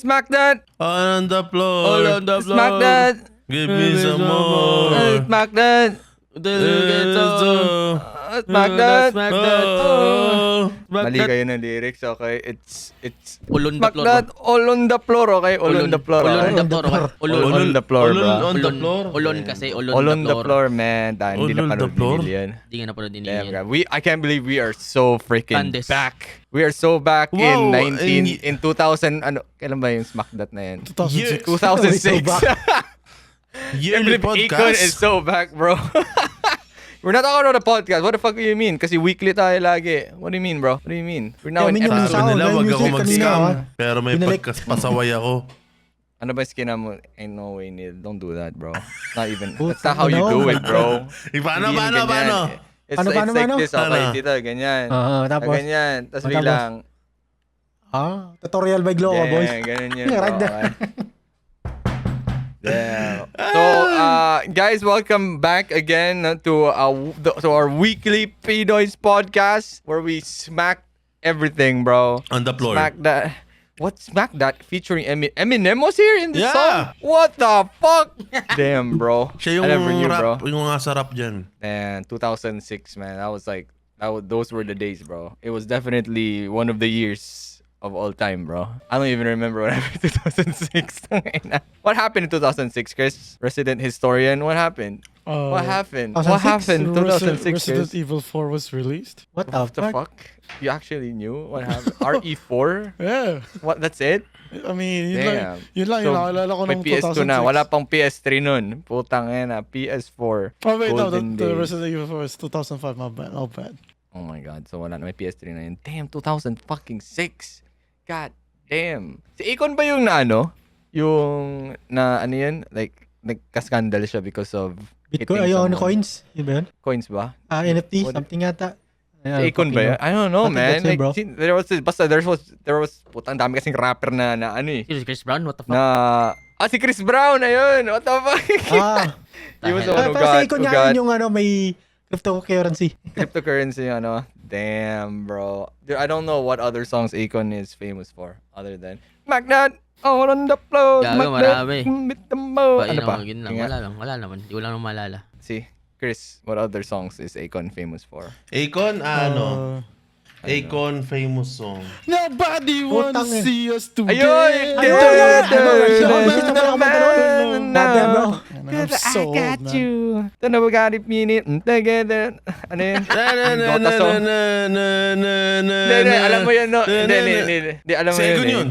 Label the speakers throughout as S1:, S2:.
S1: Smack that.
S2: On the floor.
S3: All on the floor.
S1: Smack that.
S2: Give me some more.
S1: Smack that. Smack that.
S3: Smack that.
S2: Oh.
S1: Mali kayo ng lyrics, okay? It's
S3: All on the
S1: smack
S3: floor.
S1: that all on the floor, okay? All on the floor.
S3: All on
S1: okay?
S3: the floor.
S1: All on the floor, bro.
S2: On the floor.
S3: Ulon kasi.
S1: All on the floor, man. Hindi
S2: All
S1: na
S2: on the
S1: panood
S2: floor?
S1: ni yan.
S3: Hindi nga na pala din
S1: Damn,
S3: yan.
S1: God. I can't believe we are so freaking
S3: Candice.
S1: back. We are so back
S2: Wow,
S1: in 2000, kailan ba yung Smack That na yan?
S4: 2006.
S1: 2006.
S2: Yearly
S1: Econ
S2: podcast.
S1: is so back, bro. We're not talking about a podcast. What the fuck do you mean? Kasi weekly tayo lagi. What do you mean, bro? What do you mean? We're now in
S4: Yeah, I mean, yung
S1: episode.
S4: sound,
S2: Sabi nila,
S4: yung
S2: wag
S4: music
S2: ako
S4: kanina,
S2: mag-scam.
S4: ah.
S2: Pero may
S4: Binalik.
S2: pasaway ako.
S1: Ano ba yung skin mo? Ain't no way, Neil. Don't do that, bro. Not even. That's not how you do it, bro.
S2: Paano,
S1: Hindi yun ganyan. It's,
S4: Paano,
S1: it's
S4: paano,
S1: like
S4: paano?
S1: this, okay?
S2: Paano?
S1: Dito, ganyan.
S4: Tapos?
S1: Ganyan. Tapos
S4: Tapos?
S1: bilang.
S4: Tutorial by Glow, boys.
S1: Yeah, ganun yun,
S4: Yeah,
S1: bro.
S4: right there.
S1: Okay? Yeah. So, guys, welcome back again to our weekly Pinoys podcast where we smack everything, bro.
S2: On the floor.
S1: Smack that. What Smack That featuring Eminem was here in this
S2: Yeah.
S1: song? What the fuck? Damn, bro.
S2: Siya yung
S1: I never knew,
S2: rap,
S1: bro.
S2: yung nasa rap dyan.
S1: Man, 2006, man. Those were the days, bro. It was definitely one of the years of all time, bro. I don't even remember what happened in 2006. What happened in 2006, Chris? Resident historian, what happened? What happened? What
S4: 2006?
S1: happened in 2006,
S4: Resident
S1: Chris?
S4: Evil 4 was released.
S1: What the fuck? You actually knew what happened? RE4?
S4: Yeah.
S1: What? That's it?
S4: I mean,
S1: Damn.
S4: yun lang yung nakilala ko
S1: may
S4: nung
S1: PS2
S4: 2006.
S1: na. Wala pang PS3 nun. Putang ina. PS4.
S4: Oh, wait, no.
S1: Golden
S4: The
S1: days.
S4: Resident Evil 4 is 2005. My bad. Oh, bad.
S1: Oh my God. So wala na. May PS3 na yun. Damn, 2006. God damn. Si Akon ba yung na ano? Yung na ano yun? Like, nagka-scandal siya because of
S4: Bitcoin,
S1: hitting
S4: ayun,
S1: someone.
S4: coins. Yun ba yun?
S1: Coins ba?
S4: NFT,
S1: What?
S4: something yata.
S1: Si Akon ba yun? I don't know,
S4: I think
S1: man.
S4: that's him,
S1: Like,
S4: bro.
S1: there was, putang dami kasing rapper na ano eh.
S3: Si Chris Brown, what the fuck?
S1: Si Chris Brown, ayun. What the fuck? He was the one who
S4: Para sa
S1: got,
S4: Icon
S1: who
S4: nga
S1: got
S4: yun yung may cryptocurrency.
S1: cryptocurrency, ano. Damn, bro. Dude, I don't know what other songs Akon is famous for other than Magnet all on the floor.
S3: Gago, marami.
S1: With the mo.
S3: Ba,
S1: Ano
S3: yun
S1: pa?
S3: lang, yun lang.
S1: Tingnan.
S3: Wala naman. Hindi ko lang maalala.
S1: See, Chris, what other songs is Akon famous for?
S2: Akon, Akon famous song.
S4: Nobody
S1: Ayun!
S4: wants to see us
S1: Ayun!
S4: Goddamn, bro.
S1: Cause I
S4: so old,
S1: got
S4: man.
S1: you. Don't know got it minute together. Ano yun? Dota song. Hindi, alam mo yun, no? Hindi, alam mo
S2: Si Akon
S1: yun.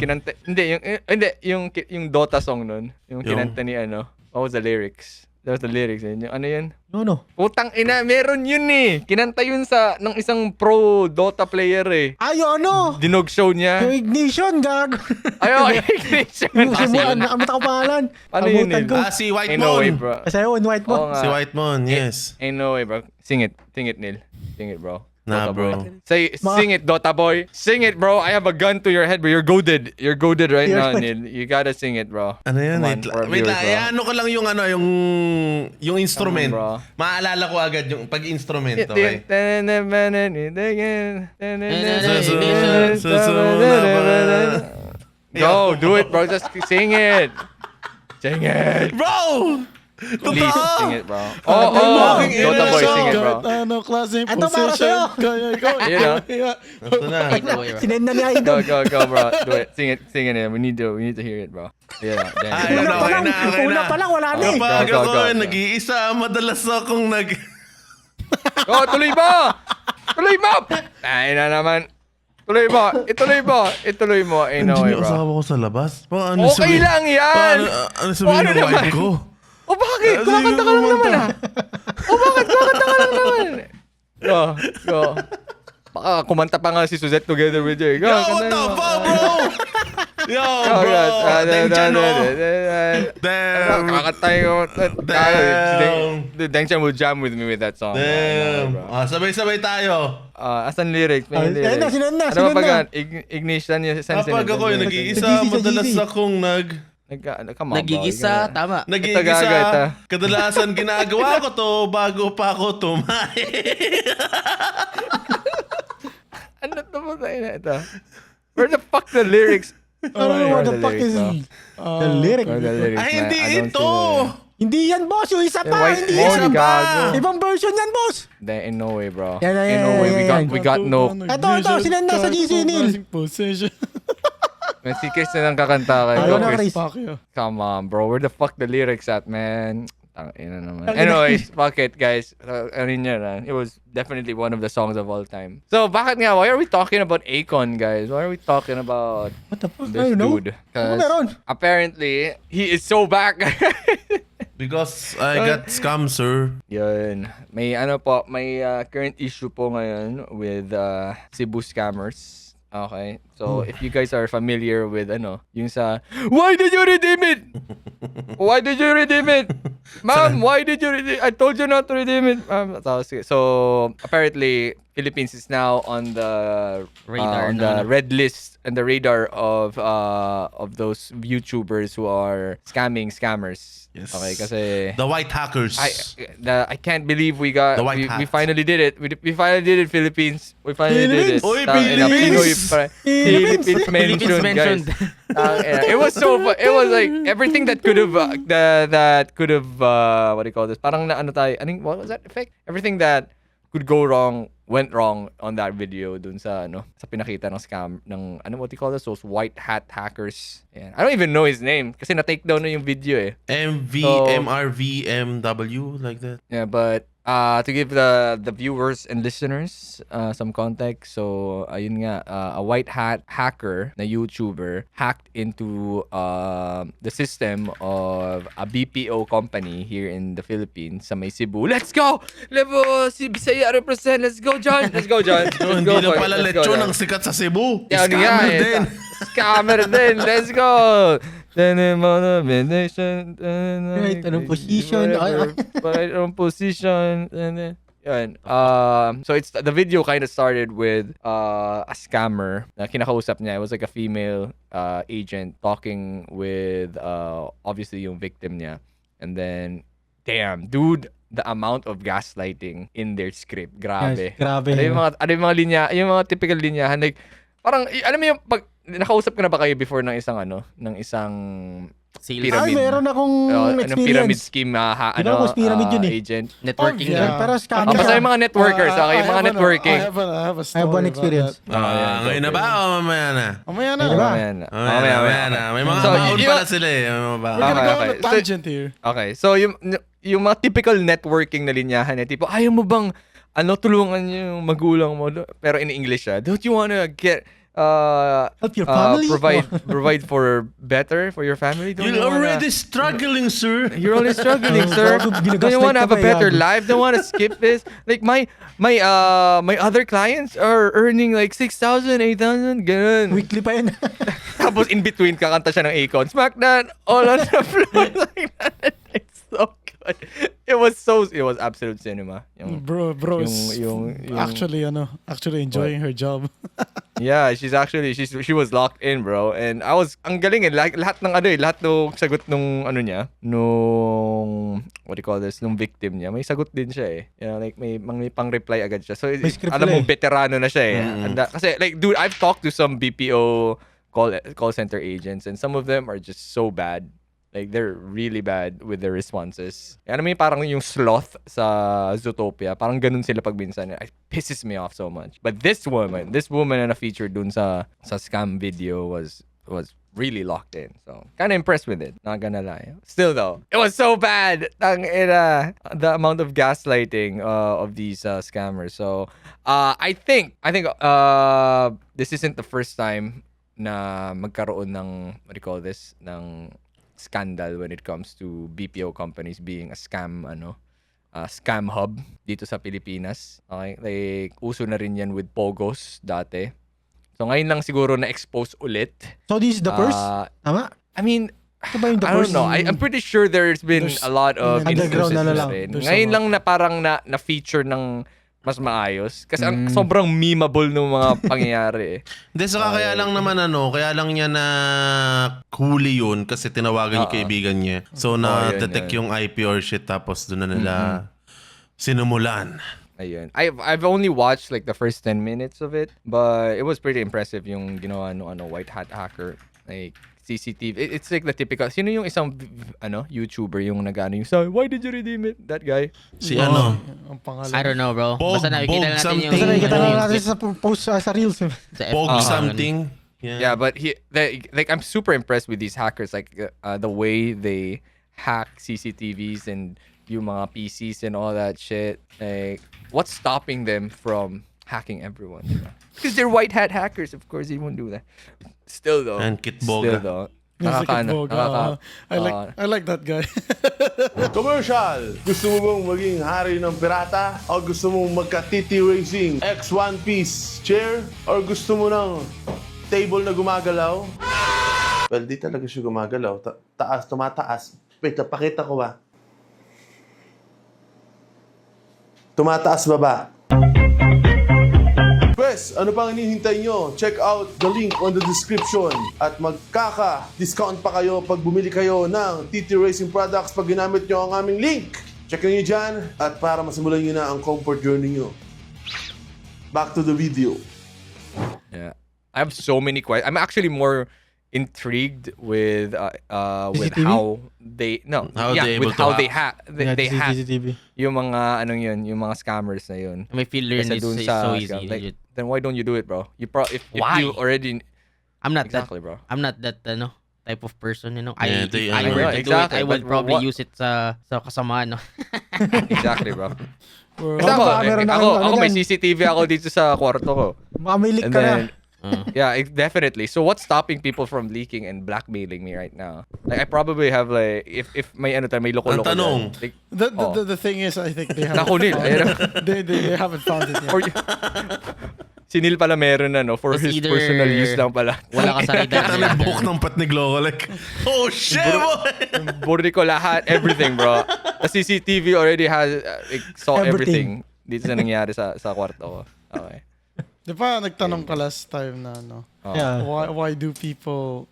S2: yun.
S1: Yung Dota song nun. Yung kinanta ni ano. What was the lyrics? That was the lyrics. Yung ano yun?
S4: No.
S1: Putang ina, meron yun eh. Kinanta yun ng isang pro Dota player eh.
S4: Ayun, ano?
S1: Dinog show niya.
S4: Yung Ignition, gago.
S1: Ayun, Ignition.
S4: Yung simulan, nakamata ko pangalan.
S1: Ano yun,
S4: Abutan ko.
S2: Si White
S1: Ain't no way,
S2: Moon.
S1: bro.
S4: Kasi ayun, white
S1: Oo
S4: mo.
S1: nga.
S2: Si White Moon, yes.
S1: Ain't no way, bro. Sing it, Neil. Sing it, bro.
S2: Nah,
S1: Dota
S2: bro.
S1: boy. Sing it, Dota boy. Sing it, bro. I have a gun to your head, bro. You're goaded. You're goaded right now, Neil. You gotta sing it, bro.
S2: Ano yan?
S1: Come on, for our
S2: Wait
S1: viewers,
S2: lang.
S1: bro.
S2: Ano ko lang yung instrument.
S1: Come on, bro.
S2: Maalala ko agad yung pag-instrument, okay?
S1: Go, do it, bro. Just sing it. Sing it.
S2: Bro!
S1: Please
S2: Totoo!
S1: sing it, bro. Oh, Dota boy, sing it, bro.
S4: Ano, klase Ito para sa'yo.
S1: You know?
S2: Ito na.
S4: Sinend na niya
S1: Go,
S4: Idol.
S1: go, bro. Do it. Sing it, We need to hear it, bro. Yeah,
S2: Ay,
S1: damn.
S4: Una pa lang, wala na eh.
S2: Kapag
S1: Go, go,
S2: ako
S1: go.
S2: nag-iisa, madalas akong
S1: Go, tuloy mo! Tuloy mo! Ay na naman. Tuloy mo. Ituloy mo. Ain't no way,
S2: Hindi
S1: bro.
S2: asawa ko sa labas. Ano
S1: Okay lang yan!
S2: Ano sabihin ng
S1: naman?
S2: wife ko?
S1: O bakit? Kumakanta ka lang naman ah. O bakit? Kumakanta ka lang naman. Go. Baka kumanta pa nga si Suzette together with you. Go,
S2: Yo,
S1: kanta
S2: what the
S1: mo.
S2: fuck, bro? Yo,
S1: Go,
S2: bro.
S1: go.
S2: Deng Chan, oh.
S1: Damn.
S2: Damn.
S1: Kakantay ko.
S2: Damn.
S1: Deng Chan will jam with me with that song.
S2: Damn. Sabay-sabay tayo.
S1: Asan lyrics? May
S4: Ayun na,
S1: lyrics.
S4: sinend na,
S1: Ano ba
S4: sinend
S1: pag
S4: na.
S1: ignition niya?
S2: Kapag ako
S1: yung
S2: nag-iisa,
S4: Sa GC.
S2: madalas akong
S1: Come on,
S3: Nagigisa,
S1: bro.
S3: tama.
S1: gaga, ito.
S2: Nag-iigisa. Kadalasan ginagawa ko to bago pa ako tumae.
S1: Ano to ba tayo na ito? Where the fuck the lyrics?
S4: I don't know what the fuck is the lyric.
S1: Or the lyrics,
S2: Ay,
S1: man.
S2: hindi
S1: I don't
S2: ito!
S1: see
S4: Hindi yan, boss. Yung isa pa.
S1: White
S4: Hindi
S1: Moon,
S4: yan.
S1: gago.
S4: Ibang version yan, boss.
S1: In no way, bro.
S4: Yan, yan,
S1: In no
S4: yan,
S1: way.
S4: yan,
S1: We got no...
S4: Ito, sinenda sa GC Neil.
S5: Position.
S1: Man, si Chris na lang kakanta kay
S4: Ayaw na,
S1: Chris.
S4: Chris.
S5: Fuck you.
S1: Come on, bro. Where the fuck the lyrics at, man? Tangina naman.
S4: Tangina.
S1: Anyways, fuck it, guys. Ano yun yan, it was definitely one of the songs of all time. So, bakit nga? Why are we talking about Akon, guys? Why are we talking about
S4: What the fuck? I
S1: this
S4: don't know.
S1: dude?
S4: Ano meron?
S1: Apparently, he is so back.
S2: Because I got scammed, sir.
S1: Yun. May current issue po ngayon with Cebu scammers. Okay. So, if you guys are familiar with yung sa, why did you redeem it? Why did you redeem it? Ma'am, why did you redeem it? I told you not to redeem it. So, apparently, Philippines is now on the
S3: Radar
S1: on
S3: na,
S1: the red list and the radar of those YouTubers who are scammers.
S2: Yes.
S1: Okay, kasi
S2: The white hackers.
S1: I can't believe we
S2: The white
S1: we
S2: hat.
S1: finally did it. We finally did it, Philippines. We finally did it.
S2: Oy,
S1: Tangina,
S2: Philippines!
S1: Philippines
S3: Philippines
S1: mentioned, guys.
S3: mentioned.
S1: It was so it was like everything that could have what do you call this? Parang na ano tayo? What was that effect? Everything that could go wrong went wrong on that video dun sa sa pinakita ng scam ng what do you call this? Those white hat hackers. Yeah. I don't even know his name kasi na-take down na yung video eh.
S2: MVMRVMW, like that.
S1: Yeah, but to give the viewers and listeners some context, so ayun nga, a white hat hacker na YouTuber hacked into the system of a BPO company here in the Philippines sa may Cebu. Let's go! Si Bisaya represent. Let's go, John. Let's go, John. Let's
S2: Hindi
S1: go,
S2: na
S1: boy.
S2: pala
S1: Let's go,
S2: lechon
S1: John.
S2: ang sikat sa Cebu.
S1: Yeah,
S2: Scammer din.
S1: Scammer din. Let's go.
S4: Right, anong position?
S1: Anong position? Yun. So it's the video kind of started with a scammer na kinakausap niya. It was like a female agent talking with obviously yung victim niya. And then, damn, dude, the amount of gaslighting in their script. Grabe.
S4: Yes, grabe.
S1: Ano yung mga linya, yung mga typical linyahan, like, parang, alam mo yung, pag, nakausap ko na ba kayo before ng isang
S3: Sales.
S1: Pyramid.
S4: Ay, meron akong
S1: anong pyramid
S4: experience.
S1: scheme,
S4: Di ba, mas pyramid yun eh.
S1: agent.
S3: Networking
S5: Oh,
S3: lang.
S5: yeah.
S4: Pero scammer.
S1: Basta yung mga networkers, okay, yung mga networking.
S5: I have a story
S4: I have one
S5: about
S4: experience.
S5: that.
S2: Ngayon na ba o mamaya na?
S5: Mamaya na.
S4: Diba?
S2: Mamaya na. May mga
S1: So,
S2: baon
S1: yun-
S2: pala sila eh. May mga baon.
S5: We're gonna
S1: Okay,
S5: go
S1: okay.
S5: on a tangent here.
S1: Okay, so yung mga typical networking na linyahan eh, tipo, ayaw mo bang, tulungan yung magulang mo? Pero in English don't you wanna get,
S4: Help your family?
S1: provide for better for your family? Don't
S2: You're
S1: you wanna-
S2: already struggling, sir.
S1: You're already struggling, sir.
S4: Gago,
S1: Don't you want to have a
S4: ginagaslight ka pa,
S1: better
S4: gago.
S1: life? Don't want to skip this? Like my other clients are earning like 6,000, 8,000, ganun.
S4: Weekly pa yan.
S1: Tapos in between kakanta siya ng Akon. Smack that all on the floor like that. It's so good. It was absolute cinema.
S5: Bro is
S1: yung-
S5: actually enjoying her job.
S1: Yeah, she was locked in, bro. And ang galing eh, lahat ng sagot nung what do you call this, nung victim niya, may sagot din siya eh. Like may pang-reply agad siya. So,
S4: May script
S1: alam
S4: pala
S1: mo,
S4: eh.
S1: veterano na siya eh. Kasi, like, dude, I've talked to some BPO call center agents and some of them are just so bad. Like, they're really bad with their responses. Alam mo yung parang yung sloth sa Zootopia, parang ganun sila pag minsan. It pisses me off so much. But this woman na featured dun sa scam video was really locked in. So, kind of impressed with it. Not gonna lie. Still though, it was so bad. The amount of gaslighting of these scammers. So, I think this isn't the first time na magkaroon ng, what do you call this, ng scandal when it comes to BPO companies being a scam scam hub dito sa Pilipinas. Okay? Like, uso na rin yan with Pogos dati. So, ngayon lang siguro na-expose ulit.
S4: So this is the first?
S1: I
S4: Tama?
S1: mean,
S4: Ito ba yung the
S1: I don't
S4: first?
S1: know. I'm pretty sure there's been
S5: There's-
S1: a lot of
S4: Underground
S1: instances
S4: na lang.
S1: rin.
S5: There's
S1: Ngayon
S5: a lot.
S1: lang na parang na-feature ng mas maayos. Kasi ang sobrang memeable ng mga pangyayari eh.
S2: Hindi, saka kaya lang naman kaya lang niya na huli yun kasi tinawagan yung kaibigan niya. So, na-detect
S1: yun.
S2: yung IP or shit tapos doon na nila sinumulan.
S1: Ayun. I've only watched like the first 10 minutes of it, but it was pretty impressive yung ginawa no white hat hacker. Like CCTV. It's like the typical. Sino yung isang YouTuber yung nagano yung sa why did you redeem it? That guy.
S2: Si ano?
S5: Ang pangalan.
S3: I don't know, bro.
S2: Bog-
S3: Basta nakikita
S2: bog
S3: natin
S2: something.
S3: yung...
S4: Kasi nakikita
S3: yung
S4: lang natin
S3: clip
S4: sa post sa Reels.
S3: sa
S2: Pog
S3: FB.
S2: something.
S1: Yeah, but like I'm super impressed with these hackers. Like the way they hack CCTVs and yung mga PCs and all that shit. Like, what's stopping them from hacking everyone? Because they're white hat hackers. Of course, they won't do that. Still though.
S2: And Kitboga.
S1: Still though.
S5: Music at Vogue. I like that guy.
S6: Commercial! Gusto mo bang maging hari ng pirata? O gusto mong magka-TT Racing X One Piece chair? Or gusto mo ng table na gumagalaw? Well, di talaga siya gumagalaw. Taas, tumataas. Wait, pakita ko ba? Tumataas baba. Pwes, ano pang hinihintay nyo? Check out the link on the description at magkaka-discount pa kayo pag bumili kayo ng TT Racing products pag ginamit nyo ang aming link. Check nyo dyan at para masimulan nyo na ang comfort journey nyo. Back to the video.
S1: Yeah, I have so many questions. I'm actually more intrigued with
S4: CCTV?
S1: how they
S2: they able
S1: with
S2: to
S1: how
S2: hack.
S1: they hack
S4: CCTV.
S1: yung mga yung mga scammers na yun.
S3: May feel learn
S1: Kaysa
S3: is
S1: dun
S3: so easy.
S1: scam. Like,
S3: legit.
S1: then why don't you do it, bro? If
S3: Why?
S1: you already
S3: I'm not
S1: exactly, bro.
S3: I'm not that type of person, you know.
S2: Yeah,
S3: If
S2: they-
S3: I
S2: I
S3: were
S2: know,
S3: to
S1: exactly,
S3: do it, I would
S1: but
S3: probably
S1: what-
S3: use it sa kasamaan, no.
S1: Exactly, bro.
S5: Well,
S1: Kasi ako,
S4: meron na
S1: ako,
S4: kayong
S1: ako may
S4: dyan.
S1: CCTV ako dito sa kwarto ko.
S4: Baka may leak
S1: And
S4: ka na.
S1: then, yeah, definitely. So what's stopping people from leaking and blackmailing me right now? Like I probably have like if may may loko-loko.
S2: Ang tanong.
S1: dyan. Like,
S5: the thing is, I think they haven't
S1: Nakunil.
S5: found
S1: Ayun.
S5: it. They haven't found it yet.
S1: for si Neil pala meron na, no? For
S3: It's
S1: his
S3: either-
S1: personal use lang pala.
S3: Wala ka sa radar.
S2: Kita na buhok ng pat ni Gloco like, oh shit, boy!
S1: Burdi ko lahat, everything, bro. The CCTV already has, saw everything. Dito sa nangyari sa kwarto ko. Okay.
S5: Di ba nagtanong ka last time na
S4: Yeah.
S5: why do people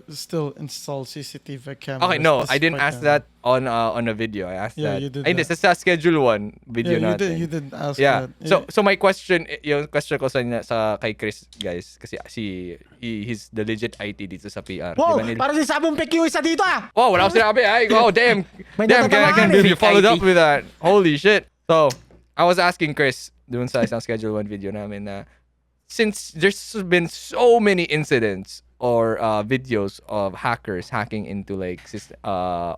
S5: still install CCTV cameras?
S1: Okay, no, I didn't
S5: despite
S1: ask that on a video. I asked
S5: Yeah,
S1: that.
S5: you did
S1: Ay,
S5: that.
S1: hindi, sa schedule 1 video
S5: Yeah,
S1: natin.
S5: you didn't ask
S1: Yeah.
S5: that.
S1: So my question, yung question ko sa kay Chris, guys, kasi he's the legit IT dito sa PR.
S4: Wow,
S1: Di ba, Neil?
S4: parang sinasabong fake yung isa dito ah.
S1: Oh, wala akong sinabi. Ay, oh, damn.
S4: May
S1: Damn, I
S4: natatamaan
S1: can't
S4: eh.
S1: believe you followed
S3: IT.
S1: up with that. Holy shit. So, I was asking Chris dun sa isang schedule 1 video namin na since there's been so many incidents or videos of hackers hacking into like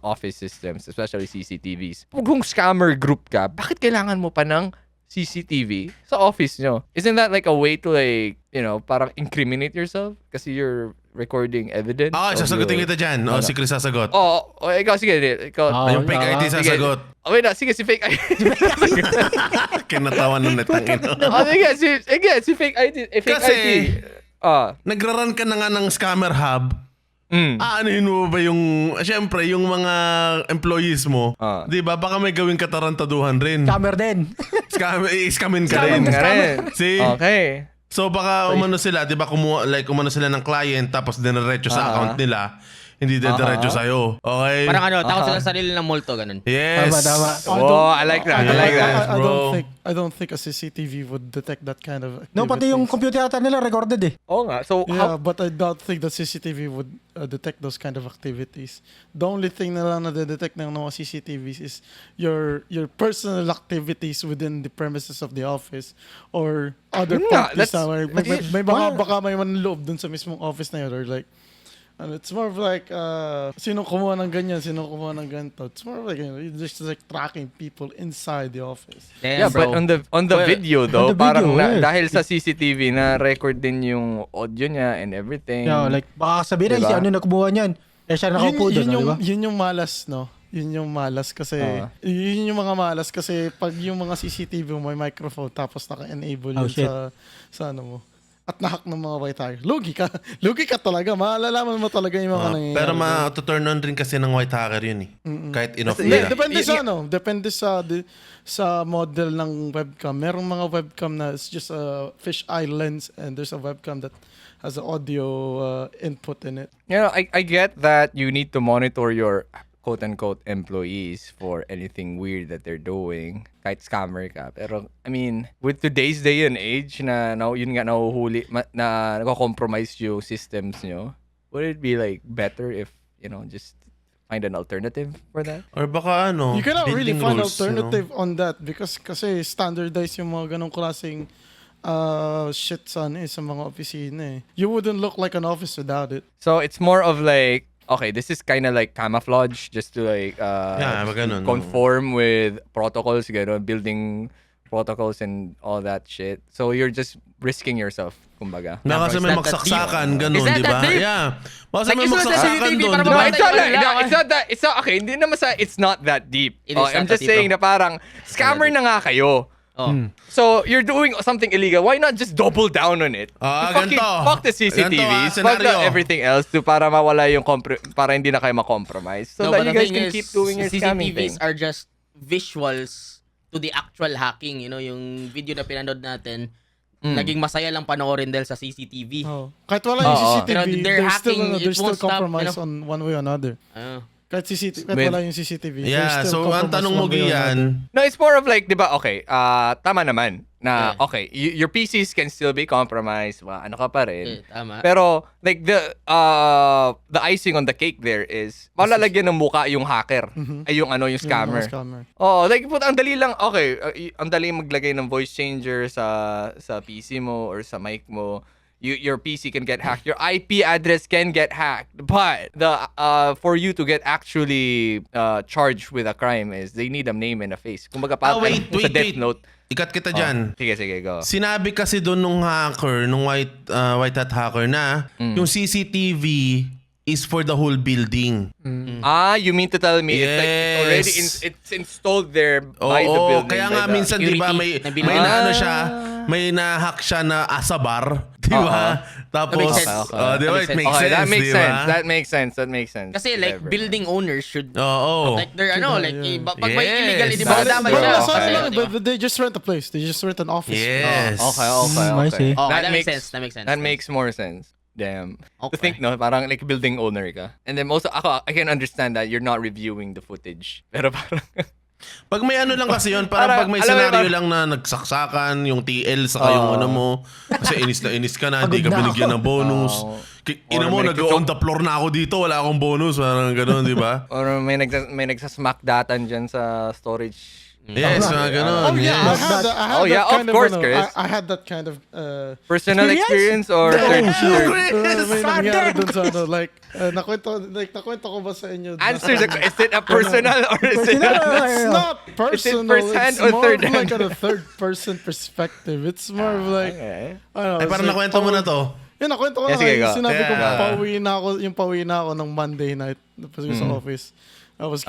S1: office systems, especially CCTVs. Kung scammer group ka, bakit kailangan mo pa ng CCTV sa office nyo? Isn't that like a way to like, parang incriminate yourself? Kasi you're recording evidence.
S2: Okay,
S1: of
S2: sasagutin
S1: your-
S2: kita dyan. O, si Chris sasagot.
S1: Oh, ikaw, sige. Ikaw.
S2: Yung fake ID sasagot.
S1: Oh, wait na, sige, si fake ID.
S2: Kinatawan ng netangin.
S1: Oh, sige, si fake ID. Fake
S2: Kasi,
S1: ID. Ah,
S2: nagra-run ka na nga ng scammer hub.
S1: mm.
S2: Aanuhin mo ba yung, syempre, yung mga employees mo,
S1: Ah.
S2: di ba, baka may gawing katarantaduhan rin.
S4: Scammer din.
S2: Scamin ka rin.
S1: Nga rin.
S2: See?
S1: Okay.
S2: So baka umano sila, 'di ba, umano sila ng client tapos dinerecho sa account nila. Hindi dinerecho sa iyo. Okay?
S3: Parang takot sila sa sarili ng multo, ganun.
S2: Yes.
S4: Tama.
S1: Oh, I like that. I like that.
S2: bro.
S5: I don't think a CCTV would detect that kind of activity.
S4: No, pati yung computer yata nila recorded eh.
S1: Oo nga. So,
S5: Yeah,
S1: how,
S5: but I don't think that CCTV would detect those kind of activities. The only thing na lang na-detect ng mga CCTVs is your personal activities within the premises of the office or other
S1: Yun nga,
S5: parties
S1: that's-
S5: na may baka may manloob dun sa mismong office na yun or like it's more of like sino kumuha ng ganyan, sino kumuha ng ganito. It's more of like you're just like tracking people inside the office.
S1: yeah,
S3: Damn,
S1: but
S3: bro.
S1: on the
S3: Well,
S1: video though,
S4: on the
S1: parang
S4: video, yes.
S1: dahil sa CCTV na record din yung audio niya and everything.
S4: Yeah, like baka sabihin
S1: Diba?
S4: si ano nakumuha niyan. Eh siya nakaupo doon, di ba?
S5: Yun yung malas, no? Yun yung malas kasi yun yung mga malas kasi pag yung mga CCTV mo may microphone tapos naka-enable yun
S4: shit.
S5: sa ano mo at nahack ng mga white hacker. Lugi ka talaga. Malalaman mo talaga yung mga nangyayari.
S2: Pero ma-turn on rin kasi ng white hacker yun eh. Kahit inoff
S1: Kasi-
S2: nila.
S5: Depende sa ano. Depende sa model ng webcam. Merong mga webcam na it's just a fisheye lens and there's a webcam that has an audio input in it.
S1: I get that you need to monitor your quote-unquote employees for anything weird that they're doing. Kahit scammer ka. Pero, I mean, with today's day and age na yun nga nahuhuli, na nako-compromise yung systems nyo, would it be like better if, just find an alternative for that?
S2: Or baka ano,
S5: You cannot really
S2: building
S5: find
S2: rules,
S5: alternative on that because kasi standardized yung mga ganong klaseng shit sa mga opisina eh. You wouldn't look like an office without it.
S1: So it's more of like, okay, this is kind of like camouflage just to like
S2: Yeah, ganun,
S1: conform with protocols, building protocols and all that shit. So you're just risking yourself, kumbaga.
S2: Na kasi may
S3: Numbers, not that
S2: magsaksakan,
S3: deep.
S2: ganun,
S3: Is that
S2: di
S3: that
S2: ba?
S3: deep?
S2: Yeah. Baka
S3: Like,
S2: may
S3: is it
S2: magsaksakan
S3: CCTV
S2: doon,
S3: para
S2: di
S1: No,
S2: ba?
S1: it's not like,
S3: Wala.
S1: it's not that, it's not, okay, hindi naman sa, it's not that deep.
S3: It is
S1: I'm
S3: not that
S1: just
S3: deep,
S1: saying
S3: bro.
S1: na parang, scammer na nga kayo.
S3: Oh.
S1: So you're doing something illegal. Why not just double down on it?
S2: Ganito.
S1: Fuck the CCTVs. Fuck
S2: Scenario.
S1: everything else to para mawala yung para hindi na kayo ma-compromise. So
S3: No,
S1: that
S3: but
S1: you
S3: the
S1: guys
S3: thing
S1: can
S3: is,
S1: keep doing your scamming thing.
S3: CCTVs are just visuals to the actual hacking. Yung video na pinanood natin, naging masaya lang panoorin dahil sa CCTV.
S5: Oh. Kahit wala yung
S1: Oo.
S5: CCTV,
S3: Pero they're
S5: there's still,
S3: hacking, it
S5: there's still
S3: won't stop,
S5: compromise on one way or another. Kahit
S1: With-
S5: wala yung CCTV. there's
S2: Yeah,
S5: still
S2: so ang
S5: compromise
S2: tanong mo,
S5: one way or another.
S2: Gian,
S1: No, it's more of like, di ba, okay, tama naman na,
S3: Yeah.
S1: okay, your PCs can still be compromised, ano ka pa rin.
S3: Tama.
S1: Pero, like, the icing on the cake there is, malalagyan ng muka yung hacker, ay yung
S5: Yung
S1: scammer.
S5: mga scammer.
S1: Oh, like ang dali lang, okay, ang dali maglagay ng voice changer sa PC mo or sa mic mo. Your PC can get hacked. Your IP address can get hacked. But the for you to get actually charged with a crime is they need a name and a face. Kumbaga parang
S2: wait,
S1: sa Death
S2: wait.
S1: Note.
S2: Ikat kita dyan.
S1: Sige, go.
S2: Sinabi kasi doon nung hacker, nung white hat hacker na, yung CCTV is for the whole building.
S1: You mean to tell me it's like it's already
S2: Yes.
S1: it's installed there by the
S2: Oo,
S1: building.
S2: kaya
S1: by
S2: nga
S1: the-
S2: minsan 'di ba may
S3: security na
S2: may
S3: binigay.
S2: naano siya, may na-hack siya na asabar, 'di ba? Tapos
S3: That makes sense.
S2: di ba, it
S3: That
S2: makes
S1: Okay,
S2: sense,
S1: that makes
S2: di
S1: sense.
S2: ba?
S1: That makes sense.
S3: Kasi like
S1: Whatever.
S3: building owners should
S2: Oo.
S3: like they're like
S5: Yeah.
S3: pag may
S2: Yes.
S3: illegal, di ba
S2: But-
S3: damay
S5: But
S3: siya.
S5: nasa ano
S1: Okay.
S5: lang, but they just rent a place. They just rent an office.
S2: Yes.
S1: Okay.
S4: I see.
S3: Oh, that makes sense. That makes sense.
S1: That makes more sense. Damn. To
S3: Okay.
S1: think, no, parang like building owner ka. And then also, I can understand that you're not reviewing the footage. Pero parang,
S2: Pag may ano lang kasi yun, parang
S1: Parang,
S2: pag may
S1: alam mo yun,
S2: scenario lang na nagsaksakan, yung TL saka yung ano mo, kasi inis na inis ka na, hindi ka
S4: Pagod na
S2: binigyan
S4: ako.
S2: ng bonus.
S1: Oo.
S2: Ina
S1: Or
S2: mo,
S1: may
S2: nag-on the floor na ako dito, wala akong bonus, parang gano'n, di ba?
S1: or may nagsasmack datan dyan sa storage.
S2: Yes, mga
S5: Oh
S2: gano'n.
S5: yeah,
S2: yes.
S5: I had
S1: Oh, yeah,
S5: that kind
S1: of course,
S5: ano,
S1: Chris.
S5: I had that kind of
S1: Personal experience or third?
S5: may nangyari dun sa ano, like nakwento ko ba sa inyo?
S1: Answer the is it a personal or is it
S4: Personal.
S5: It's not personal.
S1: first hand
S5: It's
S1: or
S5: more
S1: third
S5: of like
S1: hand?
S5: a third person perspective. It's more of like
S1: Okay.
S5: ano,
S2: Ay, parang
S5: it's like
S2: nakwento mo na to.
S5: Yun, nakwento ko
S1: Yeah,
S5: na.
S1: sige,
S5: Yung
S1: go.
S5: sinabi ko,
S2: Yeah.
S5: pauwi na ako ng Monday night. Tapos sa office. I was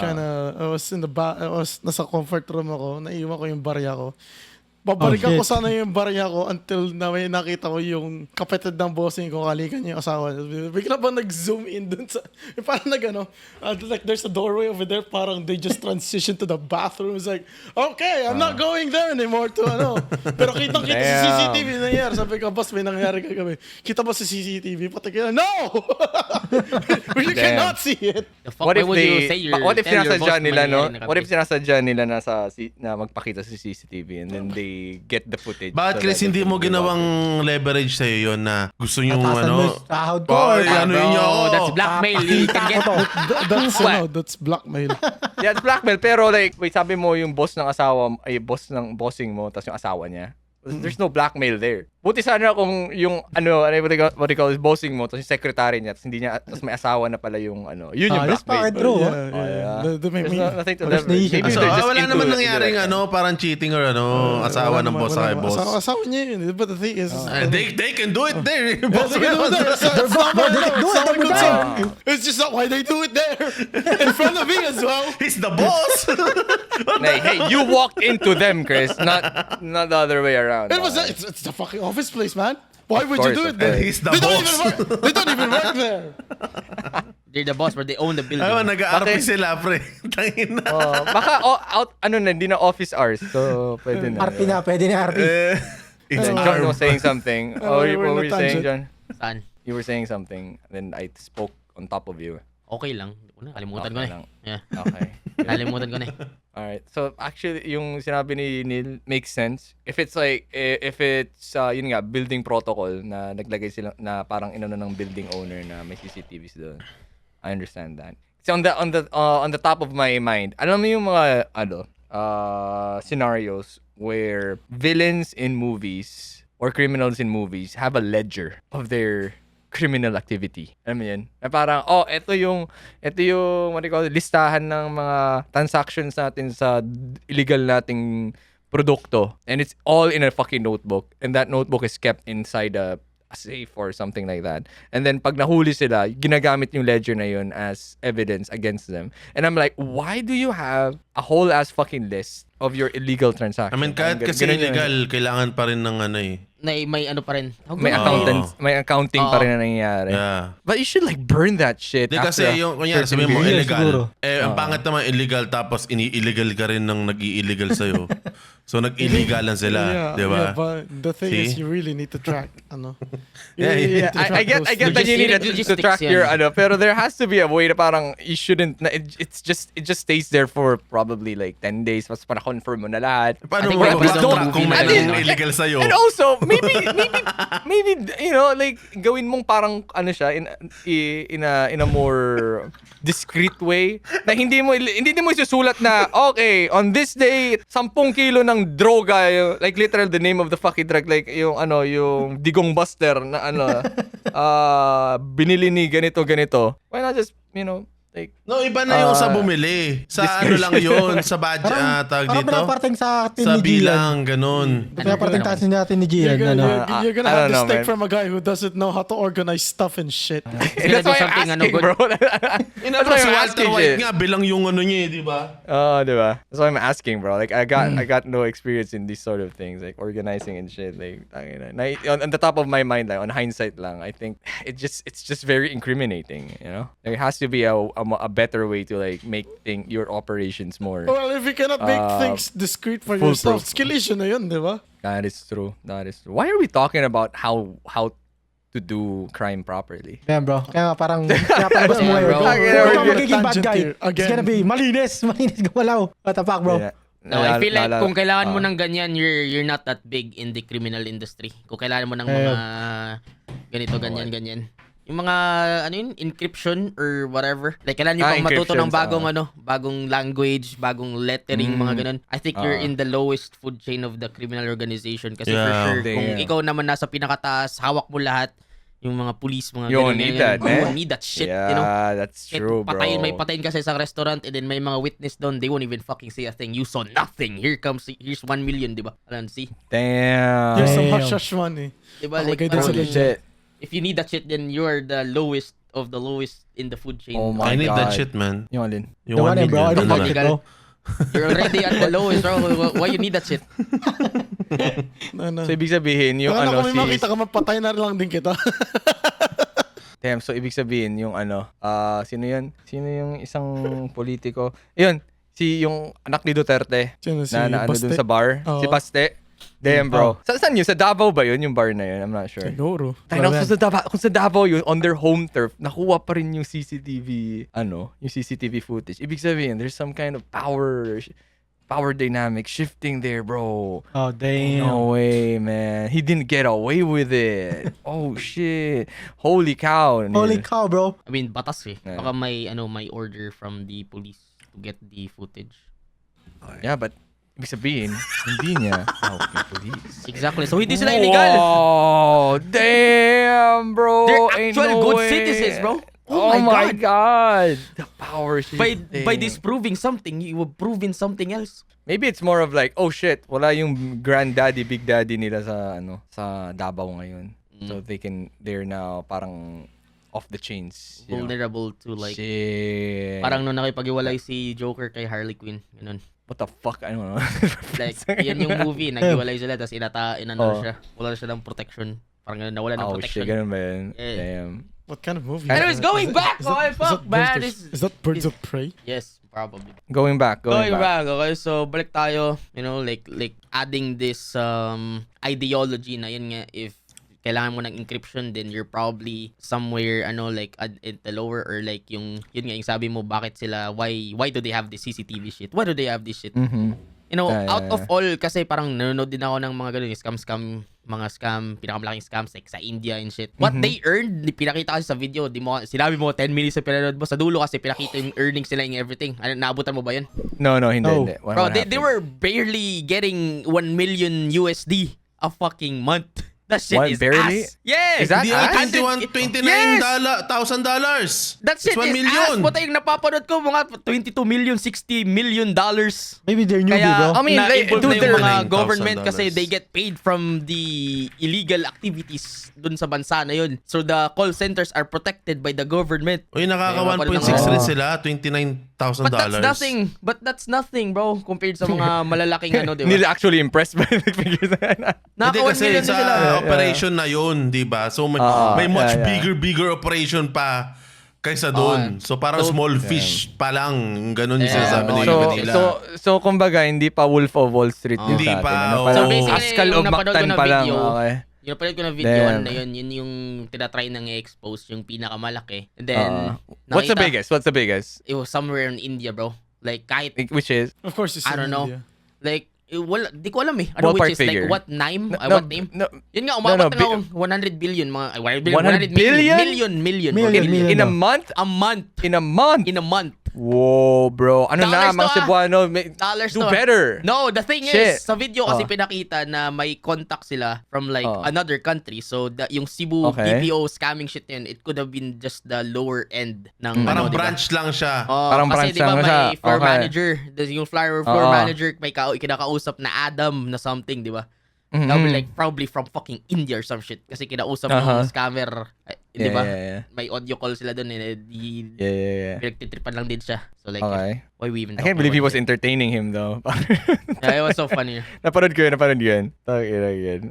S5: nasa comfort room ako. Naiwan ko yung barya ko. Babalikan
S4: Oh,
S5: ko
S4: shit.
S5: sana yung barya ko until na may nakita ko yung kapatid ng bossing ko, kalikan niya yung asawa. Bigla ba nag-zoom in dun sa, parang like there's a doorway over there, parang they just transition to the bathroom. It's like, okay, I'm not going there anymore to Pero kitang-kita sa
S1: Damn.
S5: CCTV nangyari. Sabi ko, boss, may nangyari kagabi. Kita ba sa CCTV? Pati ka, no! You cannot see it.
S3: The fuck,
S1: What
S3: why
S1: if
S3: would you say
S1: they what if
S3: tell your
S1: sinasadya
S3: boss
S1: nila, no?
S3: mangyayari na
S1: What if
S3: kami?
S1: sinasadya nila na magpakita sa CCTV and then they get the footage?
S2: Bakit
S1: so
S2: Chris
S1: that
S2: hindi
S1: they
S2: mo
S1: can do
S2: ginawang leverage sa'yo yun na gusto nyo
S4: Tatasan mo
S2: ano?
S4: yung sahod ko.
S2: Ay,
S4: or-
S2: ano yun
S3: Bro,
S2: ako?
S3: that's blackmail. You can get
S5: That's blackmail.
S1: Yeah, it's blackmail. Pero like, wait, sabi mo yung boss ng bossing mo, tapos yung asawa niya. There's no blackmail there. Buti sana kung yung what they call is bossing mo, tapos yung secretary niya, tapos hindi niya, tapos may asawa na pala yung yun yung
S4: That's
S1: blackmail.
S4: fucking true.
S5: Yeah,
S1: yeah.
S5: May-
S1: There's nothing to
S4: There's
S1: leverage.
S4: the issue.
S1: Maybe
S2: So,
S1: they're just
S2: wala
S1: into
S2: naman
S1: it.
S2: nangyaring parang cheating or asawa ng boss sa kay boss.
S5: Asawa niya yun. But the thing is,
S2: They can do it there.
S5: Boss,
S2: Boss,
S5: they can do it there. It's not my
S4: They
S5: no,
S4: do
S5: it's
S4: it
S5: not my
S4: every
S5: concern.
S4: time.
S5: It's just not why they do it there. In front of me as well.
S2: He's the boss.
S1: Hey, you walked into them, Chris, not the other way around.
S5: It was it's the fucking office place, man. Why would
S1: course,
S5: you do
S1: of
S5: it there?
S2: course. He's the
S5: They don't
S2: boss.
S5: even work. They don't even work there.
S3: They're the boss, but they own the building.
S2: Ayun, nag-aarap
S1: Bakit?
S2: sila, pre. Tangin na.
S1: Baka hindi na office hours. So, pwede na.
S4: RP na, pwede na RP.
S2: It's
S1: Then John was saying something.
S5: we're
S1: What were
S5: in
S1: you
S5: a
S1: saying,
S5: tangent.
S1: John?
S3: Saan?
S1: You were saying something. Then I spoke on top of you.
S3: Okay lang. Nakalimutan ko
S1: Okay
S3: na
S1: lang.
S3: eh. Yeah.
S1: Okay.
S3: Nakalimutan ko na eh.
S1: Alright. So actually yung sinabi ni Neil makes sense. If it's like yun nga building protocol na naglagay sila na parang inano ng building owner na may CCTVs doon. I understand that. So on the top of my mind, alam mo yung mga scenarios where villains in movies or criminals in movies have a ledger of their criminal activity. Alam mo yun? Na parang, ito yung, what do you call it, listahan ng mga transactions natin sa illegal nating produkto. And it's all in a fucking notebook. And that notebook is kept inside a safe or something like that. And then pag nahuli sila, ginagamit yung ledger na yun as evidence against them. And I'm like, why do you have a whole ass fucking list of your illegal transactions?
S2: I mean, kahit kasi illegal, kailangan pa rin ng
S3: May ano pa rin.
S1: May accountants, may accounting pa rin na nangyayari.
S2: Yeah.
S1: But you should like burn that shit.
S2: Di kasi yung, kunyari, sabihin mo,
S4: years
S2: illegal.
S4: siguro.
S2: Ang pangit naman illegal, tapos ini-illegal ka rin ng nag-i-illegal sa'yo. So, nag-illegalan sila. Di ba?
S5: Yeah, but the thing is,
S2: See?
S5: you really need to track.
S2: Yeah,
S1: I get that you need to track
S3: Logistics
S1: your
S3: yan.
S1: pero there has to be a way na parang you shouldn't it just stays there for probably like 10 days mas para confirm mo na lahat.
S2: Paano
S3: I think
S2: mo
S3: we have to
S2: track
S3: do
S2: kung
S3: movie
S2: may
S3: na
S2: illegal sa'yo?
S1: And also maybe you know like gawin mong parang ano siya in a more discreet way na hindi mo isusulat na okay on this day 10 kilo ng droga like literal the name of the fucking drug like yung yung digong buster na binili ni ganito why not just like
S2: No, iba na yung sa bumili. Sa ano lang yun, sa budget, tawag
S4: Parang
S2: dito?
S4: pinaparting sa atin
S2: Sa
S4: ni Gian.
S2: bilang, ganun.
S4: Pinaparting tasin natin ni
S5: You're
S4: Gian.
S5: gonna,
S4: Ano.
S5: you're gonna
S1: I
S5: have
S1: don't
S5: this
S1: know,
S5: take
S1: man.
S5: from a guy who doesn't know how to organize stuff and shit.
S3: Gonna
S1: that's
S3: do
S1: why I'm
S3: something,
S1: asking,
S3: good.
S1: bro.
S2: Ina,
S1: That's why
S2: si
S1: I'm
S2: Walter
S1: asking
S2: White
S1: shit.
S2: nga, bilang yung ano niya, di ba?
S1: Diba? That's why I'm asking, bro. Like I got no experience in these sort of things, like organizing and shit. Like on the top of my mind, like on hindsight lang, I think it's just very incriminating. You know, there has to be a better way to like make your operations more.
S5: Well, if you cannot make things discreet for
S1: foolproof.
S5: yourself, skill issue na yun, di ba?
S1: That is true. Why are we talking about how to do crime properly?
S4: Yan bro. Kaya nga parang pinapalabas mo
S3: Yeah,
S4: ngayon.
S3: bro.
S4: Kung ikaw
S5: We're
S4: magiging bad
S5: tangent
S4: guy,
S5: here
S4: it's
S5: again.
S4: gonna be malinis gumalaw. What the fuck bro?
S1: Yeah.
S3: No, I feel like
S1: Lalo-
S3: kung kailangan mo ng ganyan, you're not that big in the criminal industry. Kung kailangan mo ng mga ganito, ganyan. Yung mga, encryption or whatever. Like, kailangan nyo pang matuto ng
S1: encryptions,
S3: bagong language, bagong lettering, mga ganun. I think you're in the lowest food chain of the criminal organization. Kasi for
S2: Yeah.
S3: sure, kung
S1: Damn.
S3: ikaw naman nasa pinakataas, hawak mo lahat, yung mga police, mga
S1: You
S3: ganun,
S1: need
S3: ganun,
S1: that,
S3: you
S1: man.
S3: won't need that shit,
S1: Yeah,
S3: you know?
S1: that's
S3: Kahit
S1: true, bro.
S3: may patayin ka sa isang restaurant and then may mga witness doon, they won't even fucking say a thing. You saw nothing. Here's 1 million, di ba? Alam, see?
S1: Damn.
S5: Here's some
S4: Damn.
S5: hush-hush money.
S3: Di ba? Like,
S5: Nakalagay din sa
S3: parang,
S1: Holy shit.
S3: if you need that shit, then you are the lowest of the lowest in the food chain.
S1: Oh my
S2: I need that
S1: God.
S2: shit, man.
S1: Yung alin?
S2: Yung
S4: The one
S2: 1
S4: bro. I
S2: million.
S4: don't
S2: Ano
S4: fuck
S2: na?
S4: it bro.
S3: You're already at the lowest, bro. Why you need that shit?
S5: Ano.
S1: So ibig sabihin yung
S5: Kung may
S1: si
S5: makita ka, mapatay na lang din kita.
S1: Damn, so ibig sabihin yung sino yun? Sino yung isang politiko? Yun, yung anak ni Duterte
S5: Sino, si
S1: na ano
S5: Baste?
S1: dun sa bar,
S5: Oo.
S1: si Baste. Damn, bro. Saan yun? Sa Davao ba yun? Yung bar na yun? I'm not sure.
S5: Siguro.
S1: Tayo kung sa Davao yun, on their home turf, nakuha pa rin yung CCTV, yung CCTV footage. Ibig sabihin, there's some kind of power dynamic shifting there, bro.
S4: Oh damn.
S1: No way, man. He didn't get away with it. Oh, shit. Holy cow.
S4: Holy cow bro.
S3: I mean, batas eh.
S1: Yeah.
S3: Baka may order from the police to get the footage.
S1: Yeah, but ibig sabihin, hindi niya hawak yung police.
S3: Exactly. So, hindi sila illegal.
S1: Oh, damn, bro.
S3: They're
S1: Ain't
S3: actual
S1: no
S3: good
S1: way.
S3: citizens, bro.
S1: Oh, my God. The power shifting.
S3: By disproving something, you have proven something else.
S1: Maybe it's more of like, oh shit, wala yung granddaddy, big daddy nila sa Davao ngayon. So they're now parang off the chains. You know?
S3: Vulnerable to like,
S1: Shit.
S3: parang nung nakipag-iwalay si Joker kay Harley Quinn. Ganun.
S1: What the fuck? I don't know.
S3: Like, yan yung movie, naghiwalay sila, tapos inano
S1: Oh.
S3: siya. Wala siya ng protection. Parang nawala ng
S1: Oh
S3: protection.
S1: shit, ganun ba yun?
S3: Yeah.
S1: Damn.
S5: What kind of movie?
S3: Anyways, going back! Okay, fuck, man.
S5: Is that Birds of Prey?
S3: Yes, probably.
S1: Going back.
S3: Going back, okay? So, balik tayo, like adding this ideology na yun nga, if kailangan mo ng encryption, then you're probably somewhere like at the lower, or like yun nga yung sabi mo, bakit sila, why do they have this CCTV shit? Why do they have this shit? You know, out of all, kasi parang nanonood din ako ng mga ganun, mga scam, pinakamalaking scams like sa India and shit. What they earned, pinakita kasi sa video, sinabi mo 10 minutes sa pinanood mo, sa dulo kasi pinakita yung earnings nila and everything. Ano, naabutan mo ba yun?
S1: No, hindi.
S4: No.
S1: Hindi. What
S3: Bro, they
S1: happened?
S3: were barely getting 1 million USD a fucking month. That shit
S1: What,
S3: is
S1: barely?
S3: ass. Yes.
S1: Is that
S2: Hindi,
S1: ass?
S2: $29,000.
S3: That shit
S2: It's 1
S3: is
S2: million.
S3: ass. Puta, yung napapanood ko, mga 22 million, 60 million dollars.
S4: Maybe they're newbie,
S3: Kaya,
S4: bro.
S1: I mean, like,
S3: na-involve
S1: dude,
S3: na yung mga
S2: they're-
S3: government
S2: $9,000.
S3: kasi they get paid from the illegal activities dun sa bansa na yun. So the call centers are protected by the government.
S2: Uy, nakaka
S3: Kaya
S2: 1.6
S3: mapanood
S2: rin
S3: ako.
S2: sila, $29,000.
S3: But that's nothing, bro, compared sa mga malalaking di
S1: Hindi
S3: ba?
S1: actually impressed by the figures.
S2: Hindi
S3: Naka 1
S2: kasi
S3: million na
S2: sa
S3: sila.
S2: operation na yun, di ba? So may much bigger operation pa kaysa doon. So parang small fish pa lang, ganun yung sinasabi ni Manila.
S1: So kumbaga, hindi pa Wolf of Wall Street yun
S2: Hindi
S1: sa atin.
S2: pa,
S1: Ano,
S2: oo.
S1: parang
S3: So basically,
S1: Pascal
S3: yung
S1: of
S3: napanood ko
S1: Mactan
S3: na
S1: pa lang.
S3: video,
S1: Okay.
S3: yung napanood ko na video
S1: Damn.
S3: na yun yung tinatry nang i-expose yung pinakamalaki. And then,
S1: What's the
S3: nakita-
S1: biggest? What's the biggest?
S3: It was somewhere in India, bro. Like, kahit,
S1: Which is?
S5: Of course, it's
S3: I don't
S5: in
S3: know.
S5: India.
S3: Like, wala, di ko alam eh. Ano
S1: Ballpark
S3: which is
S1: figure.
S3: like, what name?
S1: No,
S3: What name?
S1: no.
S3: Yun nga, umabot
S1: No,
S3: na ng 100 billion. Mga,
S1: 100 billion?
S3: Million.
S4: Million.
S1: In a month?
S3: A month.
S1: In a month?
S3: In a month.
S1: Whoa, bro. Ano
S3: Dollars
S1: na, mga
S3: to,
S1: Cebuano,
S3: Dollars
S1: do
S3: to.
S1: better.
S3: No, the thing
S1: Shit.
S3: is, sa video kasi
S1: Oh.
S3: pinakita na may contact sila from like
S1: Oh.
S3: another country. So, yung Cebu
S1: Okay.
S3: BPO scamming shit yun, it could have been just the lower end ng
S2: Parang
S3: diba?
S2: branch lang siya.
S3: Oh,
S1: Parang
S3: kasi
S1: branch
S3: di ba
S1: lang
S3: may
S1: siya.
S3: floor
S1: Okay.
S3: manager, yung floor
S1: Oo.
S3: manager may kinakausap na Adam na something, di ba? That would be like probably from fucking India or some shit kasi kinausap ng scammer, di ba?
S1: Yeah.
S3: May audio call sila doon
S1: Yeah.
S3: pinagtitripan lang din siya. So like,
S1: Okay.
S3: why we even
S1: I can't believe he
S3: talking
S1: was
S3: about
S1: entertaining him though.
S3: it? Yeah, it was so funny.
S1: Napanood ko yun.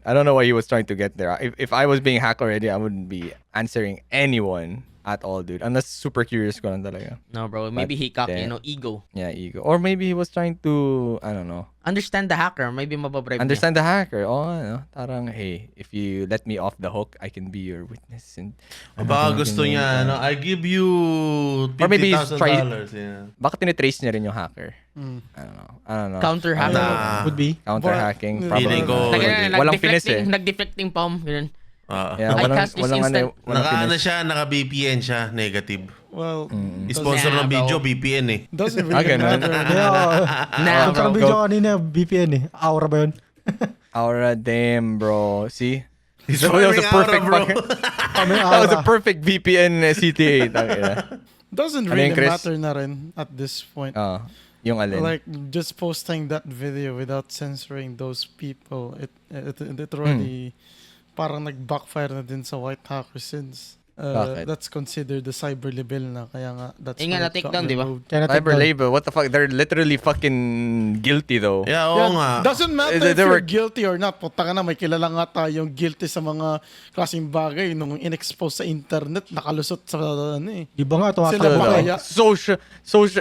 S1: I don't know what he was trying to get there. If I was being hacked already, I wouldn't be answering anyone at all, dude. Unless super curious ko lang talaga.
S3: No, bro. Maybe he cocked,
S1: damn.
S3: ego.
S1: Yeah, ego. Or maybe he was trying to, I don't know,
S3: Understand the hacker. Maybe mababribe niya.
S1: understand the hacker. Oh, ano, tarang, hey, if you let me off the hook, I can be your witness. And
S2: Baka gusto niya, I give you
S1: Or maybe he's
S2: $50,000. Yeah.
S1: Baka tinitrace niya rin yung hacker. I don't know.
S3: Counter hacker.
S2: Nah.
S4: Would be.
S1: Counter hacking.
S2: Feeling ko,
S1: Walang finis eh.
S3: Nag-deflecting palm. Ganun.
S1: Yeah,
S3: I
S1: walang,
S3: cast this
S1: walang,
S3: instant.
S1: walang
S2: Naka-ano
S1: finis.
S2: siya, naka-VPN siya, negative.
S5: Well,
S2: Sponsor ng
S3: Nah,
S2: video,
S3: bro.
S2: VPN eh.
S5: doesn't really
S1: ganun.
S5: matter.
S4: Kaya,
S3: Nah,
S4: nagkaroon
S3: bro.
S4: video kanina, VPN eh. Aura ba yun?
S1: Aura, damn, bro. See?
S2: He's
S1: That was a
S2: firing
S1: perfect
S2: Aura, bro.
S1: fucking-
S4: May
S1: That was a
S4: aura.
S1: perfect VPN CTA. Tangina.
S5: Doesn't
S1: Ano
S5: really
S1: yun, Chris?
S5: matter na rin at this point.
S1: Yung alin.
S5: Like just posting that video without censoring those people, it already parang nag-backfire na din sa white hacker since
S1: Bakit?
S5: that's considered the cyber libel na, kaya nga that's
S3: Eh nga,
S5: why it
S3: na-take
S5: got
S3: down, di ba?
S5: removed.
S4: Kaya natin
S1: Cyber label. What the fuck? They're literally fucking guilty though.
S2: Yeah, oo
S5: Yeah,
S2: nga.
S5: doesn't matter
S1: They
S5: if you're
S1: were-
S5: guilty or not. Puta ka na, may kilala nga tayong guilty sa mga klaseng bagay nung in-expose sa internet, nakalusot sa ano eh.
S4: Di ba nga,
S5: Sila
S4: tumatakbo
S5: pa
S4: ka eh.
S5: kaya?
S1: Social.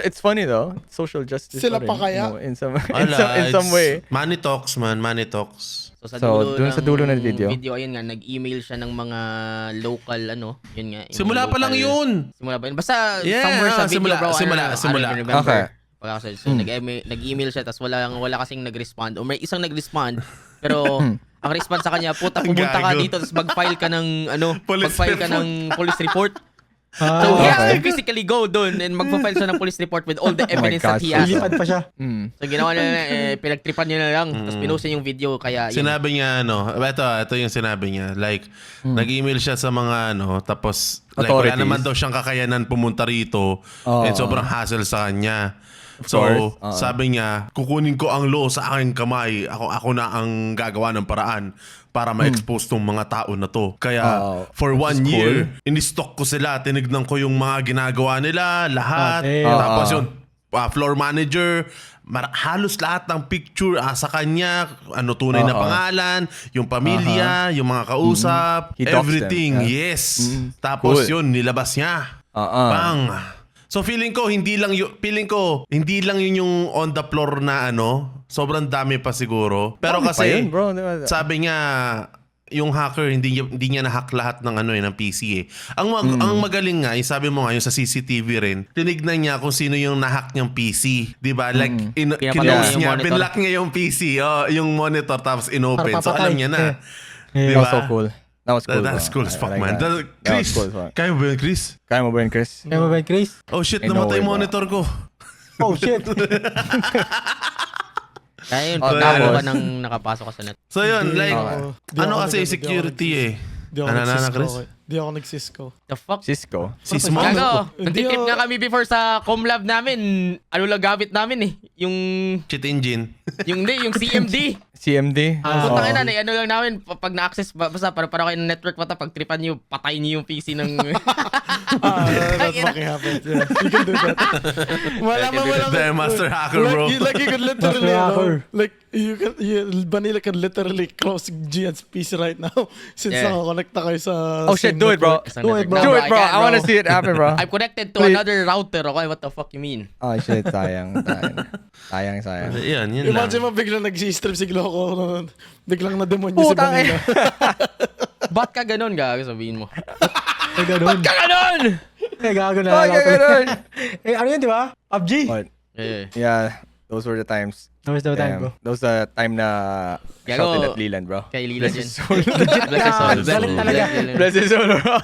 S1: It's funny though. Social justice.
S5: Sila
S1: rin,
S5: pa kaya?
S1: you know, in some
S2: Wala,
S1: in some
S2: it's
S1: way.
S2: Money talks, man. Money talks.
S3: So,
S1: dun sa dulo ng video.
S3: ayun nga, nag-email siya ng mga local, yun nga. yung
S2: Simula pa
S3: local-
S2: lang yun.
S3: Simula pa yun. Basta
S2: Yeah,
S3: somewhere sa video,
S2: simula,
S3: bro.
S2: simula,
S3: I don't
S2: simula.
S3: even remember.
S1: Okay.
S3: Pagkakasabi. So, nag-email siya, tapos wala kasing nag-respond. O may isang nag-respond, pero ang response sa kanya, puta,
S2: Ang
S3: pumunta ka
S2: gago.
S3: dito, tapos mag-file ka ng,
S2: Police
S3: mag-file ka
S2: report.
S3: ng police report. So,
S4: Ah,
S3: he has to
S1: okay.
S3: physically go doon and mag-file siya ng police report with all the evidence that
S1: God,
S3: he
S1: so
S3: has.
S4: Lilipad pa siya.
S3: So, ginawa niya, pinagtripan niya na lang, tapos pinost niya yung video, kaya yun.
S2: Sinabi niya, ito yung sinabi niya. Like, nag-email siya sa mga, tapos, like, wala
S1: Authorities.
S2: naman daw siyang kakayanan pumunta rito. And sobrang hassle sa kanya. So,
S1: course.
S2: sabi niya, kukunin ko ang law sa aking kamay. Ako na ang gagawa ng paraan para ma-expose tong mga tao na to. Kaya, for 1 year, in-stock ko sila. Tinignan ko yung mga ginagawa nila, lahat.
S4: damn.
S2: Tapos yun, floor manager, halos lahat ng picture sa kanya, tunay na pangalan, yung pamilya, yung mga kausap,
S1: He doxed
S2: everything.
S1: them,
S2: Yes. Tapos
S1: Cool.
S2: yun, nilabas niya. Bang! So feeling ko hindi lang yun yung on the floor na sobrang dami pa siguro. Pero
S1: Dami pa
S2: kasi
S1: yun, bro. Diba?
S2: sabi niya yung hacker hindi niya na-hack lahat ng ng PC eh. Ang magaling nga, yung sabi mo nga yung sa CCTV rin, tinignan niya kung sino yung na-hack niyang PC, 'di ba? Like
S3: yung
S2: kinose niya,
S3: monitor.
S2: binlock niya yung PC, yung monitor tapos inopen.
S4: Para
S2: So
S4: papatay.
S2: alam niya na.
S4: Yeah.
S2: Di
S1: That
S2: ba?
S1: was so cool. That was cool.
S2: That's
S1: bro.
S2: cool as fuck,
S1: I like
S2: man.
S1: that.
S2: Chris,
S1: That was cool as fuck.
S2: kaya mo ba yun, Chris?
S1: Kaya mo ba yun, Chris?
S4: Kaya mo ba yun, Chris?
S2: Oh shit,
S1: Ay, no
S2: namatay
S1: way, bro.
S2: monitor ko.
S4: Oh, shit.
S3: Kaya yun,
S1: Oh,
S3: pagkano
S1: tapos?
S3: ka nang nakapasok ka sa net.
S2: So yun, like,
S5: Di
S2: ano
S5: ako
S2: kasi
S5: nag-
S2: security eh.
S5: Di ako
S2: Ano na,
S5: nag-Cisco.
S2: Chris?
S5: Di ako nag-Cisco.
S3: The fuck?
S1: Cisco.
S2: Sismo?
S3: Gago,
S5: Hindi
S3: nagtitrip
S5: ako-
S3: nga kami before sa Comlab namin. Ano lang gamit namin eh? Yung
S2: Cheat engine.
S3: yung CMD.
S1: CMD.
S3: Putang ina, ano lang namin pag na-access basta para kayo ng network pag tripan niyo, patayin niyo yung PC ng
S5: That's fucking happens. Yeah. You can do that. Wala man, wala
S2: The master hacker, bro.
S5: Like you could literally,
S4: Master hacker.
S5: like Vanilla can literally close Gian's PC right now since
S3: Yeah.
S5: nakakonect na kayo sa
S1: Oh shit,
S5: same
S1: do it, bro.
S5: network.
S4: Do it, bro.
S1: Do it, bro.
S3: can't,
S1: I want to see it happen, bro.
S3: I'm connected to
S1: Please.
S3: another router, okay? What the fuck you mean?
S1: Oh shit, sayang. Sayang.
S2: Yan, yun lang.
S5: Imagine mo biglang nag-stream si Gloco, biglang na-demonyo si
S1: Putang
S5: Vanilla.
S3: Ba't ka ganun, gago, sabihin mo?
S4: Ay, ganun.
S1: Ganon!
S4: Eh, gago na.
S1: Oh, ganon!
S4: Eh, ano yun, di ba? PUBG.
S1: But,
S3: Eh.
S1: yeah, those were the times.
S4: That was the time, bro.
S1: Those the time na
S3: Gago.
S1: shouted at Leland, bro.
S3: Kay Leland
S1: Bless
S3: yun.
S1: his soul.
S3: Bless his soul.
S4: Galit talaga.
S1: Bless his soul, bro.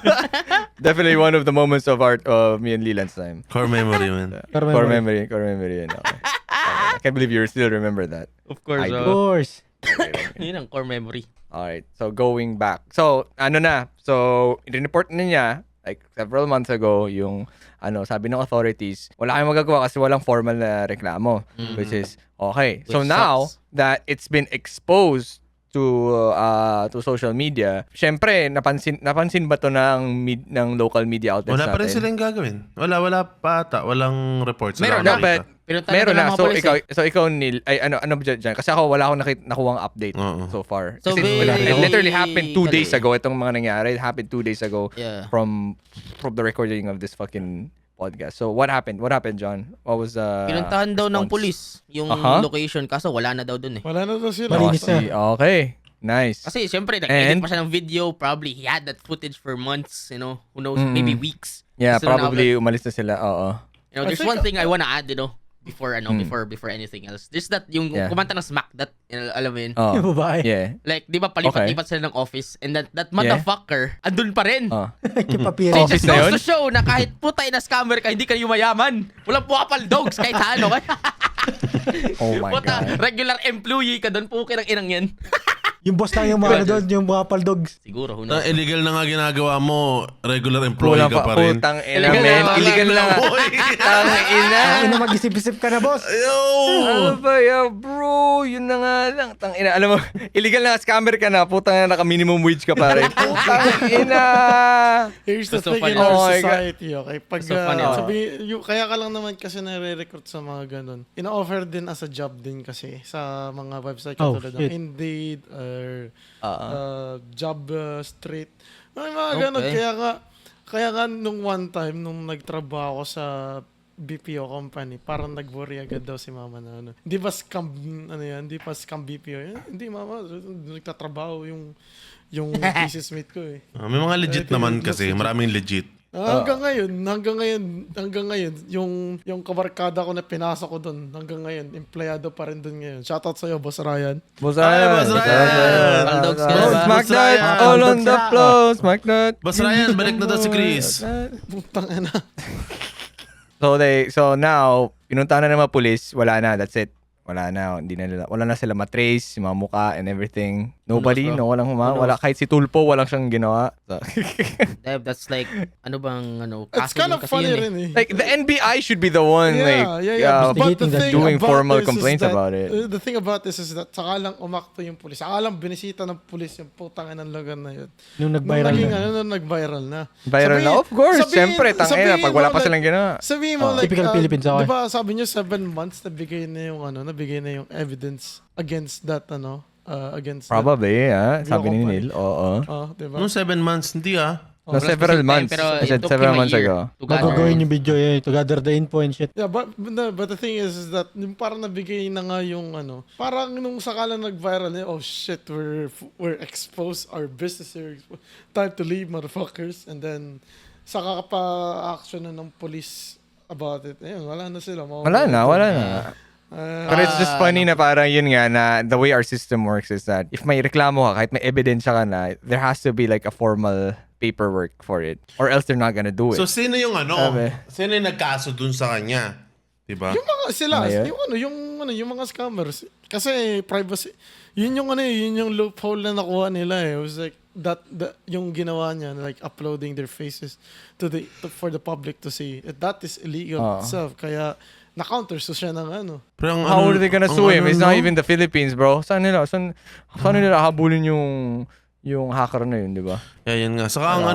S1: Definitely one of the moments of art of me and Leland's time.
S2: Core memory, man.
S1: Core memory. Yun. Okay. I can't believe you still remember that.
S3: Of course,
S1: I
S4: Of
S3: bro.
S4: course.
S3: Yun ang core memory.
S1: Alright, so going back. So, in-report na niya, like several months ago, yung, sabi ng authorities, wala kayong magagawa kasi walang formal na reklamo. Which is, okay. So
S3: Which
S1: now,
S3: sucks.
S1: that it's been exposed to social media, syempre, napansin ba to ng local media outlets
S2: Wala pa rin
S1: natin?
S2: silang gagawin. Wala pa ata. Walang reports.
S3: Meron
S2: Wala
S3: na,
S2: nakita.
S3: Pinuntahan
S1: Meron
S3: ng
S1: na.
S3: mga
S1: So
S3: police,
S1: ikaw Neil, ay ano ba dyan? Kasi ako wala akong nakuhang update
S2: Oo.
S1: so far.
S3: So,
S1: Kasi
S3: very-
S1: it literally happened 2 days
S3: Kali.
S1: ago itong mga nangyari. It happened 2 days ago
S3: Yeah.
S1: from the recording of this fucking podcast. So what happened? What happened, John? What was the
S3: Pinuntahan daw ng
S1: response?
S3: police yung
S1: Aha.
S3: location kaso wala na daw dun eh.
S5: Wala na daw sila.
S1: Oh,
S4: Malinis na.
S1: see. Okay. Nice.
S3: Kasi syempre, nag-edit
S1: And-
S3: pa siya ng video. Probably he had that footage for months, who knows, maybe weeks.
S1: Yeah,
S3: Gusto na
S1: probably umalis na sila. Oo.
S3: there's
S5: I think-
S3: one thing I wanna add, before anything else. There's that yung
S1: Yeah.
S3: kumanta ng Smack that, alam mo yun.
S1: Oh.
S4: Yung babae.
S1: Yeah.
S3: Like, di ba palipat-lipat sila ng office and that
S1: Yeah.
S3: motherfucker andun pa rin.
S1: Oh.
S4: Kipapiri.
S3: So, it
S1: Office
S3: just
S1: na
S3: goes
S1: yun?
S3: to show na kahit putay na scammer ka, hindi ka yumayaman. Walang puwapal dogs kahit sa ano.
S1: Oh my
S3: Puta,
S1: god.
S3: regular employee ka doon, puki ng inang yan.
S4: Yung boss lang yung mga ano doon, yung mga paldogs.
S3: Siguro, who knows.
S2: Illegal na nga ginagawa mo, regular employee ka pa rin.
S1: Putang ina,
S3: Illegal
S1: men.
S3: na.
S1: Illegal na nga. Tang ina.
S4: Ano mag-isip-isip ka na, boss?
S1: Ano ba yan, bro? Yun na nga lang. Tang ina. Alam mo, illegal na scammer ka na. Putang ina, naka-minimum wage ka pa rin. Putang ina.
S5: Here's the
S3: That's so
S5: thing in
S3: funny.
S5: our
S1: Oh my God.
S5: society, okay? Pag,
S3: That's so funny,
S5: kaya ka lang naman kasi nare-recruit sa mga ganun. Ina-offer din as a job din kasi sa mga website
S4: Oh,
S5: katulad ng
S4: shit.
S5: Indeed or Job Street. May mga
S3: Okay.
S5: ganun. Kaya nga nung one time, nung nagtrabaho ako sa BPO company, parang nag-worry agad daw si mama na ano. Hindi ba scam, hindi pa scam BPO yan? Hindi mama, nagtatrabaho yung thesis mate ko eh.
S2: May mga legit naman kasi. Maraming legit.
S5: Hanggang ngayon, yung kabarkada ko na pinasok ko doon, hanggang ngayon, empleyado pa rin doon ngayon. Shoutout sa'yo, Boss Ryan.
S1: Boss
S2: Ay, Boss Ryan!
S3: Paldogs ka na
S1: Oh,
S3: ba?
S1: smack
S2: Boss
S1: that.
S2: Ryan.
S1: All on
S4: Paldogs
S1: the
S4: na.
S1: floor. Smack that.
S2: Boss Ryan, balik na daw si Chris.
S5: Putang ina.
S1: So now, pinuntahan na ng mga police. Wala na. That's it. Wala na sila matrace, yung mga muka and everything. Nobody,
S3: bro?
S1: walang wala kahit si Tulpo, walang siyang ginawa. So,
S3: Dev, that's like, ano bang,
S5: It's
S3: kaso
S5: kind
S3: din
S5: of
S3: kasi
S5: funny
S3: yun
S5: rin eh.
S1: like the NBI should be the one
S5: Yeah.
S4: But the thing
S1: doing
S5: about
S1: formal
S5: this is
S1: complaints
S5: that-
S1: about it.
S5: The thing about this is that saka lang umakto yung pulis. Saka lang binisita ng pulis yung putang ina ng lugar na yun.
S4: Nung nag-viral
S5: naging,
S4: na.
S5: nung nag-viral na.
S1: Viral na? Of course, syempre, tangina, pag wala pa
S5: like,
S1: silang ginawa.
S5: Sabihin mo,
S1: Oh.
S5: like,
S4: Typical Philippines ako eh.
S5: Diba sabi nyo 7 months nabigay na yung evidence against that, against
S1: Probably,
S5: Hindi
S1: sabi
S5: ako
S1: ni
S5: pa
S1: Neil. Oo.
S5: Diba?
S2: Nung 7 months, hindi ah.
S1: No, several months. I said several months ago.
S4: Magagawin yung video to gather the info and shit.
S5: Yeah, but the thing is that yung parang nabigay na nga yung parang nung sakala nag-viral oh shit, we're exposed, our business here, time to leave, motherfuckers. And then saka pa action na ng police about it. Ayun, wala na sila.
S1: Wala na. But it's just funny na parang yun nga na the way our system works is that if may reklamo ka, kahit may ebidensya ka na, there has to be like a formal paperwork for it. Or else they're not gonna do it.
S2: So sino yung
S1: Sabi.
S2: Sino yung nagkaso dun sa kanya? Diba?
S5: Yung mga sila,
S1: Ano
S5: yung mga scammers. Kasi privacy, yun yung loophole na nakuha nila eh. It was like yung ginawa niya, like uploading their faces for the public to see. That is illegal itself. Kaya na-counter so siya ng
S2: Pero ang
S1: How are they gonna sue him? It's not
S2: no?
S1: even the Philippines, bro. Saan nila habulin yung hacker na yun, di ba?
S2: Yeah, yan nga. Saka ang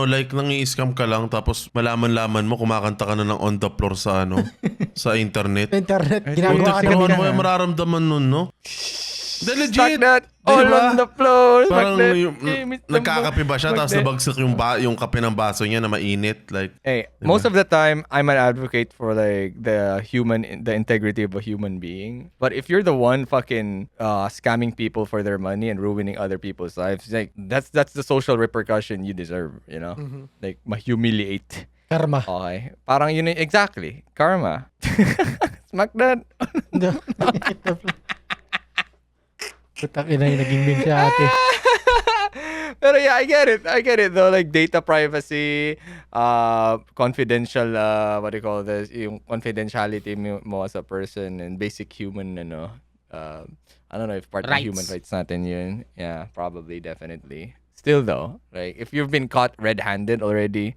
S2: like nangi-scam ka lang tapos malaman-laman mo kumakanta ka na ng on the floor sa sa internet.
S4: Internet,
S2: Puta,
S4: ginagawa ka
S2: ano
S4: na.
S2: mo yung mararamdaman nun, no? The legit.
S1: Fuck that.
S2: Di
S1: All
S2: ba?
S1: on the floor.
S2: Parang
S1: Fuck that.
S2: yung, nagkakape ba siya tapos nabagsak yung kape ng baso niya na mainit? Like,
S1: Hey, most of the time, I'm an advocate for like the integrity of a human being. But if you're the one fucking scamming people for their money and ruining other people's lives, like that's the social repercussion you deserve, you know? Like ma-humiliate.
S4: Karma.
S1: Okay. Parang yun exactly. Karma. Smack that.
S4: Putak ina yung naging meme sa ate.
S1: Pero yeah, I get it though. Like data privacy, confidential, what do you call this? Yung confidentiality mo as a person and basic human, I don't know if part of
S3: Rights.
S1: human rights natin yun. Yeah, probably, definitely. Still though, like if you've been caught red-handed already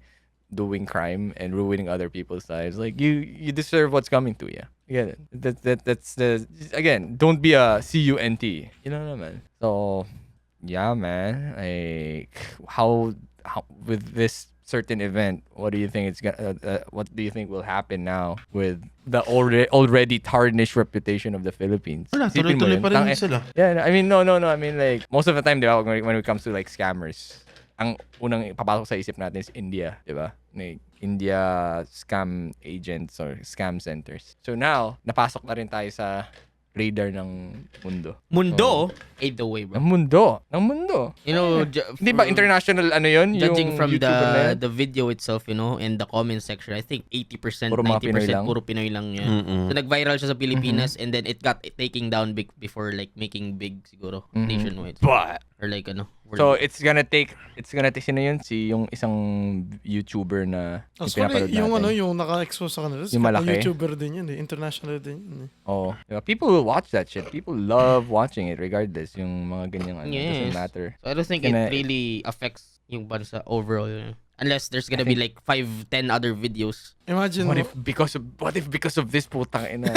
S1: doing crime and ruining other people's lives, like you deserve what's coming to you. You get it? That's the again. Don't be a CUNT. You know what I mean? So yeah, man. Like how with this certain event, what do you think it's gonna? What do you think will happen now with the already tarnished reputation of the Philippines?
S2: wala,
S1: Isipin mo
S2: tuloy-tuloy
S1: yun.
S2: pa rin sila.
S1: Yeah, I mean no. I mean like most of the time, diba, when it comes to like scammers, ang unang papasok sa isip natin is India, diba? Like, India scam agents or scam centers. So now, napasok na rin tayo sa radar ng mundo.
S3: Mundo, ain't the way, bro.
S1: Ng mundo.
S3: You know,
S1: Hindi ba international yun?
S3: judging
S1: yung
S3: from
S1: YouTuber na yun?
S3: the video itself, in the comment section, I think 80%,
S1: Puro mga Pinoy
S3: 90%
S1: lang?
S3: puro Pinoy lang yan. So nag-viral siya sa Pilipinas and then it got taken down big before like making big siguro nationwide.
S1: But
S3: Or like
S1: so it's gonna take sino yun? Yung isang YouTuber na pinapanood natin.
S5: yung naka-expose sa kanila.
S1: Yung malaki?
S5: YouTuber din yun international din yun
S1: Oh, diba? People will watch that shit. People love watching it regardless. Yung mga ganyang
S3: Yes.
S1: doesn't matter.
S3: So I don't think
S1: Gonna-
S3: it really affects yung bansa overall. Unless there's gonna be like 5-10 other videos.
S5: Imagine
S1: What if because of this putang ina,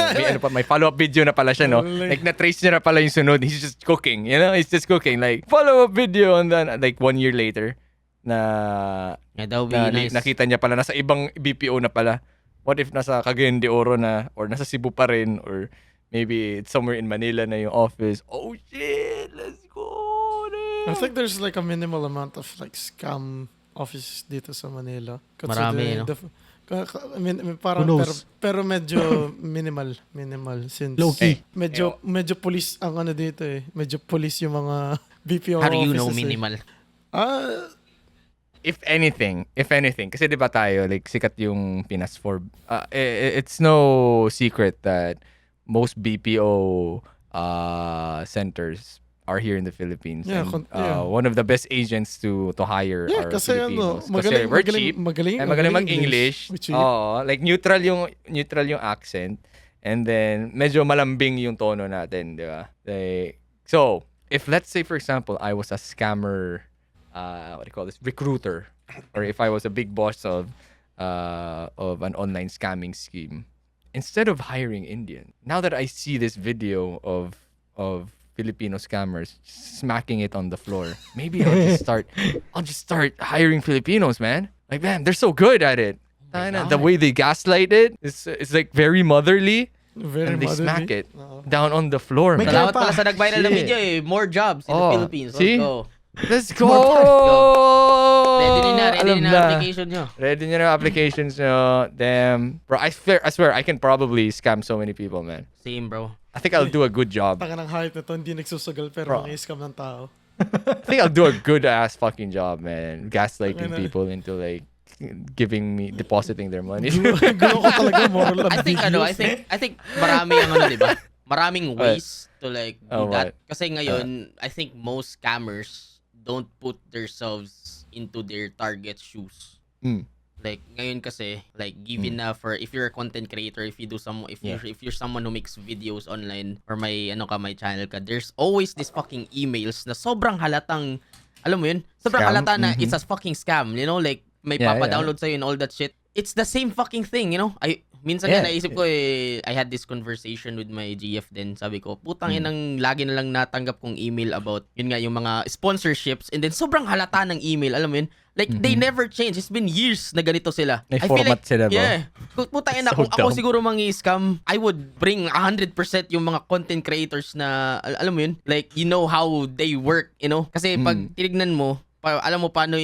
S1: may follow-up video na pala siya, no? Like na-trace niya na pala yung sunod. He's just cooking, He's just cooking. Like follow-up video and then like 1 year later na
S3: Yeah, that would be nice.
S1: nakita niya pala nasa ibang BPO na pala. What if nasa Cagayan de Oro na or nasa Cebu pa rin or maybe it's somewhere in Manila na yung office. Oh shit, let's go.
S5: I think there's like a minimal amount of like scam offices dito sa Manila.
S3: Marami, no?
S5: I mean, parang
S4: Who knows?
S5: pero medyo minimal since
S4: Low-key.
S5: medyo police ang dito eh. Medyo police yung mga BPO
S3: How do you
S5: offices.
S3: know minimal?
S1: If anything, kasi 'di ba tayo like sikat yung Pinas Forbes. It's no secret that most BPO centers are here in the Philippines.
S5: Yeah,
S1: And,
S5: yeah.
S1: one of the best agents to hire
S5: Yeah,
S1: are
S5: kasi
S1: Filipinos.
S5: magaling,
S1: kasi we're cheap.
S5: magaling
S1: Mag-English.
S5: We're cheap.
S1: Oo, like neutral yung accent. And then medyo malambing yung tono natin, 'di ba? Like, so, if let's say for example, I was a scammer, what do you call this, recruiter, or if I was a big boss of an online scamming scheme, instead of hiring Indian, now that I see this video of Filipino scammers smacking it on the floor, maybe I'll just start hiring Filipinos, man. Like, man, they're so good at it. The way they gaslight it is like very motherly.
S5: Very
S1: And they
S5: motherly.
S1: smack it
S5: Oo.
S1: down on the floor,
S4: May
S1: man.
S3: Salamat
S4: pa.
S3: pala sa nag-viral na
S1: Shit.
S3: video More jobs in the
S1: Oh,
S3: Philippines.
S1: see?
S3: Let's go.
S1: Let's go!
S3: Ready na. ready
S1: alam
S3: na
S1: na.
S3: application nyo.
S1: Ready nyo na yung applications nyo. Damn. Bro, I swear, I can probably scam so many people, man.
S3: Same, bro.
S1: I think I'll do a good job.
S5: Taka ng hype na to, hindi nagsusugal pero
S1: Bro.
S5: nangi-scam ng tao.
S1: I think I'll do a good ass fucking job, man. Gaslighting
S5: Okay na.
S1: people into like depositing their money.
S5: Gulo ko talaga, moral
S3: I think I think marami ang ano, 'di ba? Maraming ways to like do
S1: Oh,
S3: that.
S1: what?
S3: Kasi ngayon, I think most scammers don't put themselves into their target shoes.
S1: Mm.
S3: Like ngayon kasi, like given na for if you're a content creator, if you do some if you're someone who makes videos online or may may channel ka, there's always this fucking emails na sobrang halatang, alam mo yun? Sobrang
S1: Scam?
S3: halata na it's a fucking scam, you know? Like may
S1: Yeah,
S3: papa-download sa'yo and all that shit. It's the same fucking thing, you know? Minsan nga naisip ko I had this conversation with my GF din. Sabi ko, putang inang lagi na lang natanggap kong email about yun nga yung mga sponsorships and then sobrang halata ng email, alam mo yun? Like they never change. It's been years na ganito sila.
S1: May
S3: I feel
S1: format sila, bro.
S3: Yeah. Putang ina,
S1: So
S3: kung ako
S1: dumb.
S3: siguro mangi-scam, I would bring 100% yung mga content creators na alam mo yun? Like you know how they work, you know? Kasi pag tinignan mo, alam mo paano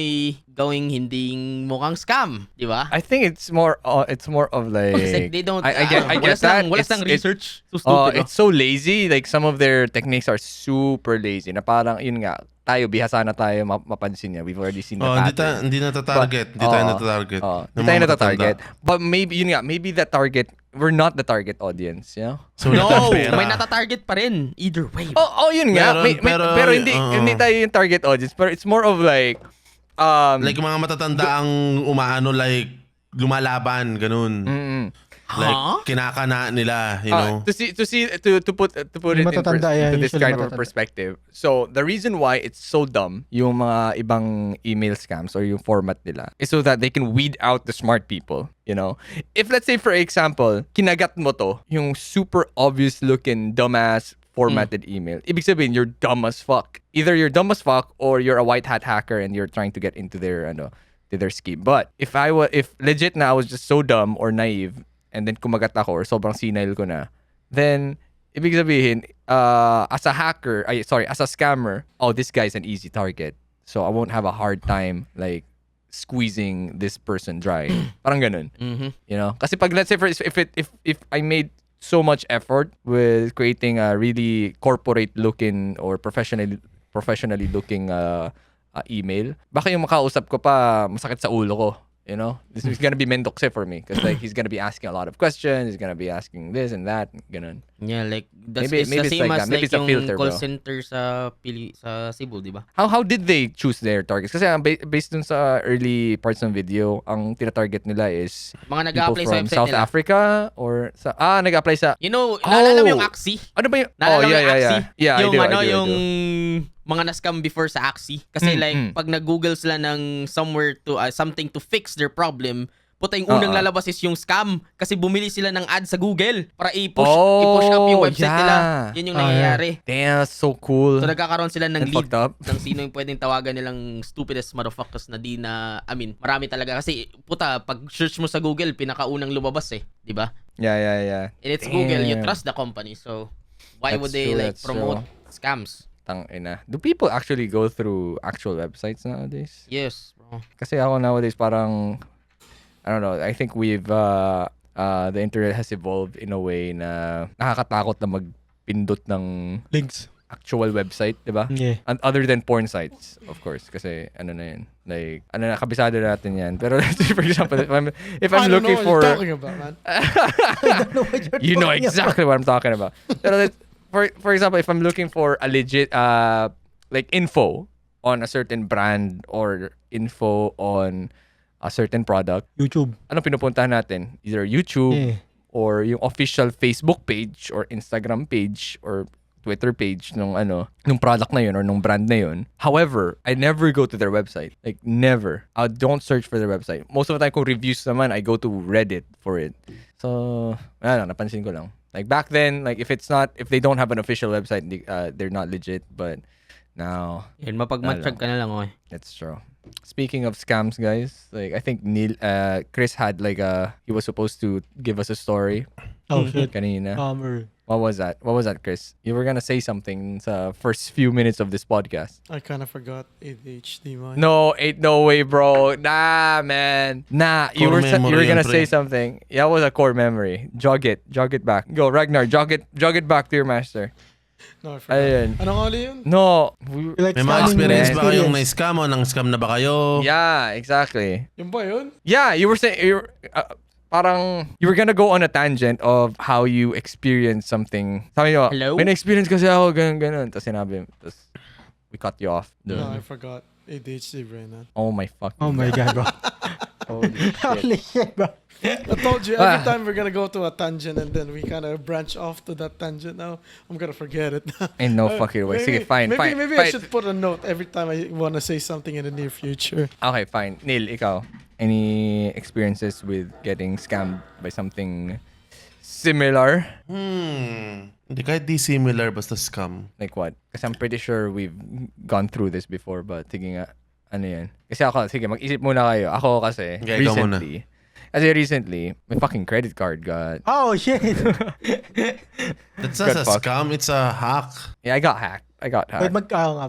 S3: gawing hindi mukhang scam, di ba?
S1: I think it's more of like
S3: It's like they don't
S1: I get that.
S3: Walang
S1: It's-
S3: research. So stupid. no?
S1: it's so lazy. Like some of their techniques are super lazy. Na parang yun nga, tayo bihasa na tayo mapansin niya. We've already seen the pattern.
S2: Hindi natatarget. Hindi tayo natatarget.
S1: Hindi tayo natatarget. But maybe yun nga, maybe the target, we're not the target audience, you know?
S2: So,
S3: No,
S2: pera.
S3: may natatarget pa rin. Either way.
S1: Oh, yun nga. Pero hindi tayo yung target audience. Pero it's more of like
S2: Like mga matatanda ang umaano, like lumalaban, ganun. Like kinakana nila, you know.
S1: To put it
S4: Yung matatanda yan,
S1: into this
S4: usually
S1: kind of
S4: matatanda.
S1: perspective. So the reason why it's so dumb yung mga ibang email scams or yung format nila is so that they can weed out the smart people, you know. If let's say for example, kinagat mo to, yung super obvious looking dumbass formatted email. Ibig sabihin you're dumb as fuck. Either you're dumb as fuck or you're a white hat hacker and you're trying to get into their to their scheme. But if legit na I was just so dumb or naive and then kumagat ako or sobrang senile ko na, then ibig sabihin as a hacker, as a scammer, oh, this guy's an easy target. So I won't have a hard time like squeezing this person dry. Parang ganun. You know? Kasi pag let's say if I made so much effort with creating a really corporate looking or professionally looking email, baka yung makausap ko pa masakit sa ulo ko. You know, this is gonna be mendokse for me because like he's gonna be asking a lot of questions. He's gonna be asking this and that. Ganun.
S3: Yeah, like that's
S1: Maybe
S3: the
S1: it's
S3: same
S1: like
S3: as
S1: that. Maybe
S3: like
S1: it's a
S3: yung
S1: filter,
S3: call
S1: bro.
S3: center sa Cebu, di ba?
S1: How did they choose their targets? Kasi based dun sa early parts ng video, ang tina-target nila is
S3: Mga
S1: people
S3: nag-a-apply sa
S1: from
S3: website
S1: South
S3: nila.
S1: Africa or nag-apply sa
S3: You know, naalala mo yung
S1: Oh!
S3: Axie?
S1: ano ba yung
S3: Naalala mo yung Axie?
S1: Yeah,
S3: yung
S1: I do.
S3: yung mga na-scam before sa Axie. Kasi like, pag nag-google sila ng somewhere to, something to fix their problem, puta yung unang lalabas is yung scam. Kasi bumili sila ng ad sa Google para i-push up yung website nila. Yun yung nangyayari.
S1: Damn, that's so cool.
S3: So nagkakaroon sila ng
S1: And
S3: lead
S1: fucked up.
S3: ng sino yung pwedeng tawagan nilang stupidest motherfuckers na marami talaga. Kasi puta, pag search mo sa Google, pinakaunang lumabas di ba?
S1: Yeah.
S3: And it's Google, you
S1: Damn.
S3: trust the company. So why would
S1: That's
S3: they
S1: true,
S3: like
S1: that's
S3: promote
S1: true.
S3: scams?
S1: Tangina. Do people actually go through actual websites nowadays?
S3: Yes, bro.
S1: Kasi ako nowadays parang, I don't know, I think the internet has evolved in a way na nakakatakot na magpindot ng
S4: Links.
S1: actual website, di ba?
S4: Yeah.
S1: And other than porn sites, of course, kasi ano na yun, like, kabisado natin yan. Pero let's say, for example, if I'm looking for,
S5: I don't know what you're talking about, man.
S1: you know exactly what I'm talking about. Pero for example, if I'm looking for a legit like info on a certain brand or info on a certain product,
S4: YouTube.
S1: ano pinupuntahan natin? Either YouTube
S4: Yeah.
S1: or yung official Facebook page or Instagram page or Twitter page nung product na yun or nung brand na yun. However, I never go to their website. Like, never. I don't search for their website. Most of the time, kung reviews naman, I go to Reddit for it. So, napansin ko lang. Like, back then, like, if they don't have an official website, they're not legit. But Now,
S3: Yun, mapagmatsyag ka na lang, okay.
S1: that's true. Speaking of scams, guys, like I think Chris had like he was supposed to give us a story
S4: Oh, shit.
S1: kanina.
S4: Scammer.
S1: What was that? What was that, Chris? You were gonna say something sa first few minutes of this podcast.
S5: I kind of forgot ADHD, man.
S1: No, ain't no way, bro. Nah, man. Nah, you
S2: Core
S1: were
S2: memory
S1: gonna
S2: yan,
S1: say
S2: pre.
S1: something. Yeah, it was a core memory. Jog it back. Go, Ragnar. Jog it back to your master.
S5: No, I forgot.
S1: Ayun.
S5: Ano nga ulit yun?
S1: No.
S4: Like
S2: May mga
S4: scamming
S2: experience
S1: man.
S2: ba kayong na-scam o nang-scam na ba kayo?
S1: Yeah, exactly.
S5: Yung ba yun?
S1: Yeah, you were saying parang you were gonna go on a tangent of how you experience something. Sabi mo,
S3: Hello?
S1: may na-experience kasi ako, ganun. Tapos sinabi, tapos we cut you off.
S5: No, I forgot. ADHD, Brennan.
S1: Oh my fucking
S4: Oh my God, bro.
S1: Holy shit.
S4: Holy shit, bro.
S5: I told you every time we're gonna go to a tangent and then we kind of branch off to that tangent now, I'm gonna forget it.
S1: Ain't no fucking way. Sige, fine.
S5: Maybe I should put a note every time I wanna say something in the near future.
S1: Okay, fine. Neil, ikaw, any experiences with getting scammed by something similar?
S2: Hindi, kahit di similar, basta scam.
S1: Like what? Kasi I'm pretty sure we've gone through this before, but sige nga, ano yan? Kasi ako, sige, mag-isip muna kayo. Ako kasi,
S2: Okay, ikaw muna.
S1: recently, my fucking credit card got,
S4: Oh, shit.
S2: That's not
S1: Good
S2: a
S1: fuck.
S2: scam, it's a hack.
S1: yeah, I got hacked.
S4: Wait, nga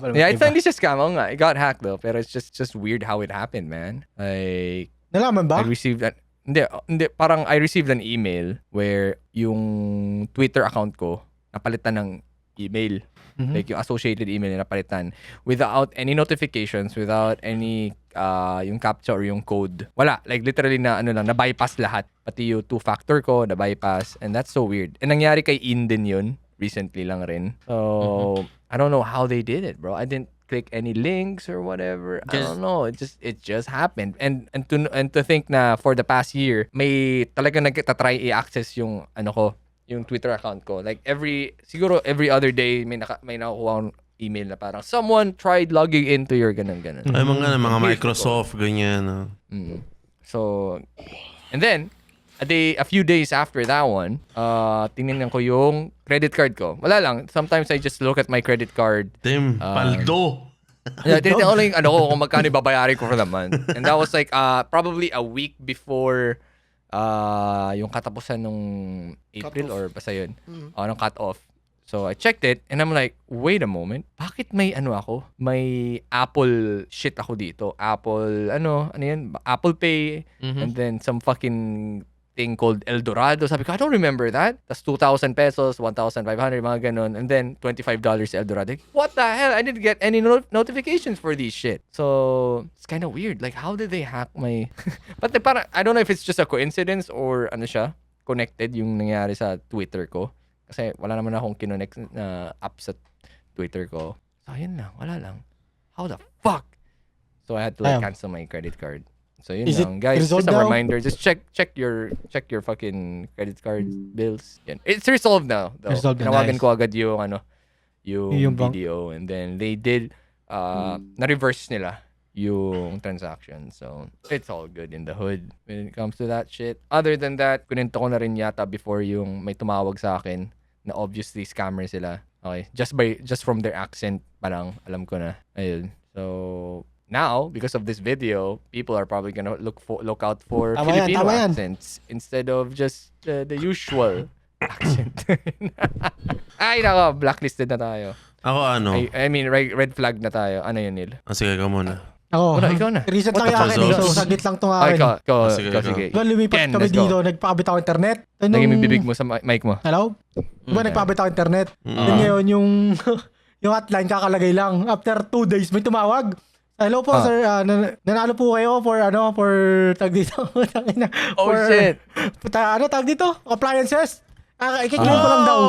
S4: pala.
S1: Yeah, it's not just a scam. Oo nga, I got hacked though, pero it's just weird how it happened, man. Like,
S4: Nalaman ba?
S1: I received that. Hindi, parang I received an email where yung Twitter account ko napalitan ng email.
S4: Mhm.
S1: Like yung associated email na napalitan without any notifications, without any yung captcha or yung code. Wala, like literally na na-bypass lahat. Pati yung two-factor ko, na-bypass. And that's so weird. And nangyari kay Inden yun recently lang rin. So, I don't know how they did it, bro. I didn't click any links or whatever. I don't know. It just happened. And to think na for the past year, may talagang nagtatry i-access yung yung Twitter account ko. Like siguro every other day may nakukuha akong email na parang someone tried logging into your ganun.
S2: Ay, mga Microsoft, ganyan.
S1: So, and then a few days after that one, tinignan ko yung credit card ko. Wala lang. Sometimes I just look at my credit card.
S2: Tim, paldo.
S1: Yeah, tinitingnan ko lang yung kung magkano yung babayarin ko for the month. And that was like probably a week before yung katapusan nung April or basta yun. Nung cut off. So I checked it and I'm like, wait a moment. Bakit may may Apple shit ako dito? Apple, yan? Apple Pay. And then some fucking thing called El Dorado. Sabi ko, I don't remember that. Tas 2,000 pesos, 1,500, mga ganun. And then $25 El Dorado. Like, what the hell? I didn't get any notifications for these shit. So, it's kind of weird. Like, how did they hack my... But parang, I don't know if it's just a coincidence or connected yung nangyari sa Twitter ko. Kasi wala naman akong kinonect na app sa Twitter ko. So, ayun lang. Wala lang. How the fuck? So, I had to cancel my credit card. So, yun
S4: Is it
S1: lang. Guys,
S4: resolved
S1: just a
S4: now?
S1: reminder. Just check your fucking credit card bills. Yan. It's resolved now. Though.
S4: Resolved na,
S1: Tinawagan
S4: nice.
S1: ko agad yung
S4: Yung bank.
S1: video. And then, they did, na-reverse nila yung transaction. So, it's all good in the hood when it comes to that shit. Other than that, kunento ko na rin yata before yung may tumawag sa akin na obviously scammer sila. Okay. Just from their accent, parang alam ko na. Ayun. So, now, because of this video, people are probably gonna look out for
S4: Tama yan,
S1: Filipino
S4: tama yan.
S1: accents instead of just the usual accent. Ay, nako, blacklisted na tayo.
S2: Ako ano?
S1: I mean, red flag na tayo. Ano yun, Neil?
S2: Sige, ikaw muna.
S4: Ako.
S1: Wala, ikaw na.
S4: Recent
S1: What
S4: lang
S1: the
S4: yung akin.
S2: fuck?
S4: So, saglit lang itong
S1: Okay,
S4: akin.
S2: sige,
S1: go,
S2: ikaw.
S1: sige.
S4: Diba, lumipat
S1: Ken,
S4: kami
S1: let's go.
S4: dito. Nagpakabit ako internet.
S1: Naging may bibig mo sa mic mo.
S4: Hello? Diba, nagpakabit ako internet. Then ngayon, yung hotline kakalagay lang. After 2 days, may tumawag. Hello po, sir. Nanalo po kayo for tag dito.
S1: Oh, shit.
S4: Tag dito? Appliances? I-click ko lang daw.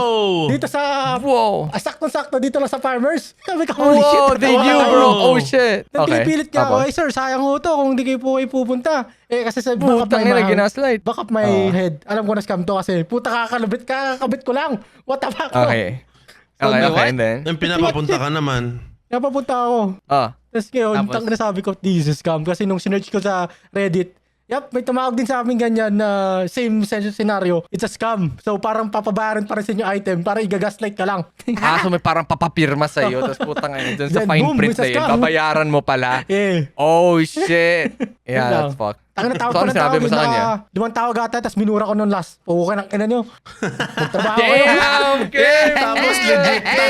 S4: Dito sa...
S1: Wow.
S4: Sakto-sakto dito lang sa farmers. Sabi ko, holy shit.
S1: Wow, they knew, bro. Oh, shit.
S4: Then pinipilit niya ako,
S1: Tapos?
S4: sir, sayang ho to kung hindi kayo po kayo pupunta. Kasi sa backup
S1: Putang ina, ginaslight.
S4: Backup my head. Alam ko na scam to kasi puta kakakabit ko lang. What the fuck?
S1: Okay. Okay, and then?
S2: Yung pinapapunta ka naman.
S4: Napapunta ako. Tapos ngayon,
S3: Tapos?
S4: tang na sabi ko, this is scam. Kasi nung sinearch ko sa Reddit, Yep, may tumawag din sa amin ganyan na same scenario. It's a scam. So parang papabayaran pa rin sa inyo item para i-gaslight ka lang.
S1: So may parang papapirma sa'yo, tapos putang ina, dun sa
S4: Then
S1: fine
S4: boom,
S1: print
S4: may
S1: na yun,
S4: scam.
S1: babayaran mo pala.
S4: Eh.
S1: Oh, shit. Yeah,
S4: Yun lang.
S1: that's fuck.
S4: Tawag na tawag
S1: So,
S4: pa
S1: ano
S4: ng
S1: sinabi
S4: tawag
S1: mo sa kanya?
S4: 5 tawag ata, tapos minura ko nung last. Okay ng ina nyo. Magtrabaho kayo.
S1: Damn, game!
S2: Tapos legit na.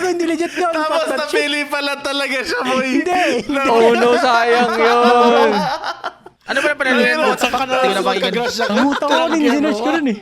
S4: Hindi legit yun.
S2: Tapos
S4: Fuck that shit.
S2: napili pala talaga siya, boy.
S4: Hindi.
S1: Oh no, sayang yun.
S3: Ano ba na panalunan mo?
S5: Saka na
S3: Tingnan na pakinggan.
S5: magka-crush lang.
S4: Namuta ko rin, sinerge ko rin eh.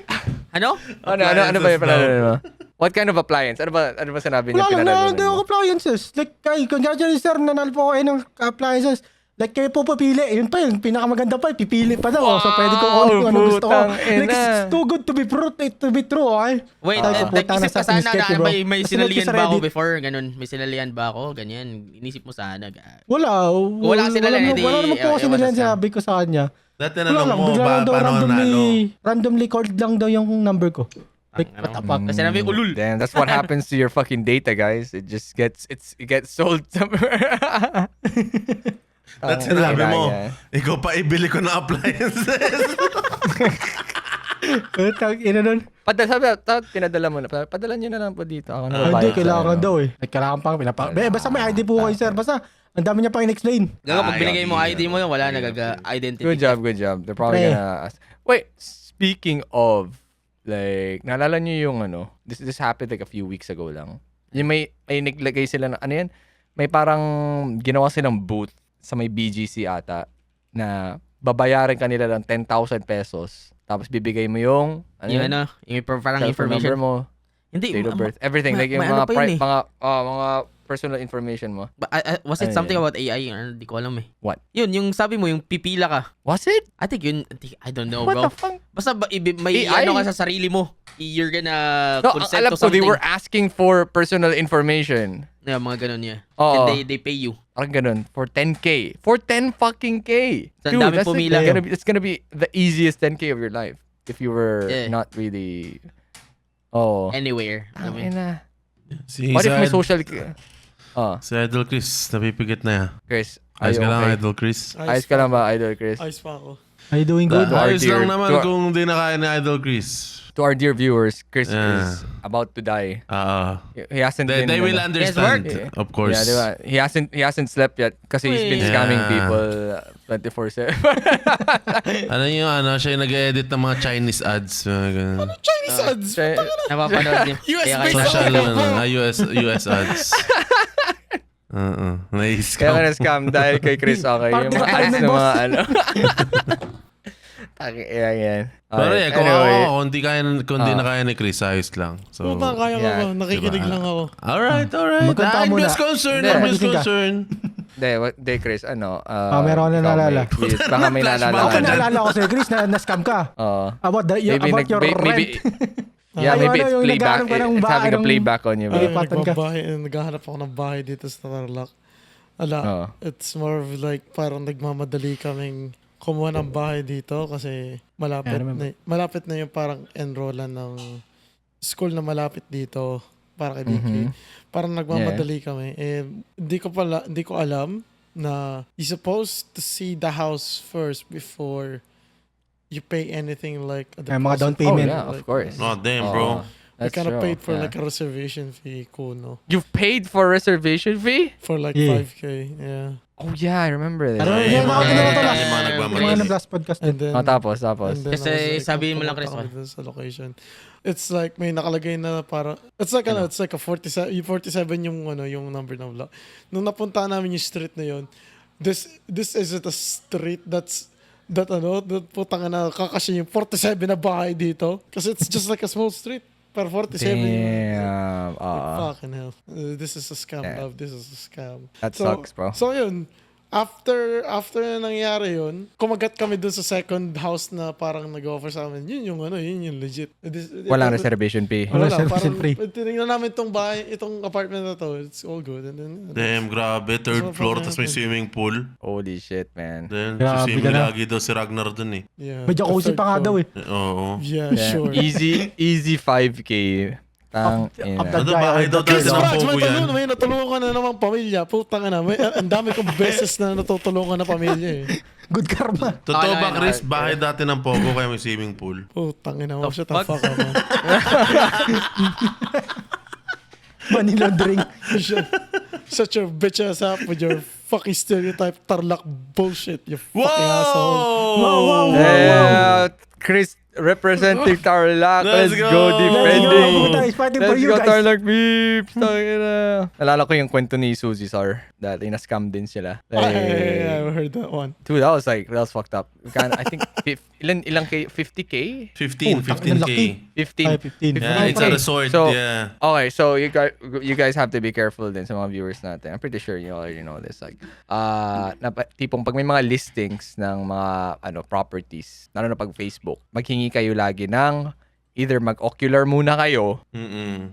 S3: Ano?
S1: Ano ba yung panalo mo? What kind of appliance? Ano ba sinabi niya
S4: Wala lang,
S1: pinanalo
S4: nanalo
S1: mo?
S4: ako appliances. Like, congratulations sir, nanalo po ako ng appliances. Like, kayo po papili. Yun pa yun, pinakamaganda pa, pipili pa daw. So, pwede ko kung ano gusto ko.
S1: putang
S4: Like,
S1: ina.
S4: it's too good to be true, okay?
S3: Wait,
S4: Ay, puta,
S3: nag-isip ka
S4: nasa
S3: sana
S4: sketch,
S3: na
S4: bro.
S3: may
S4: Kasi
S3: sinalian
S4: sa
S3: ba ako
S4: Reddit.
S3: before? Ganun, may sinalian ba ako? Ganyan. Inisip mo sana.
S4: Wala.
S3: Wala kasi sinalian,
S4: Wala naman po kasi
S3: ewan
S4: nila
S3: sa scam.
S4: sinabi ko sa kanya.
S2: Dati
S4: Wala
S2: na
S4: lang,
S2: mo
S4: bigla
S2: ba,
S4: lang daw
S2: paano nanalo?
S4: randomly called lang daw yung number ko. Like,
S3: Ano?
S4: what the fuck?
S3: Kasi namin ulul.
S1: Damn, that's what happens to your fucking data, guys. It just gets sold somewhere.
S2: That's sinabi mo.
S1: Yan.
S2: Ikaw pa ibili ko ng appliances.
S4: Ina nun.
S1: Pinadala mo na. Padala niyo na lang po dito. Ako na
S4: Hindi,
S1: babayad sa
S4: kailangan
S1: ano.
S4: daw eh. Like, kailangan pang basta may ID po kayo, sir. Basta, ang dami niya pang in-explain.
S3: Gago, pag binigay mo ID mo yun, wala nag-identity.
S1: Good job. They're probably
S4: Pre.
S1: gonna ask. Wait, speaking of, like, naalala niyo yung ano, this happened like a few weeks ago lang. Yung may naglagay sila ng, ano yan? May parang ginawa silang booth sa may BGC ata na babayaran kanila ng 10,000 pesos. Tapos bibigay mo yung,
S3: Yung ano, yung parang
S1: cellphone number
S3: information.
S1: mo,
S3: Hindi,
S1: date of birth, everything. Like yung
S3: may ano
S1: mga,
S3: pa yun eh.
S1: mga personal information mo.
S3: Was it
S1: Ano
S3: something
S1: yun?
S3: about AI? Hindi ko alam eh.
S1: What?
S3: Yun, yung sabi mo, yung pipila ka.
S1: Was it?
S3: I think yun, I don't know,
S1: What
S3: bro.
S1: the fuck?
S3: Basta may
S1: AI?
S3: ano ka sa sarili mo. You're gonna
S1: No, ang
S3: consent
S1: alam
S3: to
S1: ko, they
S3: something.
S1: were asking for personal information.
S3: Yeah, mga ganun niya.
S1: Oo.
S3: And they pay you.
S1: Parang ganun. For 10K. For 10 fucking K.
S3: So, ang
S1: Dude,
S3: dami
S1: that's
S3: pumila.
S1: it's gonna be the easiest 10K of your life. If you were
S3: Yeah.
S1: not really... Oh.
S3: Anywhere. I
S1: Ang
S3: mean,
S1: ina.
S2: Si
S1: What if may
S2: Idol-
S1: social...
S2: Si Idol Chris, napipigit na yan.
S1: Chris, are
S2: Ayos
S1: you
S2: ka lang,
S1: okay?
S2: Idol Chris.
S1: Ayos ka lang ba, Idol Chris?
S5: Ayos pa ako.
S4: Are you doing good?
S1: To our
S2: Ayos
S1: dear-
S2: lang naman
S1: to our-
S2: kung di na kaya ni Idol Chris.
S1: To our dear viewers, Chris
S2: Yeah.
S1: is about to die.
S2: They,
S1: He hasn't been...
S2: they will
S1: ano-
S2: understand,
S1: Yeah.
S2: of course.
S1: Yeah, diba? He hasn't slept yet kasi he's been
S3: Wait.
S1: scamming
S2: Yeah.
S1: people 24/7.
S2: Ano yung siya yung nag-edit ng mga Chinese ads. Mga ganun.
S5: Chinese ads!
S3: napapanood niyo.
S5: US
S3: Kaya
S5: based
S3: kayo-
S2: Social, US ads. Nice.
S1: Kaya ka na-scam dahil kay Chris, okay. Yung mga
S4: Party
S1: ads
S4: na
S1: na
S4: boss.
S1: mga ano. Yan.
S2: Pero
S1: Okay,
S2: kung
S1: anyway.
S2: ako, kung di na kaya ni Chris, ayos lang. So,
S5: Puta, kaya ko
S1: yeah.
S5: ba? Nakikinig
S2: Diba?
S5: lang ako.
S2: alright.
S4: Magkanta
S2: I'm
S4: muna.
S2: just concerned.
S1: Hindi.
S2: I'm just
S4: Magising ka.
S2: concerned.
S1: Hindi, Chris, ano.
S4: meron ako
S1: ikaw,
S4: naalala.
S1: Yes, baka may naalala
S2: Flashback
S1: ka
S4: Okay,
S2: dyan.
S1: na.
S4: naalala ko sa'yo, Chris, na scam ka. About your
S1: maybe,
S4: rent.
S1: yeah, maybe
S4: Ano,
S1: it's
S4: yung
S1: playback.
S4: naghahanap ka ng
S1: It's having a
S4: ng-
S1: playback on you.
S4: Ay,
S1: bro.
S4: patan ka.
S5: Naghahanap ako ng bahay dito sa Tarlac.
S1: Oo.
S5: It's more of like parang nagmamadali kaming kumuha ng bahay dito kasi malapit
S4: Yeah, I remember.
S5: malapit na yung parang enrollan ng school na malapit dito para kay Vicky. Parang nagmamadali kami. Eh, hindi ko alam na you're supposed to see the house first before you pay anything like a
S4: Ay, mga down
S5: deposit.
S4: payment.
S1: Oh, yeah, of course.
S2: Oh, damn,
S1: Oh,
S2: bro.
S5: We
S1: that's
S5: kind of
S1: true.
S5: paid for
S1: Yeah.
S5: like a reservation fee, no?
S1: You've paid for reservation fee?
S5: For like
S4: Yeah.
S5: 5K, yeah.
S1: Oh yeah, I remember that.
S4: Ano,
S2: Ay,
S4: yung mga
S2: mga-
S4: tinawag ko
S2: yung
S4: last.
S2: mga nagmamadali.
S4: Yung mga last podcast.
S5: And then,
S1: Tapos.
S5: and then
S3: Kasi
S5: I was like,
S3: sabihin mo lang,
S5: pumunta
S3: Chris,
S5: kami dun sa location. It's like may nakalagay na para it's like it's like a 47 yung 47 yung number ng block. Nung napunta namin yung street na yun, this isn't a street that putang na kakasya yung 47 na bahay dito kasi it's just like a small street. Pero 47
S1: Damn.
S5: fucking hell. This is a scam,
S1: Damn.
S5: love. This is a scam.
S1: That sucks, bro.
S5: So yun, after nangyari yun, kumagat kami dun sa second house na parang nag-offer sa amin. Yun yung legit.
S1: Walang reservation fee.
S4: Wala,
S5: Wala,
S4: reservation
S5: parang
S4: free.
S5: tinignan namin itong apartment na to. It's all good. And then,
S2: Damn, grabe. Third
S5: So,
S2: floor,
S5: fucking
S2: tapos may
S5: happened.
S2: swimming pool.
S1: Holy shit, man.
S2: Then,
S4: Grabe
S2: swimming
S4: ka na.
S2: lagi daw si Ragnar dun eh.
S5: yeah.
S4: May jacuzzi
S5: The third
S4: pa nga daw
S5: floor.
S4: eh.
S2: Oo.
S5: Yeah,
S1: Yeah.
S5: sure.
S1: Easy 5K Tang
S4: Of
S1: ina.
S4: that
S2: Ano
S4: guy.
S2: ba? Daw
S5: Chris
S2: dati ng
S5: Prax,
S2: Pogo yan.
S5: may natulungan ka na namang pamilya. Putang ina, ang dami kong beses na natutulungan na pamilya eh.
S4: Good karma.
S2: Totoo ba,
S3: Ayun,
S2: Chris?
S3: ayun.
S2: Bahay dati ng Pogo kaya may swimming pool.
S5: Putang ina mo, shut the
S3: fuck?
S5: fuck up, man.
S4: Money laundering.
S5: Such a bitch ass up with your fucking stereotype tarlac bullshit, you fucking asshole.
S2: Whoa!
S1: Yeah, Chris representing Tarlac.
S2: Let's
S1: Let's
S2: go!
S1: go defending.
S4: Let's go, puta. He's fighting for
S1: Let's
S4: you
S1: go
S4: guys.
S1: Tarlac peeps. Tangina. Nalala ko yung kwento ni Suzy Sar. Dati na-scam din sila.
S5: I heard that one.
S1: Dude, that was fucked up. I think ilang K? 50K?
S2: 15,
S4: tangina,
S2: 15K.
S4: laki.
S1: 15.
S4: Ay, 15.
S2: Yeah, it's a resort,
S1: So,
S2: yeah.
S1: okay, so you guys have to be careful din sa mga viewers natin. I'm pretty sure you already know this. Like, tipong pag may mga listings ng mga properties, lalo na pag Facebook, maghingi kayo lagi ng either mag-ocular muna kayo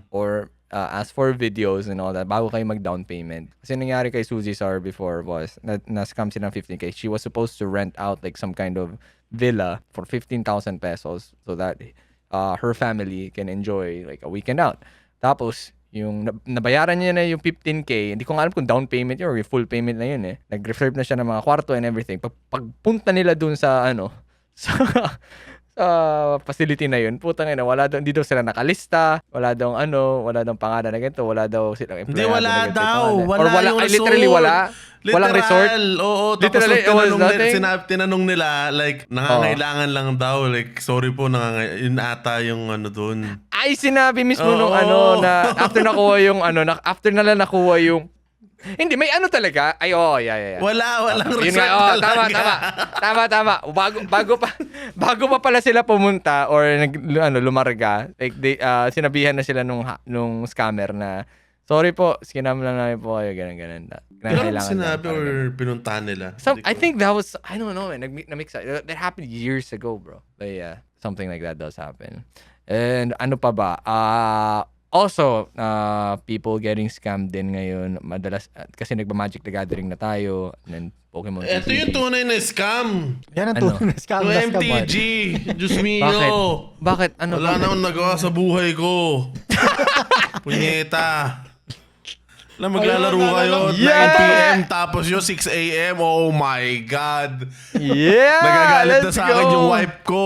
S1: or ask for videos and all that bago kayo mag-down payment. Kasi nangyari kay Suzy Sar before was na-scam sila ng 15K. She was supposed to rent out like some kind of villa for 15,000 pesos so that her family can enjoy like a weekend out. Tapos, yung nabayaran niya na yung 15K, hindi ko nga alam kung down payment yun or yung full payment na yun eh. Nag-reserve na siya ng mga kwarto and everything. Pagpunta nila dun sa sa facility na yun, putang ina, hindi daw sila nakalista, wala daw pangalan na ganito, wala daw silang
S2: Hindi,
S1: empleyado
S2: wala
S1: na ganito
S2: daw.
S1: pangalan.
S2: Wala
S1: Or
S2: yung resort.
S1: literally wala. Walang resort.
S2: Oo, tapos
S1: Literally, it was nothing.
S2: tinanong nila, like, nangangailangan lang daw. Like, sorry po, yun ata yung doon.
S1: Ay, sinabi mismo nung
S2: Oo.
S1: na after nakuha yung after nala nakuha yung hindi, may talaga. Ay, yeah.
S2: Walang
S1: Yun
S2: resort
S1: nga,
S2: talaga.
S1: tama. Bago pa pala sila pumunta or lumarga, like sinabihan na sila nung scammer na sorry po, skinam lang namin po kayo, ganun.
S2: Pero sinabi or pinuntahan nila?
S1: I think that was, I don't know, man. Na-mix. That happened years ago, bro. But yeah, something like that does happen. And ano pa ba? Also, people getting scammed din ngayon. Madalas, kasi nagba-Magic the Gathering na tayo. And then, Pokemon
S2: Ito yung tunay na scam.
S4: Yan ang
S1: Ano?
S4: tunay na scam.
S2: Yung MTG. Diyos mio.
S1: Bakit?
S2: Wala na akong nagawa sa buhay ko. Punyeta. Maglalaro kayo at 9 p.m. tapos yung 6 a.m. Oh my God.
S1: Yeah!
S2: Nagagalit na
S1: let's
S2: sa akin
S1: go!
S2: yung wife ko.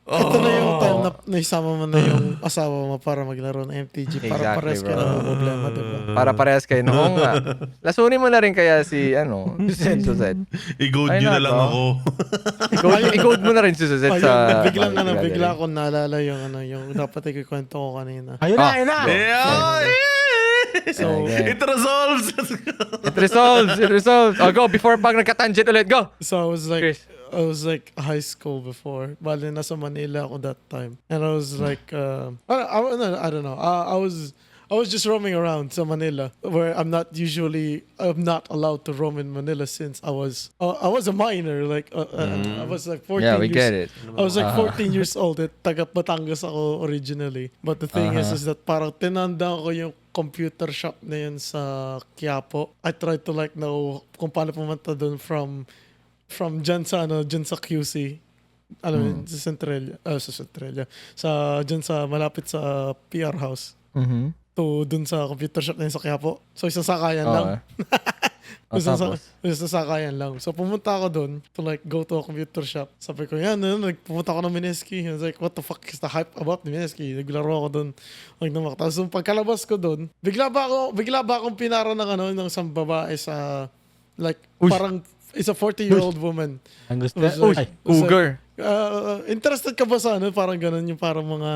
S5: Ito na yung time na naisama mo na yung asawa mo para maglaro ng MTG. Para
S1: Exactly,
S5: pares ka
S1: bro.
S5: na problema, diba?
S1: Para parehas kayo. Oo nga. Lasunin mo na rin kaya si Suzette.
S2: I-goad
S1: Why
S2: nyo na
S1: not,
S2: lang
S1: bro?
S2: ako.
S1: I-code mo na rin si Suzette sa...
S5: Bigla akong naalala yung dapat ikikwento ko kanina.
S4: Ayun na.
S5: So,
S2: It resolves.
S1: It resolves. Oh, go. Before pag nagka-tangent ulit, go.
S5: So
S1: Chris.
S5: I was like high school before. Bali nasa Manila ako that time. And I was like I don't know. I was just roaming around sa Manila where I'm not allowed to roam in Manila since I was a minor, like I was like 14
S1: Yeah, we
S5: years
S1: get it.
S5: I was like 14 years old at taga Batangas ako originally. But the thing is that parang tinanda ko yung computer shop na yun sa Quiapo. I tried to like know kung paano pumunta dun from dyan sa QC. Alam mo, sa Centralia. Dyan sa malapit sa PR house.
S1: Mm-hmm.
S5: To dun sa computer shop na yun sa Quiapo. So isang sakayan lang. Isang sakayan lang. So pumunta ako dun to like go to a computer shop. Sabi ko, pumunta ako ng Mineski. I was like, what the fuck is the hype about the Mineski? Naglaro ako dun. Tapos pagkalabas ko dun, bigla ba akong pinara ng isang babae sa like parang is a 40-year-old woman.
S4: Ang gusto.
S1: Cougar.
S5: Interested ka ba sa parang ganun yung parang mga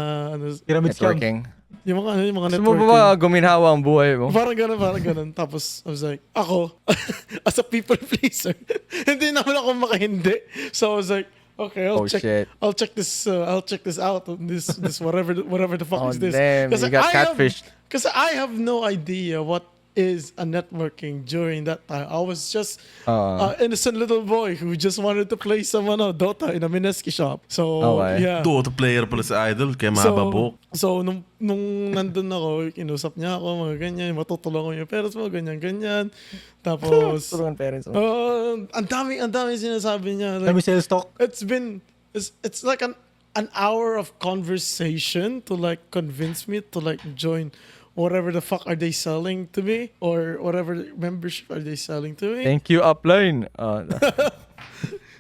S4: Pyramid scam.
S1: Networking.
S5: yung mga
S1: Gusto mo
S5: networking.
S1: ba guminhawa ang buhay mo?
S5: Parang ganun. Tapos, I was like, ako, as a people pleaser, hindi naman ako makahindi. So, I was like, okay, I'll check this out. This whatever the fuck is this.
S1: Damn, you got catfished.
S5: Because I have no idea what is a networking during that time. I was just an innocent little boy who just wanted to play some Dota in a Mineski shop. So, yeah.
S2: Dota player pala sa Idol, kaya mababok.
S5: So, nung nandun ako, inusap niya ako, mga ganyan, matutulungan ko yung parents mo, ganyan. Tapos,
S1: Tulungan parents mo.
S5: ang dami sinasabi niya.
S4: Kami
S5: Like,
S4: sales talk.
S5: it's like an hour of conversation to like convince me to like join whatever the fuck are they selling to me or whatever membership are they selling to me.
S1: Thank you, upline.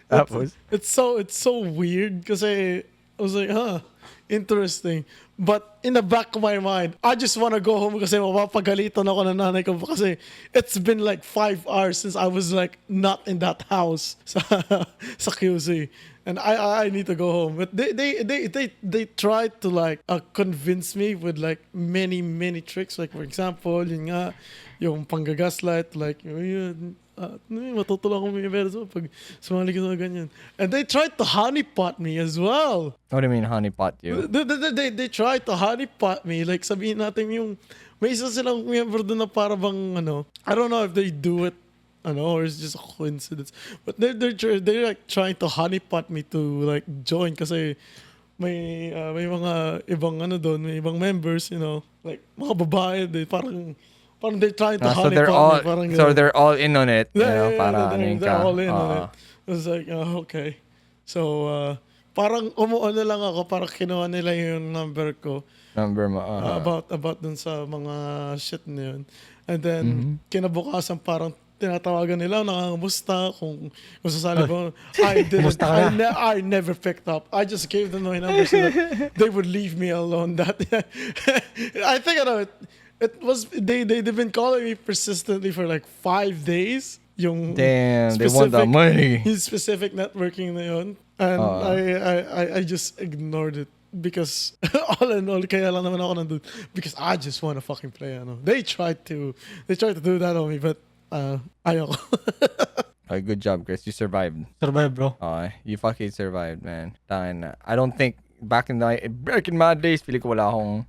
S1: That was
S5: It's so weird because I was like, interesting. But in the back of my mind, I just want to go home kasi mapapagalitan ako ng nanay ko kasi it's been like 5 hours since I was like not in that house sa QC. And I need to go home. But they tried to like convince me with like many tricks. Like for example, yun nga, yung panggagaslight, like yun, matutulong akong universo pag sumali ka sa ganyan. And they tried to honeypot me as well.
S1: what do you mean honeypot you?
S5: They tried to honeypot me. Like sabihin natin yung may isa silang member doon na para bang I don't know if they do it or it's just a coincidence. But they're like trying to honeypot me to like join kasi may mga ibang doon, may ibang members, like mga babae, parang they're trying to
S1: So
S5: honeypot me. Parang,
S1: they're all in on it.
S5: yeah,
S1: para
S5: they're all in on it. I was like, okay. So, parang umuon na lang ako, parang kinuha nila yung number ko.
S1: Number mo.
S5: About dun sa mga shit na yun. And then, kinabukasan parang tinatawagan nila, nangangamusta kung sasali ba. I never picked up. I just gave them my number so that they would leave me alone. That I think it was they've been calling me persistently for like 5 days. Yung
S1: Damn, they want the money.
S5: Yung specific networking na yun. And I just ignored it. Because all in all, kaya lang naman ako nandun. Because I just want to fucking play. They tried to do that on me, but ayoko.
S1: Okay, good job, Chris. You survived.
S4: Survive, bro.
S1: You fucking survived, man. I don't think back in my days, feeling ko wala akong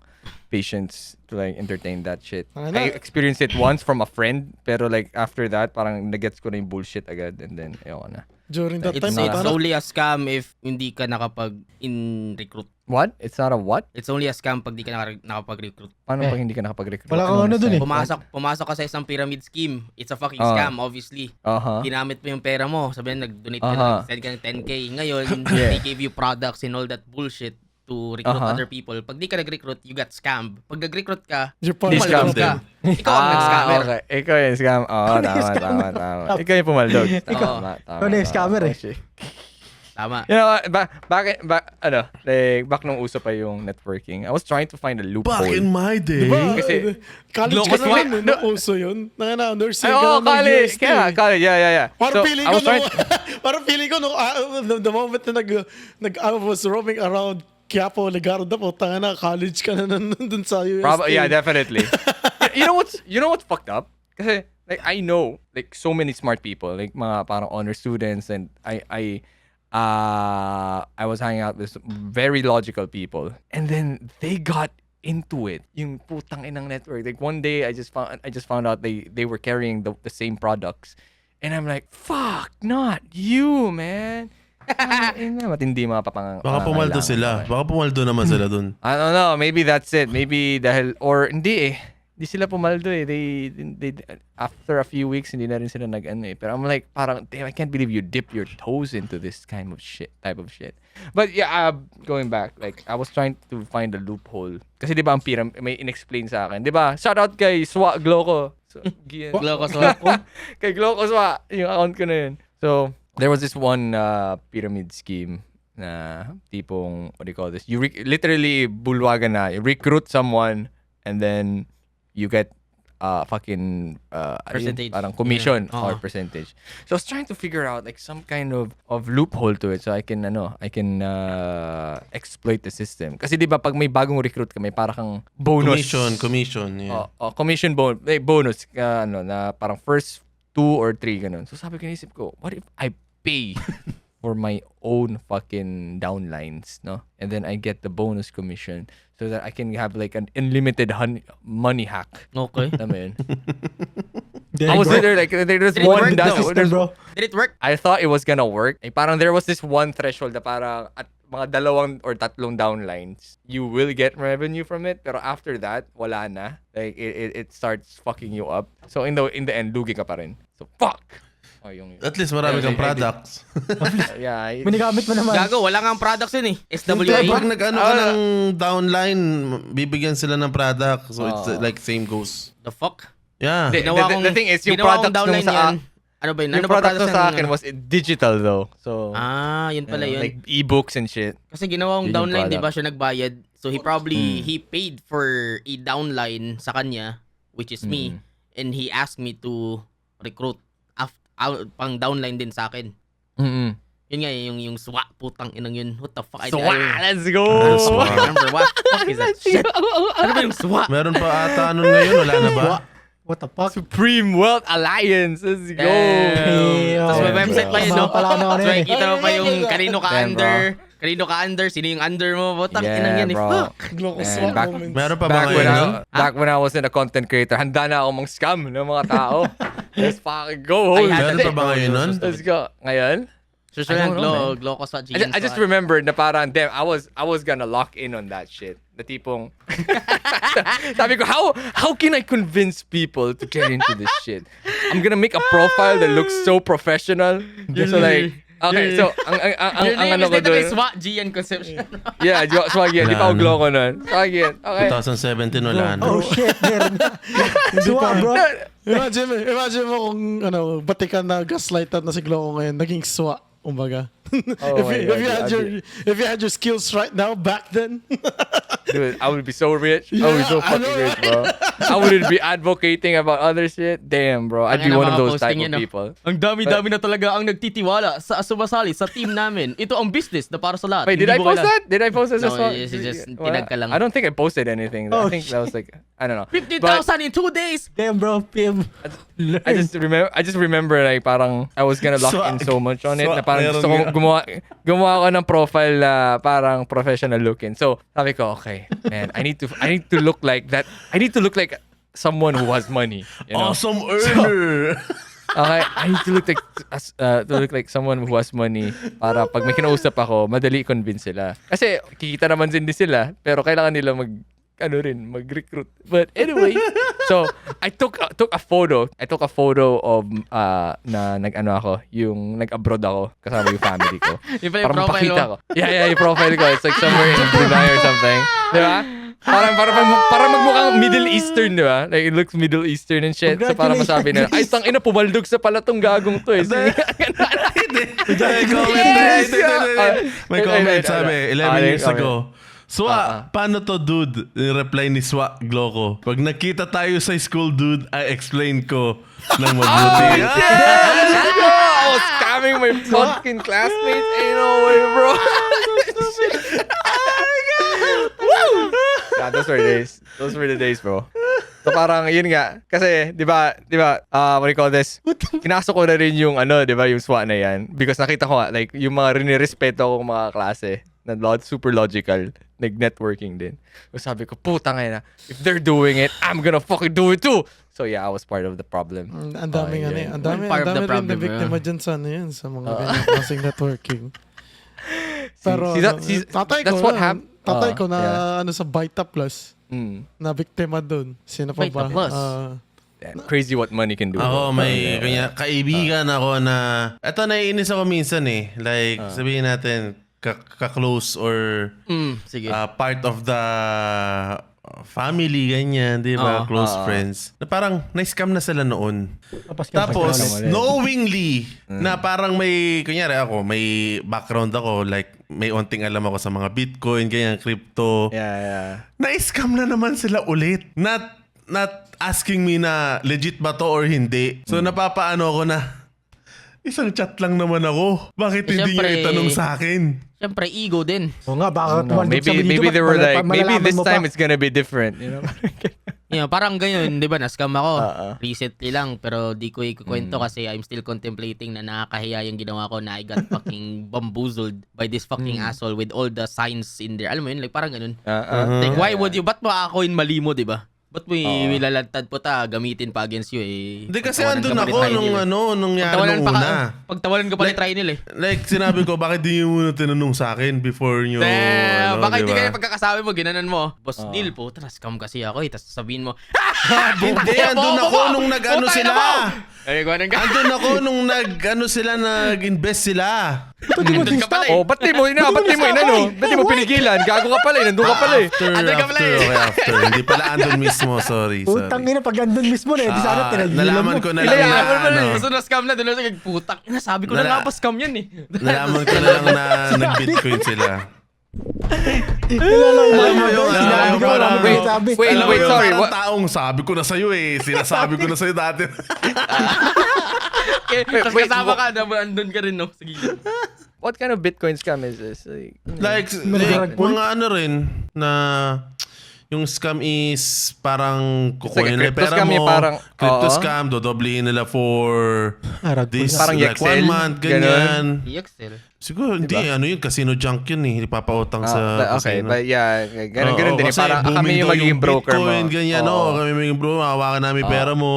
S1: patience to like entertain that shit. I experienced it once from a friend, pero like after that, parang nagets ko na yung bullshit agad, and then ayoko na.
S5: During that time,
S3: It's only a scam if hindi ka nakapag-recruit.
S1: What? It's not a what?
S3: It's only a scam pag di ka nakapag-recruit.
S1: Paano pag hindi ka nakapag-recruit?
S4: Wala kang dun eh.
S3: Pumasok ka sa isang pyramid scheme. It's a fucking scam, obviously. Ginamit mo yung pera mo. Sabihin, nag-donate ka send ka ng 10K. Ngayon, they give you products and all that bullshit to recruit other people. Pag di ka nag-recruit, you got scammed. Pag nag-recruit ka,
S5: Scammed
S3: ka. Ikaw ang nag-scammer.
S1: Okay. Ikaw yung scam. Tama. Ikaw yung pumaldog. Tama.
S4: Ikaw na yung scammer eh.
S3: Tama.
S1: You know, back nung uso pa yung networking, I was trying to find a loophole.
S2: Back in my day.
S1: Kasi,
S5: college ka
S1: Locos
S5: naman, uso yun. Nursing
S1: Ay,
S5: ka
S1: oh,
S5: naman
S1: college.
S5: UST.
S1: Kaya, college. Yeah.
S5: Parang
S1: So,
S5: feeling
S1: I
S5: ko
S1: was trying
S5: parang feeling ko the moment na I was roaming around Quiapo, Ligarda po, tanga na, college ka na nandun sa UST.
S1: yeah, definitely. you know what's fucked up? Kasi, like, I know, like, so many smart people, like, mga parang honor students, and I was hanging out with very logical people, and then they got into it. Yung putang inang network. Like, one day, I just found out they were carrying the same products, and I'm like, fuck, not you, man. Matindi mga
S2: Baka pumaldo sila. Baka pumaldo naman sila dun.
S1: I don't know. Maybe that's it. Maybe dahil or hindi eh. Hindi sila pumaldo eh. They after a few weeks hindi na rin sila nag-ano eh. Pero I'm like parang damn, I can't believe you dip your toes into this type of shit. But yeah, going back, like I was trying to find a loophole. Kasi 'di ba ang pyramid may inexplain sa akin. 'Di ba? Shout out kay Swa Gloco. So,
S3: Gloco Swa.
S1: Kay Gloco Swa, yung account ko na yun. So, there was this one pyramid scheme na tipong, what do you call this? You literally bulwagan na. You recruit someone and then you get fucking
S3: percentage.
S1: Parang commission or percentage. So I was trying to figure out like some kind of loophole to it so I can exploit the system. Kasi 'di ba pag may bagong recruit ka may parang bonus
S2: Commission. Yeah.
S1: Commission bonus na parang first 2 or 3 ganun. So sabi ko naisip ko, what if I pay for my own fucking downlines, no? And then I get the bonus commission so that I can have like an unlimited money hack.
S3: Okay.
S1: Tama yun.
S4: I
S1: was there like there's
S3: Did it
S1: one
S3: work
S1: that
S3: though?
S4: bro.
S3: Did it work?
S1: I thought it was gonna work. Eh, parang there was this one threshold na parang at mga 2 or 3 downlines, you will get revenue from it. Pero after that, wala na. Like it starts fucking you up. So in the end, lugi ka pa rin. So fuck. Oh, yung
S2: At least marami kang products.
S1: yeah.
S4: May nagamit mo naman.
S3: Gago, wala nga ang products yun eh.
S2: Hindi,
S3: SWA.
S2: pag nag-ano ka ng downline, bibigyan sila ng product. So it's like same goes.
S3: The fuck?
S2: Yeah.
S1: The thing is, yung
S3: ginawa
S1: products
S3: kong downline
S1: nung sa...
S3: yan. Ano ba yun?
S1: Yung
S3: Ano ba
S1: product
S3: products
S1: sa
S3: yan?
S1: akin was digital though. So,
S3: Yun pala yun.
S1: like e-books and shit.
S3: Kasi ginawa kong
S1: Yun yung
S3: downline, di ba
S1: product.
S3: siya nagbayad? So he probably, he paid for a downline sa kanya, which is me. And he asked me to recruit pang downline din sa akin.
S1: Mm-mm.
S3: Yun nga, yung SWA, putang inang yun. What the fuck?
S1: Let's go!
S3: I remember what the fuck is that shit? Ano ba yung SWA?
S2: Meron pa ata nun ngayon, wala na ba?
S4: What the fuck?
S1: Supreme Wealth Alliance. Let's go!
S3: Damn. Tapos may
S4: Damn.
S3: website pa yun, no?
S4: Kasama pala na ano
S3: So,
S4: yun eh.
S3: kita mo pa yung kanino ka
S1: Damn,
S3: under, kanino ka under, sino yung under mo. Putang inang yan, eh.
S1: bro.
S3: Fuck.
S5: Glocko
S1: Man,
S5: swap
S1: back-
S5: moments.
S2: Meron pa ba
S1: Back when,
S2: ngayon?
S1: back when I was in a content creator, handa na ako mang scam ng mga tao. Let's fucking go.
S3: I
S1: Holy
S3: had
S2: Meron
S3: that
S2: pa ba ngayon nun?
S1: Let's go. Ngayon?
S3: So,
S1: I
S3: yung
S1: don't know, man.
S3: Glocko sa
S1: I just remembered na parang, damn, I was gonna lock in on that shit. Na tipong, sabi ko, how can I convince people to get into this shit? I'm gonna make a profile that looks so professional. So like, okay, so, ang
S3: Your name
S1: ano
S3: is
S1: ko
S3: literally
S1: doon.
S3: SWAT, Gian Concepcion.
S1: Yeah, swag yan. Di pa ako gloko nun. Swag yan. Okay.
S2: 2017 wala na.
S4: Oh shit, meron na. Suwa, bro.
S5: Imagine mo kung batikan na gaslighted na si Glocko ngayon, naging SWA, umbaga.
S1: Oh my God,
S5: if you had your skills right now, back then.
S1: Dude, I would be so rich. I would be so
S5: Yeah, I
S1: fucking
S5: know,
S1: rich, bro. I wouldn't be advocating about other shit. Damn, bro. I'd be one of those type of people.
S3: Ang dami-dami na talaga ang nagtitiwala sa sumasali sa team namin. Ito ang business na para sa lahat.
S1: Wait, did
S3: Hindi
S1: I
S3: mo
S1: post
S3: kailangan-
S1: that? Did I post that
S3: No,
S1: as well?
S3: it's just
S1: Well,
S3: tinag ka lang.
S1: I don't think I posted anything. I think that was like, I don't know.
S3: 50,000 in 2 days!
S4: Damn, bro. PM.
S1: I just remember like parang I was gonna lock in so much on it na parang gusto kong gumawa ko ng profile na parang professional looking. So, sabi ko, okay, man, I need to look like that. I need to look like someone who has money, you know?
S2: Awesome earner!
S1: Okay, I need to look like someone who has money para pag may kinausap ako, madali convince sila. Kasi kikita naman din sila, pero kailangan nila mag-recruit. But anyway, so I took a photo. I took a photo of na nag-ano ako, yung nag-abroad ako kasama yung family ko.
S3: Yung pala yung
S1: Para
S3: profile
S1: mapakita
S3: mo.
S1: ko. Yeah, yung profile ko. It's like somewhere in Brunei or something. Di ba? Para magmukhang Middle Eastern, di ba? Like, it looks Middle Eastern and shit. So, para masabi na, ay, tang ina, pumaldog sa pala tong gagong to eh. Sige.
S2: May comment sabi, 11 years
S1: comment.
S2: ago. Swa, paano to, dude? Yung reply ni Swa, Glocko. Pag nakita tayo sa school, dude, I explain ko ng mabuti.
S1: Let's go! I was scamming my fucking classmates. Ain't no way, bro. Yeah, those were the days. Those were the days, bro. So parang yun nga. Kasi, di ba, what do you call this? Kinasok ko na rin yung di ba, yung SWA na yan. Because nakita ko nga, like, yung mga rinirespeto ko mga klase na super logical, nag-networking din. So sabi ko, putang ina, if they're doing it, I'm gonna fucking do it too! So yeah, I was part of the problem.
S5: Ang daming
S1: Okay,
S5: ang dami
S3: Part of the
S5: rin
S3: problem,
S5: na biktima dyan sa yan, sa mga ganyan klaseng networking. Pero
S1: that's what happened.
S5: tatay ko na
S1: Yeah.
S5: sa Vita Plus, na biktima doon. Sino pa
S3: Vita
S5: ba?
S3: Plus?
S1: Damn, crazy what money can do.
S2: Ako, may kaibigan ako na, eto naiinis ako minsan eh. Like, sabihin natin, ka-close or
S3: Sige.
S2: part of the family, ganyan, di ba? Close friends. Na parang na-scam na sila noon. Tapos, knowingly, na parang may, kunyari ako, may background ako, like, may onting alam ako sa mga Bitcoin, ganyan, crypto.
S1: Yeah.
S2: Na-scam na naman sila ulit. Not asking me na legit ba to or hindi. So, napapaano ako na, isang chat lang naman ako. Bakit hindi nyo
S3: Siyempre,
S2: itanong sa akin?
S3: Siyempre, ego din.
S4: Oo nga, baka
S1: No, maybe they were like, maybe this time it's gonna be different, you know?
S3: Yeah, parang ganyan, di ba? Na-scam ako. Recently lang, pero di ko ikukwento kasi I'm still contemplating na nakakahiya yung ginawa ko na I got fucking bamboozled by this fucking asshole with all the signs in there. Alam mo yun? Like, parang ganun. Like, why would you? Ba't mo ako in mali mo, di ba? Ba't mo ilalantad po gamitin pa against you eh?
S2: Hindi kasi
S3: Pagtawanan
S2: andun
S3: ka pa ni
S2: ako
S3: Trinil
S2: nung
S3: eh.
S2: nung nangyari nung una.
S3: Pagtawanan ka pa ni Trinil eh.
S2: Like, sinabi ko, bakit di nyo muna tinanong sa akin before nyo,
S3: Baka hindi
S2: diba?
S3: kayo pagkakasabi mo, ginanon mo. Boss Neil po, scam kasi ako eh. Tapos sabihin mo,
S2: Hindi, andun ako nung nag-ano sila.
S3: Ay, gano'n ka.
S2: Andun ako nung nag-invest sila.
S3: Nandun ka pala eh.
S1: Oh, ba't di mo ina? Ba't di mo ina, no? Ba't di mo pinigilan? Gago ka pala eh. Nandun ka pala eh.
S3: Andun ka pala eh.
S2: Okay, after. Hindi pala andun mismo, sorry.
S4: Putang ina, pag andun mismo na, di sana tinagilan mo.
S2: Nalaman ko na lang
S1: Ilayaan mo
S2: na,
S1: pala
S2: ano,
S3: So na-scam na, doon na siya putang. Sabi ko na nga ba scam yan eh.
S2: nalaman ko na lang na nag-bitcoin sila.
S4: Alam
S2: mo yung,
S4: sinabi ko,
S2: parang-
S4: alam mo yung sabi.
S1: Wait,
S2: Alam mo
S1: wait,
S2: yung
S1: sorry.
S2: parang
S1: What?
S2: taong sabi ko na sa'yo eh. Sinasabi ko na sa'yo dati.
S3: Tapos
S1: wait,
S3: kasama ka, andun ka rin no. Sige.
S1: What kind of Bitcoin scam is this?
S2: Like, mga ano rin na yung scam is parang kukunin
S1: like a
S2: nila
S1: crypto
S2: pera
S1: scam
S2: mo.
S1: eh, parang-
S2: Crypto
S1: oo.
S2: scam, dodoblihin nila for this,
S1: Parang
S2: like
S1: Yexel,
S2: 1 month, ganyan.
S3: EXL.
S2: Siguro hindi, ano yun, casino junk yun eh. Ipapautang sa
S1: Okay,
S2: casino.
S1: but yeah, ganun din eh.
S2: kasi
S1: Parang
S2: booming
S1: kami yung
S2: daw
S1: magiging broker mo.
S2: Bitcoin, ganyan,
S1: Oo.
S2: kami magiging broker, hawakan namin pera mo,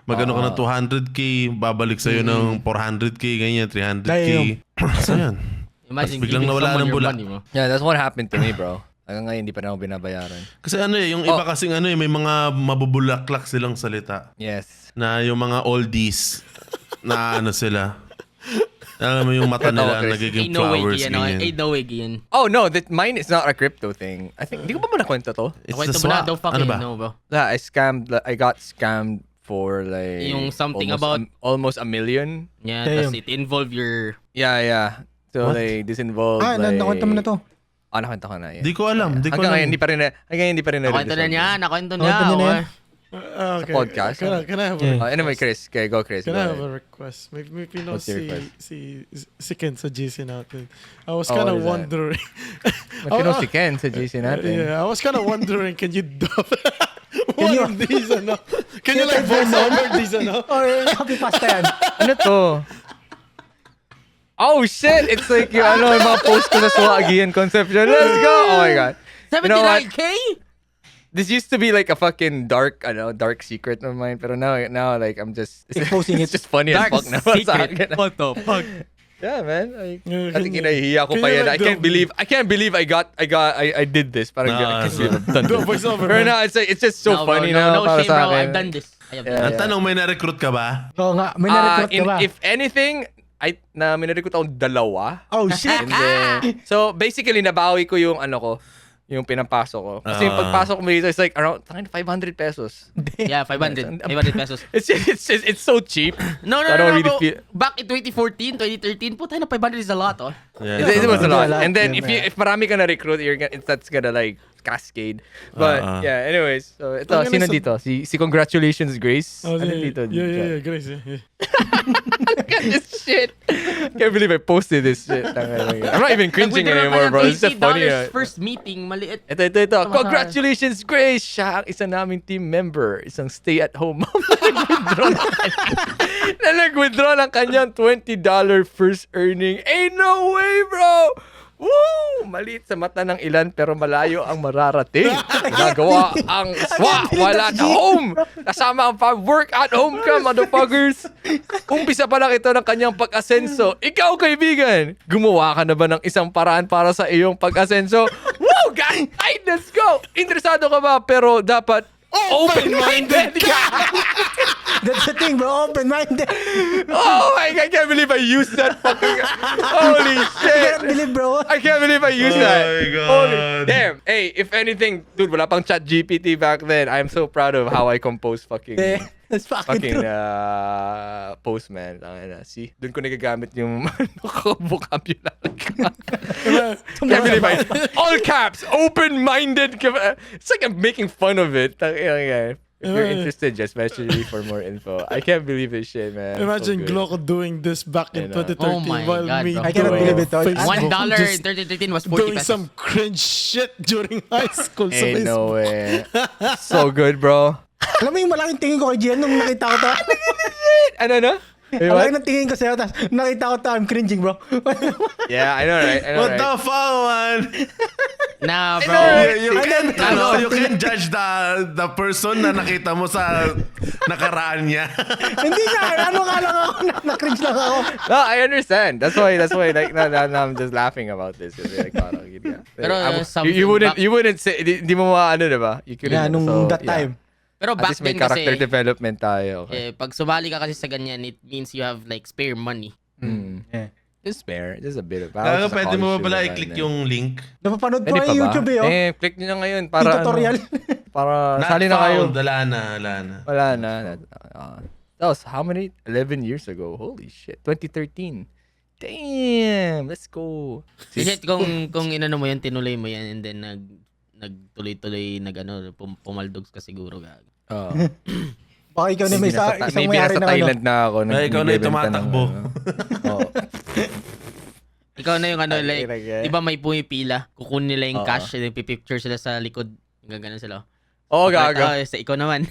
S2: magano ka ng 200k, babalik sa'yo ng 400k, ganyan, 300k. So yan.
S3: Imagine
S2: biglang
S3: giving
S2: nawala
S3: someone
S2: ng
S3: your
S2: bula.
S3: money mo.
S1: Yeah, that's what happened to me, bro. Hanggang ngayon, hindi pa rin ako binabayaran.
S2: Kasi ano eh, yung iba kasing ano eh, may mga mabubulaklak silang salita.
S1: Yes.
S2: Na yung mga oldies na ano sila. Alam mo yung mata
S1: Ito,
S2: nila
S1: Chris.
S2: nagiging
S3: Ain't no way
S2: flowers,
S3: yan.
S2: ganyan.
S3: Ain't no way yan.
S1: Oh, no, that mine is not a crypto thing. I think, hindi ko pa ba nakwento to?
S2: It's
S3: Kwento
S2: the
S3: mo na
S2: swap.
S3: daw
S2: Ano
S3: fucking
S2: ba?
S3: no bro.
S1: Yeah, I got scammed for like...
S3: Yung something
S1: almost
S3: about-
S1: almost $1 million.
S3: Yeah,
S4: Damn.
S3: tapos it involve your...
S1: Yeah. So,
S2: What?
S1: like, this involved like...
S4: nakwento mo na to.
S1: Nakwento ko na, yeah.
S2: Di ko alam, di ko
S1: Hanggang ngayon,
S2: alam.
S1: hindi pa rin
S3: Nakwento na niya, nakwento niya.
S4: Nakwento niya na yan.
S5: Okay.
S1: podcast.
S5: Can I have
S4: Yeah.
S5: a,
S1: Anyway, Chris. Okay, go, Chris.
S5: can
S1: Go
S5: I have
S1: ahead.
S5: a request? May pino
S1: What's your request?
S5: si Ken sa GC natin. I was
S1: Oh,
S5: kind
S1: what
S5: of
S1: is that?
S5: wondering.
S1: Matino si Ken sa GC natin.
S5: Yeah, I was kind of wondering, can you dub
S4: Can
S5: one
S4: you-
S5: of these, ano? Can you like voice over these, ano?
S4: Or copy pasta yan.
S1: Ano to? Oh shit! It's like yung ano, yung mga post ko sa Swagian Conception. Let's go! Oh my god. You know what?
S3: 79K?
S1: This used to be like a fucking dark secret of mine. Pero now like I'm just
S4: Exposing
S1: it's
S4: it.
S1: just funny as fuck naman sa akin.
S3: secret. What the fuck?
S1: Yeah, man. Like,
S5: Yeah,
S1: I think
S5: can you-
S1: inahihiya ko
S5: can
S1: pa
S5: you
S1: yan.
S5: like
S1: I can't believe I did this. Parang
S2: Nah,
S1: I can't
S2: so-
S1: believe I've done
S5: Do a
S1: this.
S5: voice over.
S1: Pero now it's like it's just so
S3: No,
S1: funny
S3: bro,
S1: now
S3: no
S1: para
S3: shame,
S1: sa
S3: bro.
S1: akin.
S3: I've done this. I have
S1: Yeah.
S3: done
S2: Ang tanong, may na-recruit ka ba?
S4: Oo nga, may na-recruit ka ba?
S1: If anything, may na-recruit akong dalawa.
S4: Oh shit!
S1: And then, so basically nabawi ko yung ano ko, yung pinapasok ko. Kasi yung pagpasok ko dito is like around 500 pesos.
S3: Yeah, 500 pesos.
S1: It's so cheap.
S3: No,
S1: I don't really
S3: bro.
S1: feel-
S3: Back in 2014, 2013, puta na 500 is a lot, oh.
S2: Yeah.
S1: It was a lot.
S4: Yeah,
S1: And then
S4: yeah.
S1: if marami ka na recruit, that's gonna like cascade. But yeah, anyways. So ito,
S5: Ang
S1: sino
S5: ganun
S1: dito? Si Congratulations Grace.
S5: Oh,
S1: Ano
S5: yeah,
S1: dito?
S5: yeah, Grace. Yeah.
S1: Look at this shit. Can't believe I posted this shit. I'm not even cringing anymore, bro. It's just funny.
S3: First meeting, maliit.
S1: Ito. Congratulations, Grace! Siya ang isa naming team member. Isang stay-at-home mom na nag-withdraw ng kanyang $20 first earning. Ain't no way, bro! Woo! Maliit sa mata ng ilan pero malayo ang mararating. Nagawa ang SWA while at home. Kasama ang work at home ka, motherfuckers. Umpisa pa lang ito ng kanyang pag-asenso. Ikaw, kaibigan, gumawa ka na ba ng isang paraan para sa iyong pag-asenso? Woo! Guys, ay, let's go! Interesado ka ba? Pero dapat open-minded ka!
S4: That's the thing, bro. Open-minded.
S1: Oh my God, I can't believe I used that fucking... Holy
S4: I
S1: shit!
S4: can't believe, bro.
S1: I can't believe I used
S2: Oh
S1: that.
S2: my God.
S1: Holy damn. Hey, if anything, dude, wala pang chat GPT back then. I'm so proud of how I compose fucking
S4: That's fucking true.
S1: post, man. See? Doon ko nagagamit yung vocabulary ko. Can't believe I... All caps, open-minded. It's like I'm making fun of it. If you're interested, just message me for more info. I can't believe this shit, man.
S5: Imagine
S1: So good.
S5: Gloco doing this back in
S1: I know.
S5: 2013
S3: Oh my
S5: while
S3: God,
S5: me
S3: bro.
S4: I cannot
S5: doing
S4: believe it, though.
S5: Facebook,
S3: $1
S5: just
S3: in 2013 was 40
S5: doing
S3: pesos.
S5: some cringe shit during high school sa
S1: Ain't no
S5: Facebook.
S1: way. So good, bro.
S4: Alam mo yung malaking tingin ko kay Gian nung nakita ko to?
S1: Ano? Wait,
S4: Ang
S1: what?
S4: laki ng tingin ko sa'yo, tapos nakita ko I'm cringing, bro.
S1: Yeah, I know, right? I know,
S2: What
S1: right?
S2: the fuck, man?
S3: Nah, bro.
S2: You can judge the person na nakita mo sa nakaraan niya.
S4: Hindi nga, ano ka lang ako, na-cringe lang ako.
S1: No, I understand. That's why like now I'm just laughing about this. Kasi, like, parang, yeah.
S3: Pero,
S1: you wouldn't say, di mo maano, diba? You couldn't.
S4: Yeah, nung
S1: so,
S4: that
S1: yeah.
S4: time.
S3: Pero
S1: At
S3: back
S1: least may
S3: then
S1: character
S3: kasi,
S1: development tayo. Okay.
S3: pag sumali ka kasi sa ganyan, it means you have like spare money.
S4: Yeah.
S1: Just spare. Just a bit of.
S2: Kaya pwede mo ba pala i-click yung link?
S4: Napapanood ko
S1: Pwede
S4: ay
S1: pa ba?
S4: YouTube eh, oh.
S1: Click nyo na ngayon
S4: Yung
S1: para
S4: tutorial.
S1: Ano, para
S2: Not
S1: sali na kayo.
S2: found. Wala na.
S1: Wala na. That was how many? 11 years ago. Holy shit. 2013. Damn. Let's go.
S3: Kasi kung inano mo yan, tinuloy mo yan, and then nagtuloy-tuloy, pumaldogs ka siguro. Gag.
S4: Baka ikaw na may isang
S1: maybe
S4: mayari
S1: nasa
S4: na ano.
S1: Thailand na ako.
S2: Ay, ikaw na yung tumatakbo.
S3: Ikaw na yung like,
S1: Okay.
S3: di ba may pumipila, kukunin nila yung cash, and then pipicture sila sa likod, gaganon sila.
S1: Oo, gaga.
S3: Sa ikaw naman.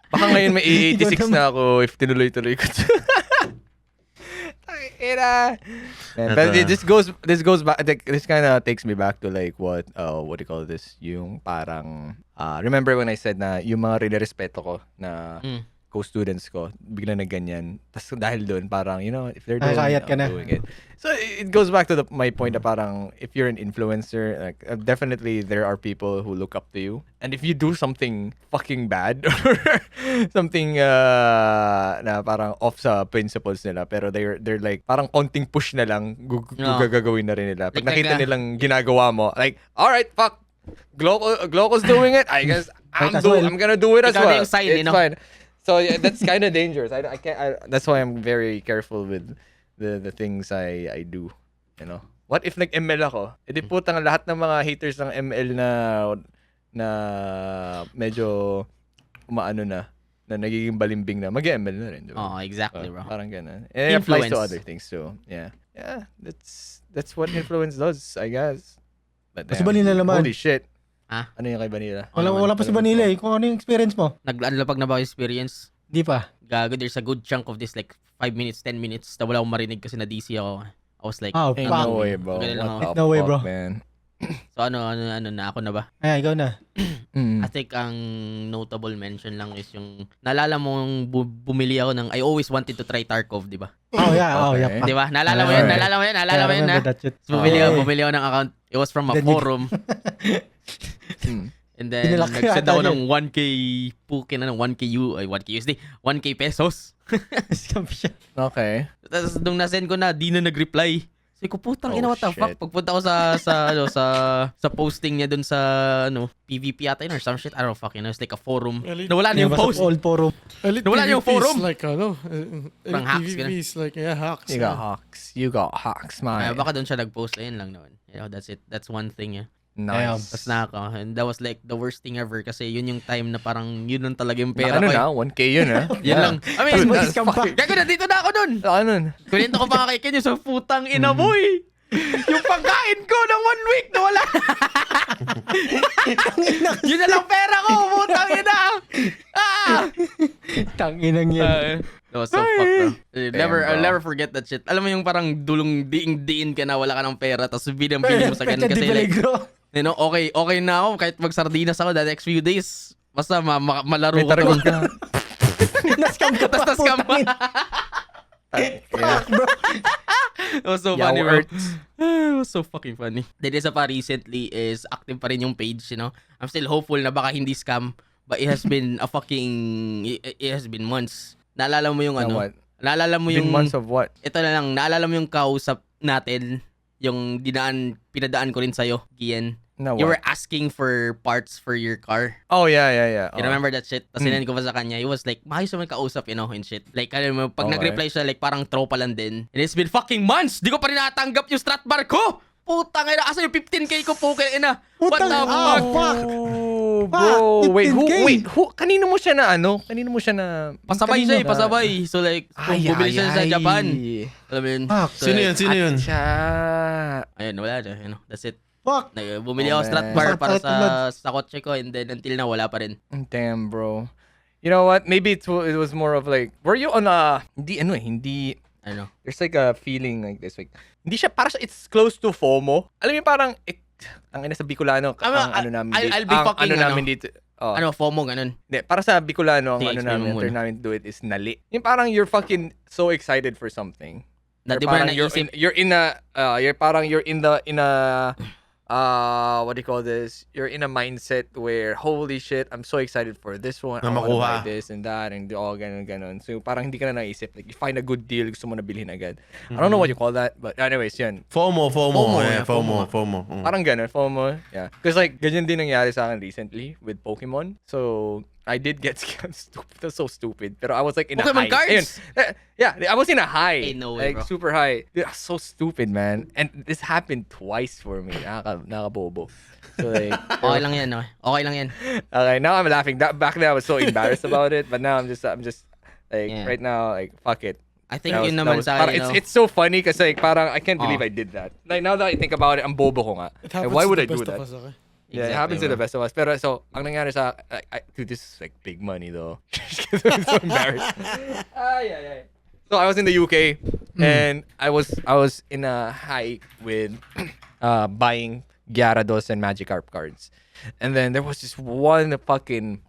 S1: Baka ngayon may 86 na ako if tinuloy-tuloy ko. Man, but this goes back. This kind of takes me back to like what do you call this? Yung parang remember when I said na yung mga respeto ko na co-students ko bigla na ganyan. Tas dahil doon parang if they're doing
S4: Nakakayat
S1: it,
S4: ka na.
S1: I'm doing it. So it goes back to my point na parang if you're an influencer, like definitely there are people who look up to you. And if you do something fucking bad or something na parang off sa principles nila pero they're like parang konting push na lang gagawin na rin nila. Pag
S3: Like,
S1: nakita nilang ginagawa mo, like all right, fuck. Gloco's doing it. I guess I'm gonna do it as
S3: Ikaw na
S1: well.
S3: yung sign,
S1: It's fine. So yeah, that's kind of dangerous. I can't. That's why I'm very careful with the things I do. You know. What if like ML ako? Edi putang lahat ng mga haters ng ML na medyo umaano na nagiging balimbing na mag-ML na rin, di ba?
S3: Oh, exactly, bro.
S1: Parang ganun. And it applies to
S3: Influence.
S1: other things too. Yeah. Yeah, that's what influence does, I guess. But
S4: Si Vanilla naman.
S1: Holy shit.
S3: Ah?
S1: Ano yung kay Vanilla?
S4: Wala pa si Vanilla eh. Kung ano yung experience mo.
S3: Naglalapag na ba yung experience?
S4: Di pa.
S3: Gago, there's a good chunk of this, like 5 minutes, 10 minutes, na wala akong marinig kasi na-DC ako. I was like,
S4: Oh,
S1: Ain't
S4: fuck.
S1: no way, bro.
S3: Ganun lang
S1: What the
S4: No way,
S1: fuck,
S4: bro.
S1: man.
S3: so ano na, ako na ba?
S4: Ay, ikaw na.
S3: I think ang notable mention lang is yung, naalala mo yung bumili ako ng, I always wanted to try Tarkov, di ba?
S4: Oh, yeah. Oh,
S1: Okay.
S4: yeah.
S3: Di ba? Naalala mo yun?
S1: Alright.
S3: Naalala mo yun?
S4: I
S3: Naalala mo yun, ha?
S4: remember that shit.
S3: So, bumili ako ng account. It was from a
S4: Then you-
S3: forum. And then,
S4: Pinalaki
S3: nag-send
S4: ata
S3: ako
S4: niya.
S3: ng 1K pukin na ng 1K USD, 1K pesos.
S4: Scam siya.
S1: Okay.
S3: Tapos nung na-send ko na, di na nag-reply. Sabi ko, putang ina, what the
S1: shit.
S3: fuck? Pagpunta ko sa posting niya dun sa PVP ata yun or some shit. I don't fucking know. It's like a forum.
S5: Elite-
S3: Nawala na yung
S4: Basta
S3: post.
S4: old forum.
S5: Elite
S3: Nawala yung
S5: PvP is
S3: forum.
S5: like,
S3: Parang hacks,
S5: PvP is like, yeah, hacks.
S1: You got hawks. You got hawks,
S3: Ay,
S1: man.
S3: baka dun siya nag-post. Ayun lang naman. That's it. That's one thing, yeah.
S1: Nice.
S3: Tapos na ako. And that was like the worst thing ever kasi yun yung time na parang yun lang talaga yung pera
S1: Ano
S3: ko.
S1: na? 1K yun, ha?
S3: Yun lang. I mean,
S4: Tapos mag-scam pa.
S3: gago na, dito na ako dun.
S1: Ano?
S3: Kunento ko pa nga kay Ken yung sa putang ina boy. Yung pagkain ko ng 1 week na wala. Yun na lang pera ko, putang ina.
S4: Tanginang yan.
S3: That was so fucked, bro. I'll
S1: bro.
S3: never forget that shit. Alam mo yung parang dulong diing-diin ka na wala ka ng pera tapos binang-bili mo sa ganun
S4: Pecha
S3: kasi
S4: di
S3: like,
S4: peligro.
S3: you know, okay na ako kahit magsardinas ako the next few days. Basta malaro
S1: May
S3: ko
S1: taragon
S3: to.
S1: ka.
S4: Nascam ka pa.
S3: Tapos na-scam pa.
S1: Yeah.
S3: It was so
S1: Yeah,
S3: funny, bro.
S1: words.
S3: It was so fucking funny. Then isa pa recently is active pa rin yung page, you know. I'm still hopeful na baka hindi scam, but it has been it has been months. Naalala mo yung
S1: Na
S3: ano?
S1: what?
S3: Naalala mo
S1: Been
S3: yung
S1: months of what?
S3: ito na lang, naalala mo yung kausap natin, yung pinadaan ko rin sa'yo, Gian.
S1: Na
S3: You were
S1: what?
S3: asking for parts for your car.
S1: Oh, yeah.
S3: You remember that shit? Tapos sinend ko pa sa kanya. He was like, maayos naman kausap, you know, and shit. Like, alam mo, pag
S1: Okay.
S3: nag-reply siya, like, parang tropa lang din. And it's been fucking months! Di ko pa rin natanggap yung strat bar ko! Putang ina, asa yung 15K ko, pukin ina? What
S4: Putang
S3: the
S4: ina,
S3: fuck?
S4: fuck.
S1: Oh,
S4: Fuck,
S1: bro. Wait,
S4: 15K.
S1: kanino mo siya na ano? Kanino mo siya na...
S3: Pasabay siya eh,
S1: kanino ka?
S3: pasabay. So like, kung bumili siya sa Japan. Alam mo yun?
S4: Fuck.
S3: So,
S2: Sino
S3: like,
S2: yun? Sino yun?
S1: Siya.
S3: Ayun, wala na. You know, that's it.
S4: Fuck.
S3: Bumili
S1: Oh,
S3: ako strat
S1: man.
S3: bar
S4: Sakit
S3: para
S4: tulad.
S3: sa kotse ko and then until na wala pa rin.
S1: Damn, bro. You know what? Maybe it was more of like, were you on a hindi.
S3: Ano?
S1: There's like a feeling like this, like hindi siya para it's close to FOMO. Alam mo yung parang ang ina sa Bicolano, ang ano namin dito.
S3: I'll be fucking
S1: namin dito. Oh.
S3: Ano, FOMO, ganun.
S1: Hindi, para sa Bicolano, ang
S3: Sige,
S1: ano
S3: explain
S1: namin,
S3: mo
S1: turn
S3: muna.
S1: namin to do it is nali. Yung parang you're fucking so excited for something.
S3: Na
S1: Or
S3: di ba
S1: parang
S3: na naisip?
S1: you're in a what do you call this? You're in a mindset where holy shit, I'm so excited for this one.
S2: Na
S1: I wanna buy
S2: makuha.
S1: this and that and all ganun. So parang hindi ka na naisip. Like you find a good deal, gusto mo na bilhin agad. I don't know what you call that, but anyways, yun.
S2: FOMO.
S3: Yeah,
S2: FOMO.
S1: Parang ganun, FOMO. Yeah. Because like, ganyan din nangyari sa akin recently with Pokemon. So, I did get scammed. That's so stupid. Pero I was like in
S3: Pokemon
S1: a high.
S3: cards?
S1: Ayun. Yeah, I was in a high.
S3: Hey, no way,
S1: like,
S3: bro.
S1: super high. Dude, that's so stupid, man. And this happened twice for me. Nakabobo. So like,
S3: Okay lang yan, okay. Okay lang yan.
S1: okay, now I'm laughing. Back then I was so embarrassed about it. But now I'm just like,
S3: Yeah.
S1: right now, like, fuck it.
S3: I think yun naman sa
S1: parang
S3: akin,
S1: it's so funny kasi like, parang I can't believe
S3: Oh.
S1: I did that. Like now that I think about it, ang bobo ko nga.
S5: It
S1: Like,
S5: happens
S1: why would
S5: to
S1: I
S5: the
S1: do
S5: best
S1: that?
S5: of us, okay?
S1: Yeah, it
S3: Exactly,
S1: happens to the
S3: bro.
S1: best of us. Pero so, ang nangyari sa, dude, this is like big money though. I'm so embarrassed. Ay. So I was in the UK and I was in a high with buying Gyarados and Magikarp cards. And then there was this one fucking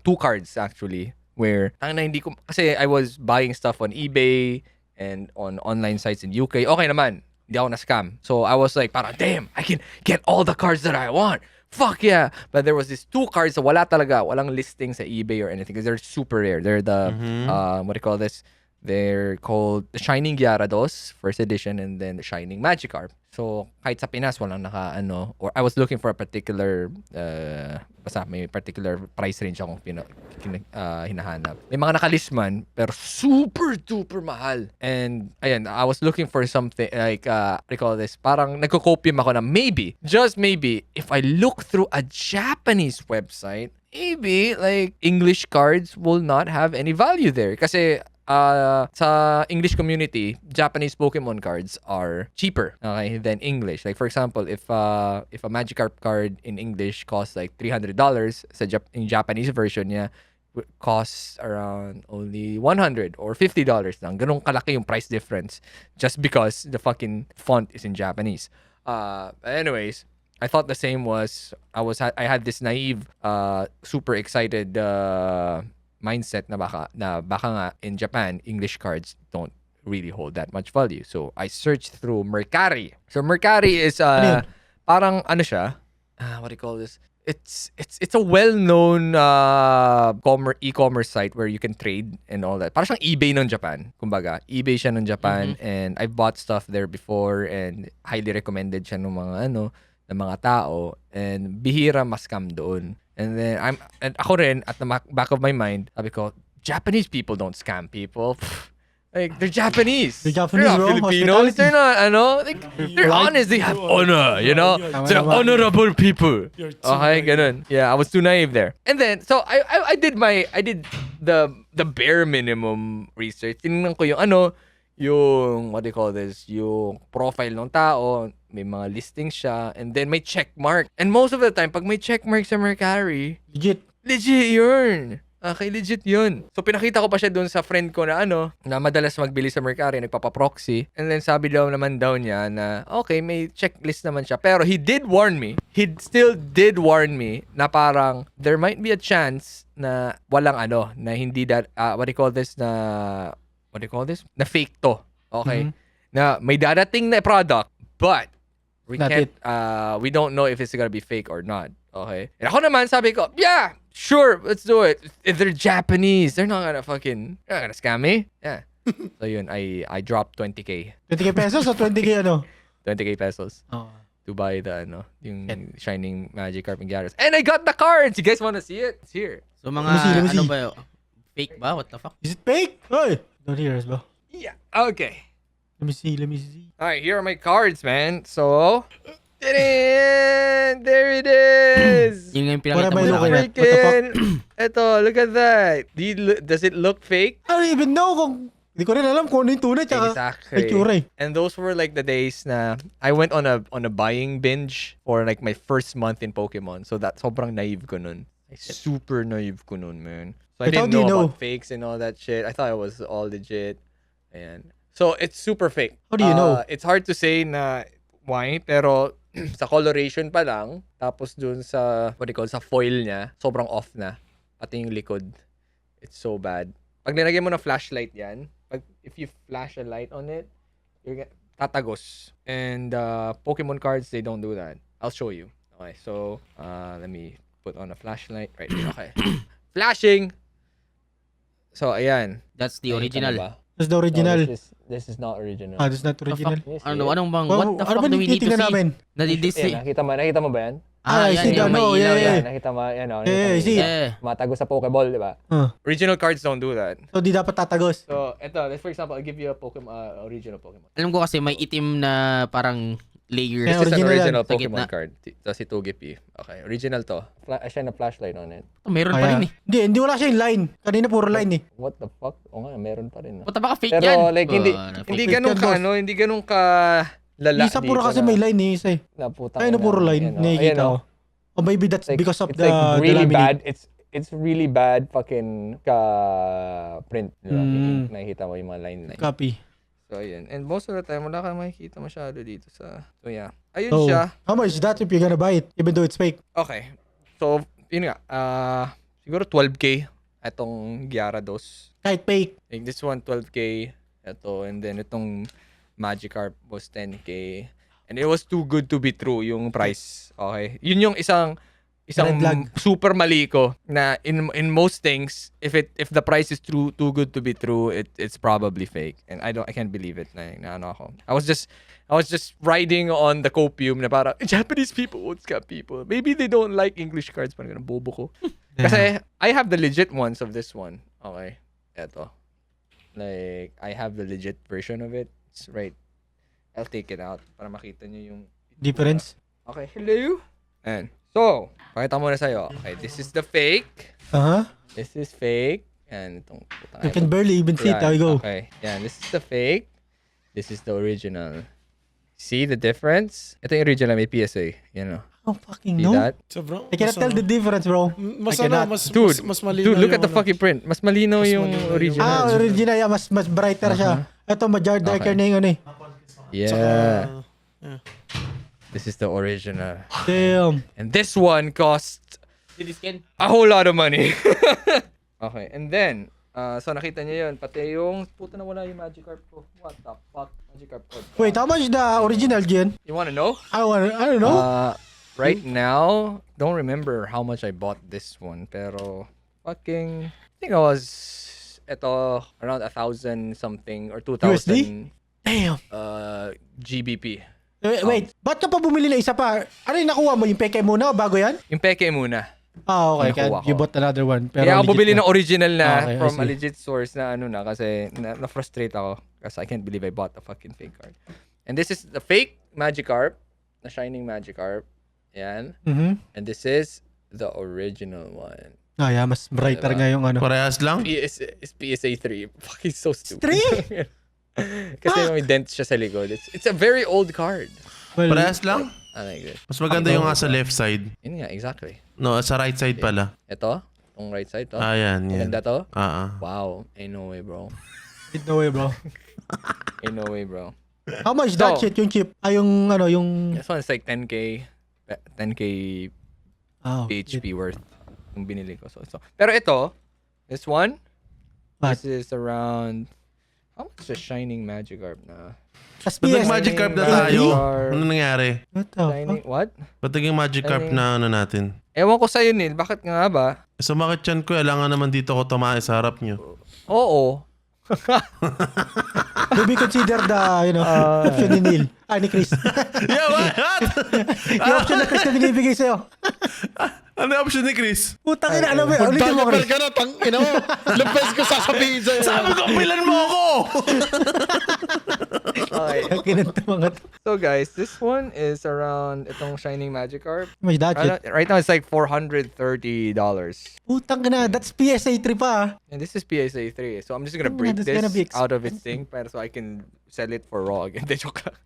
S1: two cards actually where hindi ko kasi I was buying stuff on eBay and on online sites in UK. Okay naman. Hindi ako na-scam. So I was like, parang, damn, I can get all the cards that I want. Fuck yeah. But there was these two cards na walang listing sa eBay or anything because they're super rare. They're the, what do you call this? They're called the Shining Gyarados, first edition, and then the Shining Magikarp. So, kahit sa Pinas, walang or I was looking for a particular, basta may particular price range akong hinahanap. May mga nakalist man, pero super duper mahal. And, ayan, I was looking for something, like, what do you call this? Parang nagko-copium ako na maybe, just maybe, if I look through a Japanese website, maybe, like, English cards will not have any value there. Kasi, sa English community, Japanese Pokemon cards are cheaper, okay, than English. Like for example, if a Magikarp card in English costs like $300, in Japanese version niya costs around only $100 or $50 lang. Ganun kalaki yung price difference just because the fucking font is in Japanese. Anyways, I thought the same was I had this naive, super excited mindset na baka nga in Japan, English cards don't really hold that much value. So I searched through Mercari. So Mercari is parang ano siya? What do you call this? It's a well-known e-commerce site where you can trade and all that. Parang siyang eBay ng Japan. Kumbaga, eBay siya ng Japan and I've bought stuff there before and highly recommended siya ng mga tao and bihira ma-scam doon. And then ako rin at the back of my mind, sabi ko, Japanese people don't scam people. Like they're Japanese.
S4: They're Japanese,
S1: not
S4: bro.
S1: Filipinos.
S4: Hospitality.
S1: They're not like they're honest. They have honor, you know. They're honorable people.
S5: You're too
S1: Okay,
S5: naive.
S1: ganun. Yeah, I was too naive there. And then so I did the bare minimum research. Tinignan ko yung what do you call this? Yung profile ng tao, may mga listings siya, and then may check mark. And most of the time, pag may check mark sa Mercari, legit yun. Okay, legit yun. So, pinakita ko pa siya dun sa friend ko na na madalas magbili sa Mercari, nagpapaproxy. And then, sabi naman daw niya na, okay, may checklist naman siya. Pero he did warn me. He still did warn me na parang there might be a chance na walang na hindi that, what do you call this, na fake to. Okay? Na may dadating na product, but we
S4: Not
S1: can't, we don't know if it's gonna be fake or not. Okay? And ako naman, sabi ko, yeah, sure, let's do it. If they're Japanese, they're not gonna scam me. Yeah. So yun, I dropped 20k.
S4: 20k pesos o 20k
S1: 20k pesos
S4: Oh.
S1: to buy the yung Shining Magikarp and Gyarados. And I got the cards! You guys wanna see it? It's here.
S3: So mga,
S4: Let me see.
S3: ba yun? Fake ba? What the fuck?
S4: Is it fake? Oy! Don't hear us, bro.
S1: Yeah. Okay.
S4: Let me see.
S1: Alright, here are my cards, man. So, there it is!
S3: Yun nga yung
S4: What
S3: pinakita
S4: am
S3: mo
S4: I
S3: sa
S4: looking
S3: akin.
S4: at? What the fuck?
S1: Freaking, eto, look at that. Does it look fake?
S4: I don't even know kung... Hindi ko rin alam kung ano yung tunay tsaka
S1: Exactly.
S4: itsura eh.
S1: And those were like the days na I went on a buying binge for like my first month in Pokemon. So that sobrang naive ko nun. Like, super naive ko nun, man. So I
S4: But how
S1: didn't
S4: do you
S1: know
S4: know?
S1: about fakes and all that shit. I thought it was all legit. And so it's super fake.
S4: How do you know?
S1: It's hard to say na why, pero sa coloration pa lang, tapos dun sa, what do you call, sa foil niya, sobrang off na. Pati yung likod. It's so bad. Pag nilagay mo ng flashlight yan, if you flash a light on it, tatagos. And Pokemon cards, they don't do that. I'll show you. Okay, so let me put on a flashlight right here. Okay. Flashing! So, ayan.
S3: That's the
S1: Nakita
S3: original.
S1: mo ba?
S4: That's the
S1: No,
S4: original.
S1: this is not original.
S4: That's not original.
S1: Can you see
S3: Ano,
S1: it?
S3: anong bang,
S4: Well,
S3: what the
S4: ano
S3: fuck
S4: ba
S3: do we need to
S4: titingnan
S3: see?
S4: namin?
S1: Ayan, nakita mo ba yan?
S4: I see
S3: yan,
S4: the
S3: yung may
S4: ano,
S3: ilaw
S4: yeah,
S3: yan.
S1: Ayan, nakita mo, yan o.
S4: Yeah, I see.
S1: Matago sa Pokeball, di ba? Original cards don't do that.
S4: So, di dapat tatagos.
S1: So, ito, for example, I'll give you a Pokemon, original Pokemon.
S3: Alam ko kasi may itim na parang layers.
S4: Yeah,
S1: This is an
S4: original
S1: original
S3: yan. Sa
S1: Pokemon
S3: gitna.
S1: card. Ito si Togepi. Okay, original to. I shine a flashlight on it.
S3: Meron pa rin eh.
S4: Hindi wala siya yung line. Kanina puro line eh.
S1: What the fuck? O nga, meron pa rin. No?
S3: Ba't baka fake
S1: Pero
S3: yan?
S1: like, hindi
S4: fake
S1: ganun
S4: yan,
S1: ka,
S4: boss.
S1: hindi ganun ka lala
S4: Isa puro kasi may line eh. Isa eh. Ayun na puro line. Nakikita ko. Or maybe that's because of
S1: it's
S4: the
S1: like really
S4: laminate.
S1: bad. It's really bad fucking print. Diba? Nakikita mo yung mga line.
S4: Copy.
S1: So, ayun. And most of the time, wala kang makikita masyado dito sa... So, yeah. Ayun
S4: So,
S1: siya.
S4: how much is that if you're gonna buy it? Even though it's fake.
S1: Okay. So, yun nga. Siguro 12K. Itong Gyarados.
S4: Kahit fake.
S1: Like this one, 12K. Ito. And then itong Magikarp was 10K. And it was too good to be true yung price. Okay. Yun yung isang
S4: Red flag.
S1: super mali ko na in most things if the price is too good to be true, it's probably fake. And I can't believe it na ano ako. I was just riding on the copium na para Japanese people won't scam people. Maybe they don't like English cards, parang ganun, bobo ko. Kasi I have the legit ones of this one. Okay. Eto. Like I have the legit version of it. It's right. I'll take it out para makita niyo yung
S4: Difference.
S1: Okay, hello. And so, pakita mo na sa'yo. Okay, this is the fake. This is fake. And itong putang
S4: You can barely even see it. How you go.
S1: Okay, yeah, this is the fake. This is the original. See the difference? Ito yung original, may PSA. You know.
S4: Oh, fucking
S1: See
S4: no.
S1: that?
S5: So bro,
S4: I cannot tell the difference, bro.
S5: Mas
S4: I cannot.
S5: mas malinaw
S1: Dude, look at
S5: yung
S1: the fucking print. Mas malinaw
S5: Mas
S1: yung
S5: malinaw yung-
S1: original.
S4: Original. Yeah, mas brighter siya. Ito, majar darker
S1: Okay.
S4: na yung ano eh.
S1: Yeah.
S5: yeah.
S1: This is the original.
S4: Damn.
S1: And this one cost
S3: Did skin?
S1: a whole lot of money. Okay, and then, so nakita niyo yun, pati yung, puta na wala yung Magikarp ko. What the fuck? Magikarp ko.
S4: Wait, how much the original, Gian?
S1: You wanna know?
S4: I don't know.
S1: Right now, don't remember how much I bought this one, pero fucking, I think it was, ito, around 1,000 something, or 2,000
S4: USD? Damn.
S1: GBP.
S4: Wait, ba't ka pa bumili na isa pa? Ano yung nakuha mo? Yung peke muna o bago yan?
S1: Yung peke muna.
S4: Okay.
S1: Nakuha
S4: Kaya you
S1: ko.
S4: bought another one. Pero
S1: Kaya ako
S4: legit
S1: bumili
S4: na.
S1: ng original na
S4: Okay, I
S1: from a
S4: see.
S1: legit source na ano na kasi na-frustrate ako kasi I can't believe I bought a fucking fake card. And this is the fake Magikarp, na shining Magikarp. Yan. And this is the original one.
S4: Yeah, mas brighter
S1: Diba?
S4: nga yung ano.
S2: Parehas lang?
S1: It's PSA 3. Fucking so stupid.
S4: 3?
S1: Kasi may dent siya sa likod. It's a very old card.
S4: Well,
S2: Parehas lang?
S1: I like this.
S2: Mas maganda yung nga sa left side.
S1: Yun nga, exactly.
S2: No, sa right side pala.
S1: Ito, tong right side to.
S2: Ayan, yan.
S1: Maganda to.
S2: Wow.
S1: Wow. Ain't no way, bro.
S4: no way, bro.
S1: Ain't no way, bro.
S4: How much that
S1: So,
S4: shit? Yung chip? Yung ano, yung...
S1: This one's like 10K. 10K
S4: Oh,
S1: HP worth yung binili ko. So. Pero ito, this one,
S4: What?
S1: this is around, how much is a shining Magikarp na?
S4: Tas
S2: Ba't
S4: PS.
S2: nag-Magikarp na
S1: Shining
S2: tayo?
S1: Magikarp.
S2: Ano nangyari?
S4: What the
S1: Shining,
S4: fuck?
S1: what?
S2: Ba't naging Magikarp
S1: Shining-
S2: na ano natin?
S1: Ewan ko sa'yo, Neil. Bakit nga ba?
S2: Sumakit yan ko. Alangan naman dito ko tumae sa harap nyo.
S1: Oo.
S4: Maybe consider the, option ni Neil. Ni Chris.
S2: Yeah, what?
S4: Yung option na Chris na binibigay sa'yo.
S2: Ano yung option ni Chris?
S4: Putang ina, ano ba? Ulitin mo, Chris.
S5: ka na, ina mo. Lumpes ko sasabihin sa'yo.
S2: Sabi ko, pilan mo ako!
S1: Okay.
S4: Kinanta mga to.
S1: So guys, this one is around itong shining Magikarp.
S4: How much that shit?
S1: Right now it's like $430.
S4: Putang ina, that's PSA 3 pa.
S1: And this is PSA 3. So I'm just gonna
S4: Oh,
S1: break
S4: that's
S1: this
S4: gonna be
S1: out of its thing para so I can sell it for raw again. Joke lang.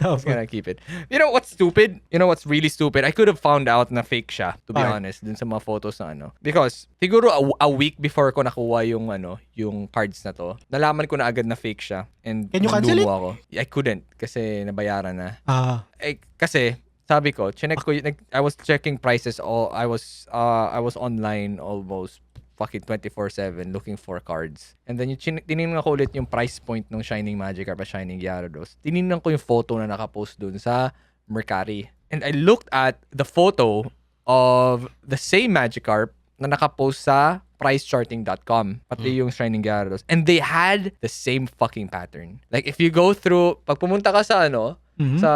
S1: I was gonna keep it. You know what's stupid? You know what's really stupid? I could have found out na fake siya, to be honest, dun sa mga photos na ano. Because siguro a week before ko nakuha yung yung cards na to, nalaman ko na agad na fake siya. And
S4: Can you cancel it?
S1: ako. I couldn't kasi nabayaran na.
S4: Ah.
S1: Kasi sabi ko, I was checking prices I was online almost fucking 24/7 looking for cards. And then tinignan ko ulit yung price point ng Shining Magikarp at Shining Gyarados. Tinignan ko yung photo na nakapost dun sa Mercari. And I looked at the photo of the same Magikarp na nakapost sa pricecharting.com, pati yung Shining Gyarados. And they had the same fucking pattern. Like if you go through, pag pumunta ka sa sa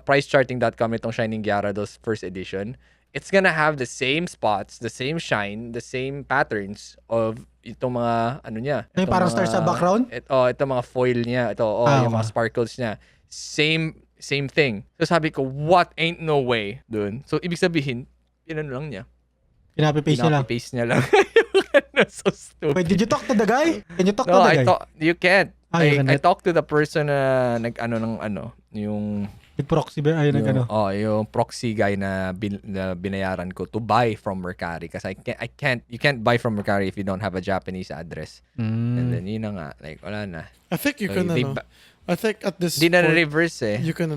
S1: pricecharting.com itong Shining Gyarados first edition, it's gonna have the same spots, the same shine, the same patterns of itong mga niya.
S4: May parang star sa background?
S1: Itong mga foil niya. Yung mga sparkles niya. Same thing. So sabi ko, what ain't no way dun. So ibig sabihin, lang niya.
S4: Pinapaste niya lang.
S1: So stupid.
S4: Wait, did you talk to the guy? Can you talk to
S1: No,
S4: the guy?
S1: you can't.
S4: You
S1: I
S4: cannot?
S1: talked to the person na yung
S4: Yung proxy ba? Ayun,
S1: yung proxy guy na binayaran ko to buy from Mercari kasi you can't buy from Mercari if you don't have a Japanese address. And then yun na nga, like wala na.
S5: I think you
S1: So,
S5: can, I think at this
S1: Di na
S5: point,
S1: reverse
S5: you can,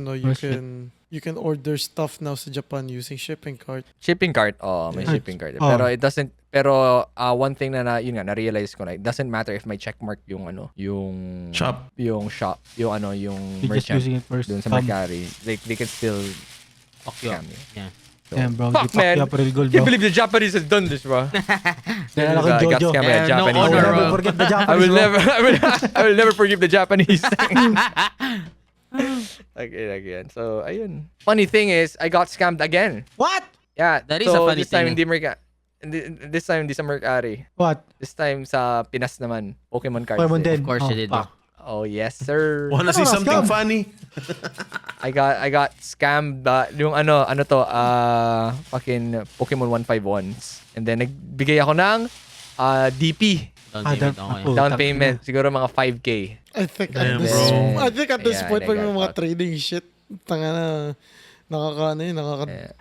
S5: you can order stuff now sa Japan using shipping cart.
S1: Shipping cart, may shipping cart.
S4: Oh.
S1: Pero it doesn't, one thing yun nga, na-realize ko na, it doesn't matter if may checkmark yung
S2: Shop.
S1: yung
S4: You're just
S1: merchant
S4: using it first.
S1: dun sa Mercari. Like, they can still scam you.
S3: Yeah.
S1: So,
S4: Damn, bro.
S1: fuck,
S4: Di
S1: man.
S4: fuck you up real gold,
S1: Can't
S4: bro.
S1: believe the Japanese has done this, bro.
S4: Naalala ko
S1: I got
S4: Jojo.
S1: scammed by a
S3: No
S1: Japanese.
S3: honor,
S4: I will
S3: bro.
S4: never forget the
S1: I
S4: Japanese,
S1: will
S4: bro.
S1: never, I will never forgive the Japanese. Like yan. So, ayun. Funny thing is, I got scammed again.
S4: What?
S1: Yeah.
S3: That is
S1: so,
S3: a funny
S1: this time,
S3: thing.
S1: this time, hindi sa Mercari.
S4: What?
S1: This time, sa Pinas naman. Pokemon cards.
S4: Pokemon
S1: din.
S4: din.
S3: Of course you did.
S4: Fuck.
S1: Oh, yes, sir.
S2: Wanna see
S4: Ano,
S2: something
S4: scam?
S2: funny?
S1: I got scammed. Yung fucking Pokemon 151s. And then, nagbigay ako ng DP. Down payment. Siguro mga 5K.
S5: I think
S2: Damn,
S5: at this,
S2: bro.
S5: I think at this
S1: Yeah,
S5: point,
S1: they
S5: pag may
S1: got
S5: mga
S1: fucked.
S5: trading shit,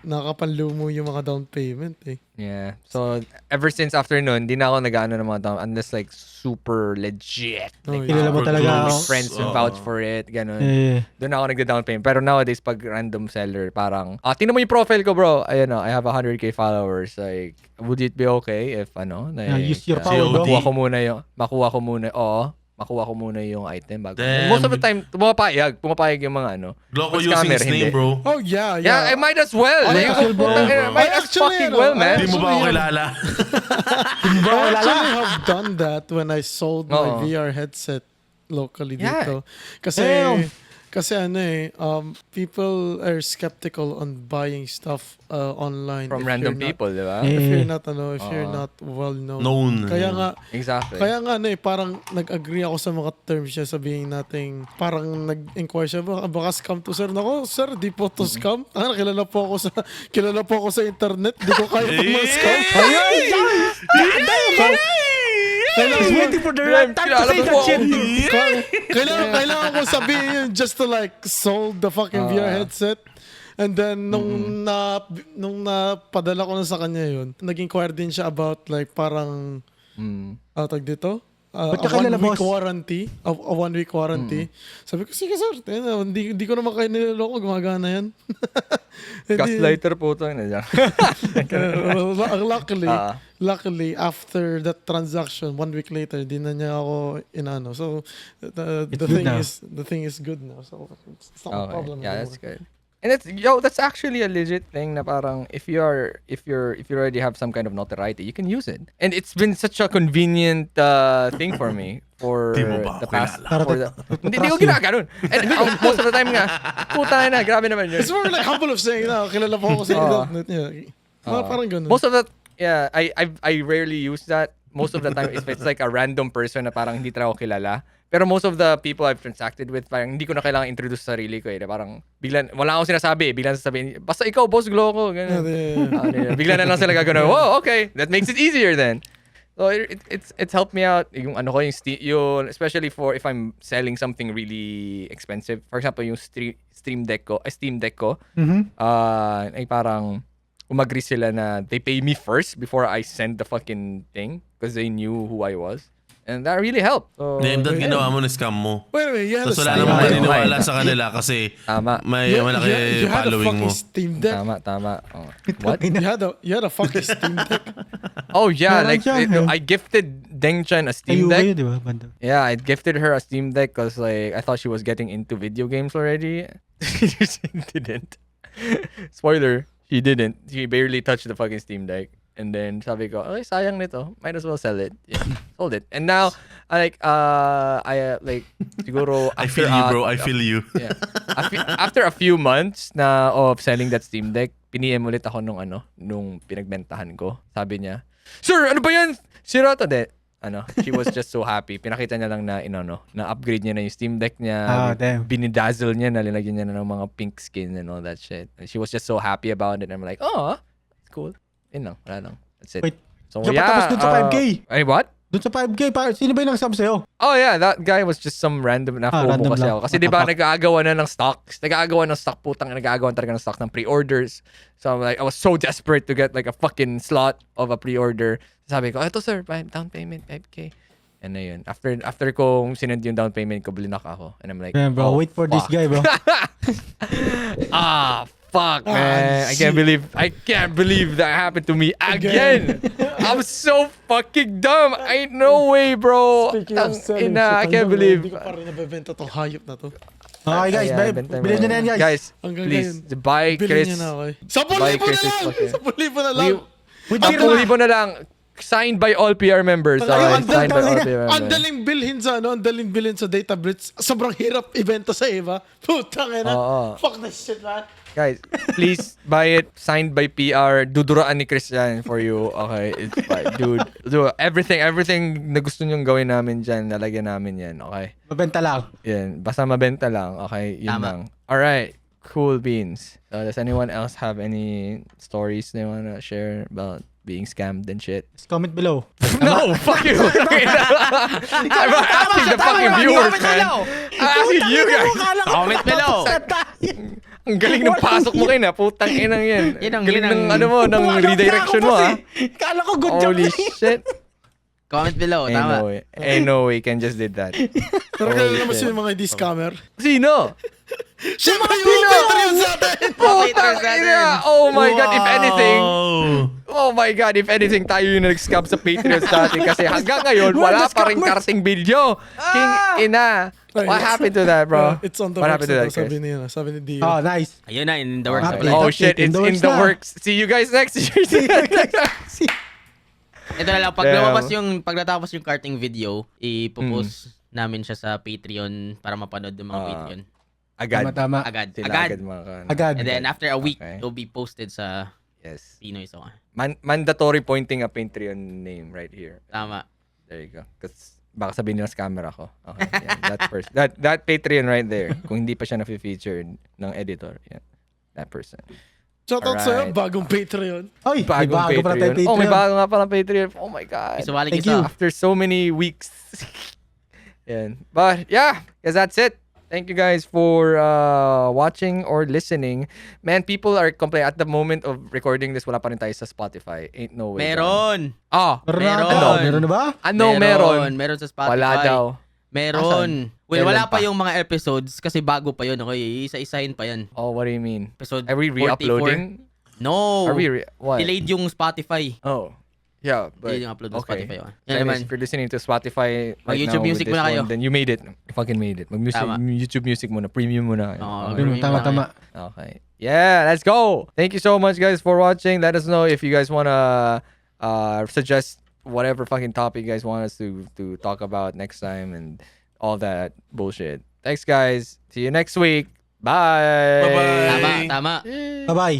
S5: nakakapanlumo yung mga down payment eh.
S1: Yeah. So, ever since after nun, di na ako nag-ano ng mga down unless like super legit. Like,
S4: Kilala mo
S2: Super
S4: talaga
S2: close.
S4: ako.
S1: friends who vouch for it, ganun.
S4: Eh.
S1: Doon ako nagda-down payment. Pero nowadays, pag random seller, parang, tingnan mo yung profile ko, bro. Ayun I have 100k followers. Like, would it be okay if, like,
S4: use your power,
S2: bro.
S1: makuha ko muna yung item bago.
S2: Damn.
S1: Most of the time, pumapayag yung mga
S2: Gloko
S1: But
S2: using
S1: scammer,
S2: his
S1: hindi.
S2: name, bro.
S5: Oh yeah,
S1: Yeah, I might as well.
S5: I actually, bro.
S1: Might
S5: I
S1: as
S5: actually,
S1: fucking
S5: ano,
S1: well, man.
S2: Di mo ba ako
S5: Actually,
S2: kilala?
S5: I actually have done that when I sold my
S1: Oo.
S5: VR headset locally
S1: Yeah.
S5: dito. Kasi
S4: Damn.
S5: people are skeptical on buying stuff online
S1: From
S5: if
S1: random
S5: you're not-
S1: people, di ba?
S5: If
S4: Eh.
S5: you're not well known.
S2: Known.
S5: Kaya nga
S1: Exactly.
S5: parang nag-agree ako sa mga terms siya, sabihin natin, parang nag-inquire siya, baka scam to sir. Nako, sir, di po to scam. Kilala po ako sa internet, di ko kaya mag-scam.
S4: He's waiting for the right time to say that shit.
S5: Kailangan ko sabihin yun just to like sold the fucking VR headset. And then, nung napadala ko na sa kanya yun, nag-inquire din siya about like parang, tag dito?
S4: Ba't
S5: A
S4: ka kilala,
S5: 1 week
S4: boss?
S5: warranty. A 1 week warranty. Sabi ko, sige sir, hindi ko naman kayo niloloko, gumagana yan.
S1: Gaslighter po ito.
S5: Luckily, after that transaction, 1 week later, di na niya ako inano. So, the
S4: good now.
S5: thing is good now. So, it's not a problem
S1: Yeah,
S5: anymore.
S1: that's good. And that's actually a legit thing na parang if you already have some kind of notoriety, you can use it. And it's been such a convenient thing for me for
S2: Di mo ba
S1: the
S2: ako
S1: past.
S2: kilala?
S1: Hindi ko ginaganon. And most of the time nga, puta na, grabe naman yun.
S5: It's more like humble of saying, kilala po ako sa internet niya. Parang ganun.
S1: Most of that, yeah, I rarely use that. Most of the time, if it's like a random person na parang hindi talaga ako kilala. Pero most of the people I've transacted with, parang hindi ko na kailangan introduce sa sarili ko. Parang, biglan, wala akong sinasabi. Biglan sasabihin, basta ikaw, boss Gloko. Ganun. Bigla na lang sila gagawin. Oh, okay. That makes it easier then. So it's helped me out yung ano ko yung especially for if I'm selling something really expensive. For example, yung Steam Deck ko, ay parang umagree sila na they pay me first before I send the fucking thing because they knew who I was. And that really helped. So,
S2: That ginawa mo na scam mo.
S5: Wait a minute, you had
S2: Tapos
S5: a
S2: wala
S5: Steam
S2: namang
S5: Deck.
S2: maniniwala sa kanila kasi
S1: Tama.
S2: may malaki
S5: You had a
S2: following mo.
S5: fucking Steam Deck.
S1: Tama. Oh. What?
S5: You had a fucking Steam Deck.
S1: Oh yeah,
S4: Meron
S1: like
S4: siya,
S1: I gifted Deng-chan a Steam
S4: Kayo,
S1: Deck.
S4: di ba? Banda.
S1: Yeah, I gifted her a Steam Deck because like I thought she was getting into video games already. She didn't. Spoiler, she didn't. She barely touched the fucking Steam Deck. And then sabi ko, okay, sayang nito. Might as well sell it. Yeah, sold it. And now, I siguro
S2: I
S1: after,
S2: feel you, bro. I feel you.
S1: yeah. After a few months na of selling that Steam Deck, piniem ulit ako nung pinagbentahan ko. Sabi niya, "Sir, ano ba yan? Sira to." She was just so happy. Pinakita niya lang na na upgrade niya na yung Steam Deck niya.
S4: Damn.
S1: Binidazzle niya, nalinagyan niya na ng mga pink skin and all that shit. And she was just so happy about it. And I'm like, "Oh, it's cool." Yun lang, wala lang. That's it.
S4: Wait,
S1: so
S4: Diyan pa tapos dun sa 5K.
S1: Ay, what?
S4: Doon sa 5K, sino ba yung nagsub sa'yo?
S1: Oh yeah, that guy was just some random na FOMO
S4: random
S1: kasi
S4: lang.
S1: ako. Kasi di ba nag-aagawa na ng stocks. Nag-aagawa ng stock, putang nag-aagawa talaga ng stock ng pre-orders. So I'm like, I was so desperate to get like a fucking slot of a pre-order. Sabi ko, eto sir, down payment, 5K. And na yun. After kong sinend yung down payment ko, blinak ako. And I'm like,
S4: Yeah, bro,
S1: oh,
S4: wait for this
S1: fuck.
S4: guy, bro.
S1: Fuck, man. I can't believe that happened to me again. I'm so fucking dumb. Ain't no way, bro.
S5: Speaking of selling,
S1: I can't believe.
S5: Hindi ko pa rin nabebenta tong hayop na to.
S4: Okay, guys,
S1: Yeah, benta mo
S4: bilhin nyo na yan, guys.
S1: Guys,
S5: Hanggang
S1: please,
S5: ngayon.
S1: buy
S5: Bilhin
S1: Chris.
S5: niya na ako eh. 10,000
S1: Buy
S5: na
S1: Chris is
S5: lang!
S1: fucking-
S5: 10,000 na lang!
S4: With
S5: Ang
S4: firma.
S1: 10,000 na lang. Signed by all PR members.
S5: Talaga,
S1: Okay? Signed by all PR
S5: Ang
S1: members.
S5: daling bilhin sa ang daling bilhin sa Data Blitz. Sobrang hirap ibenta sa iba. Putang ina.
S1: Oo.
S5: Fuck this shit, man.
S1: Guys, please buy it. Signed by PR. Duduraan ni Christian for you. Okay, it's fine. Dude, everything na gusto nyong gawin namin dyan, nalagyan namin yan. Okay?
S4: Mabenta lang.
S1: Yan. Basta mabenta lang. Okay? Yun
S3: Tama.
S1: lang. Alright. Cool beans. So, does anyone else have any stories they wanna share about being scammed and shit?
S4: Just comment below.
S1: No, fuck you. I'm not asking the fucking viewers, man. I'm asking you guys.
S3: Comment below.
S1: Ang galing ng pasok mo kayo na. Putang inang yan.
S3: Yan ang-
S1: Galing
S3: yan
S1: ng
S3: ang-
S1: ano mo, ng redirection mo, ha.
S4: Kala ko good job
S1: Holy
S4: na yun.
S1: shit.
S3: Comment below,
S1: Ain't
S3: tama.
S1: no way. Ain't no way. Ken just did that.
S5: Pero
S1: Holy
S5: kailan naman
S1: shit.
S5: sila yung mga ID scammer?
S1: Sino?
S5: Siyempre yung Patreon sa atin!
S1: Putang ina. Oh my God. If anything,
S2: Wow.
S1: oh my God, if anything, tayo yung nag-scam sa Patreon sa atin kasi hanggang ngayon,
S4: We're
S1: wala
S4: the
S1: pa rin
S4: scammers.
S1: karting video. King ina. What happened to that, bro?
S5: It's on the
S1: What
S5: works
S1: happened to
S5: na
S1: that,
S5: to, sabi
S1: Chris?
S5: niya, sabi ni Dio.
S4: Oh, nice.
S3: Ayun na, in the works.
S4: Okay.
S3: pala.
S1: Oh
S4: It's
S1: shit,
S4: in
S1: it's
S4: the
S1: in
S4: works
S1: the
S4: na.
S1: works. See you guys next year.
S3: Ito na lang, pag
S1: Damn.
S3: lumabas pag natapos yung karting video, ipopost namin siya sa Patreon para mapanood ng mga Patreon.
S1: Agad.
S4: Tama.
S3: Agad.
S1: Sila
S3: Agad.
S1: mga
S4: Agad.
S3: And then after a week,
S1: Okay.
S3: it'll be posted sa
S1: Yes.
S3: Pinoy. So,
S1: Mandatory pointing a Patreon name right here.
S3: tama.
S1: There you go. Because baka sabihin nila scammer ako. Okay. Yeah, that person. That Patreon right there. Kung hindi pa siya na-feature ng editor. Yeah. That person.
S5: Shoutout sa'yo,
S1: Alright.
S5: bagong Patreon.
S4: Oy, may
S1: Bagong
S4: bago pala tayo
S1: Patreon. Oh, may
S4: Patreon.
S1: bago nga pala Patreon. Oh my God.
S3: Isuwali
S4: Thank
S3: isa.
S4: you.
S1: After so many weeks. Yan. But yeah, guess that's it. Thank you guys for watching or listening. Man, people are complaining at the moment of recording this. Wala pa rin tayo sa Spotify. Ain't no way.
S3: Meron.
S1: Ah,
S4: Meron na
S3: Meron.
S4: ata. Meron na ba?
S1: ano meron?
S3: Meron sa Spotify.
S1: Wala daw.
S3: Meron. Well,
S1: Kailan
S3: wala pa
S1: pa?
S3: yung mga episodes kasi bago pa yun. Okay, isa-isahin pa yan.
S1: Oh, what do you mean?
S3: Episode
S1: Are we
S3: 44.
S1: re-uploading?
S3: No.
S1: Are we what?
S3: Delayed yung Spotify.
S1: Oh. Yeah, but
S3: Delayed yung upload ng
S1: okay.
S3: Spotify.
S1: So
S3: Yan
S1: anyways,
S3: naman.
S1: if you're listening to Spotify right
S3: YouTube
S1: now
S3: Music
S1: with this
S3: muna kayo.
S1: one, then you made it. You fucking made it.
S3: Tama.
S1: YouTube Music muna. Premium muna.
S3: Oo,
S1: Okay.
S3: premium
S4: Tama,
S3: na
S4: tama.
S1: Okay. Yeah, let's go. Thank you so much, guys, for watching. Let us know if you guys wanna suggest whatever fucking topic you guys want us to talk about next time and all that bullshit. Thanks, guys. See you next week. Bye.
S2: Bye-bye.
S3: Tama, tama.
S4: Bye-bye.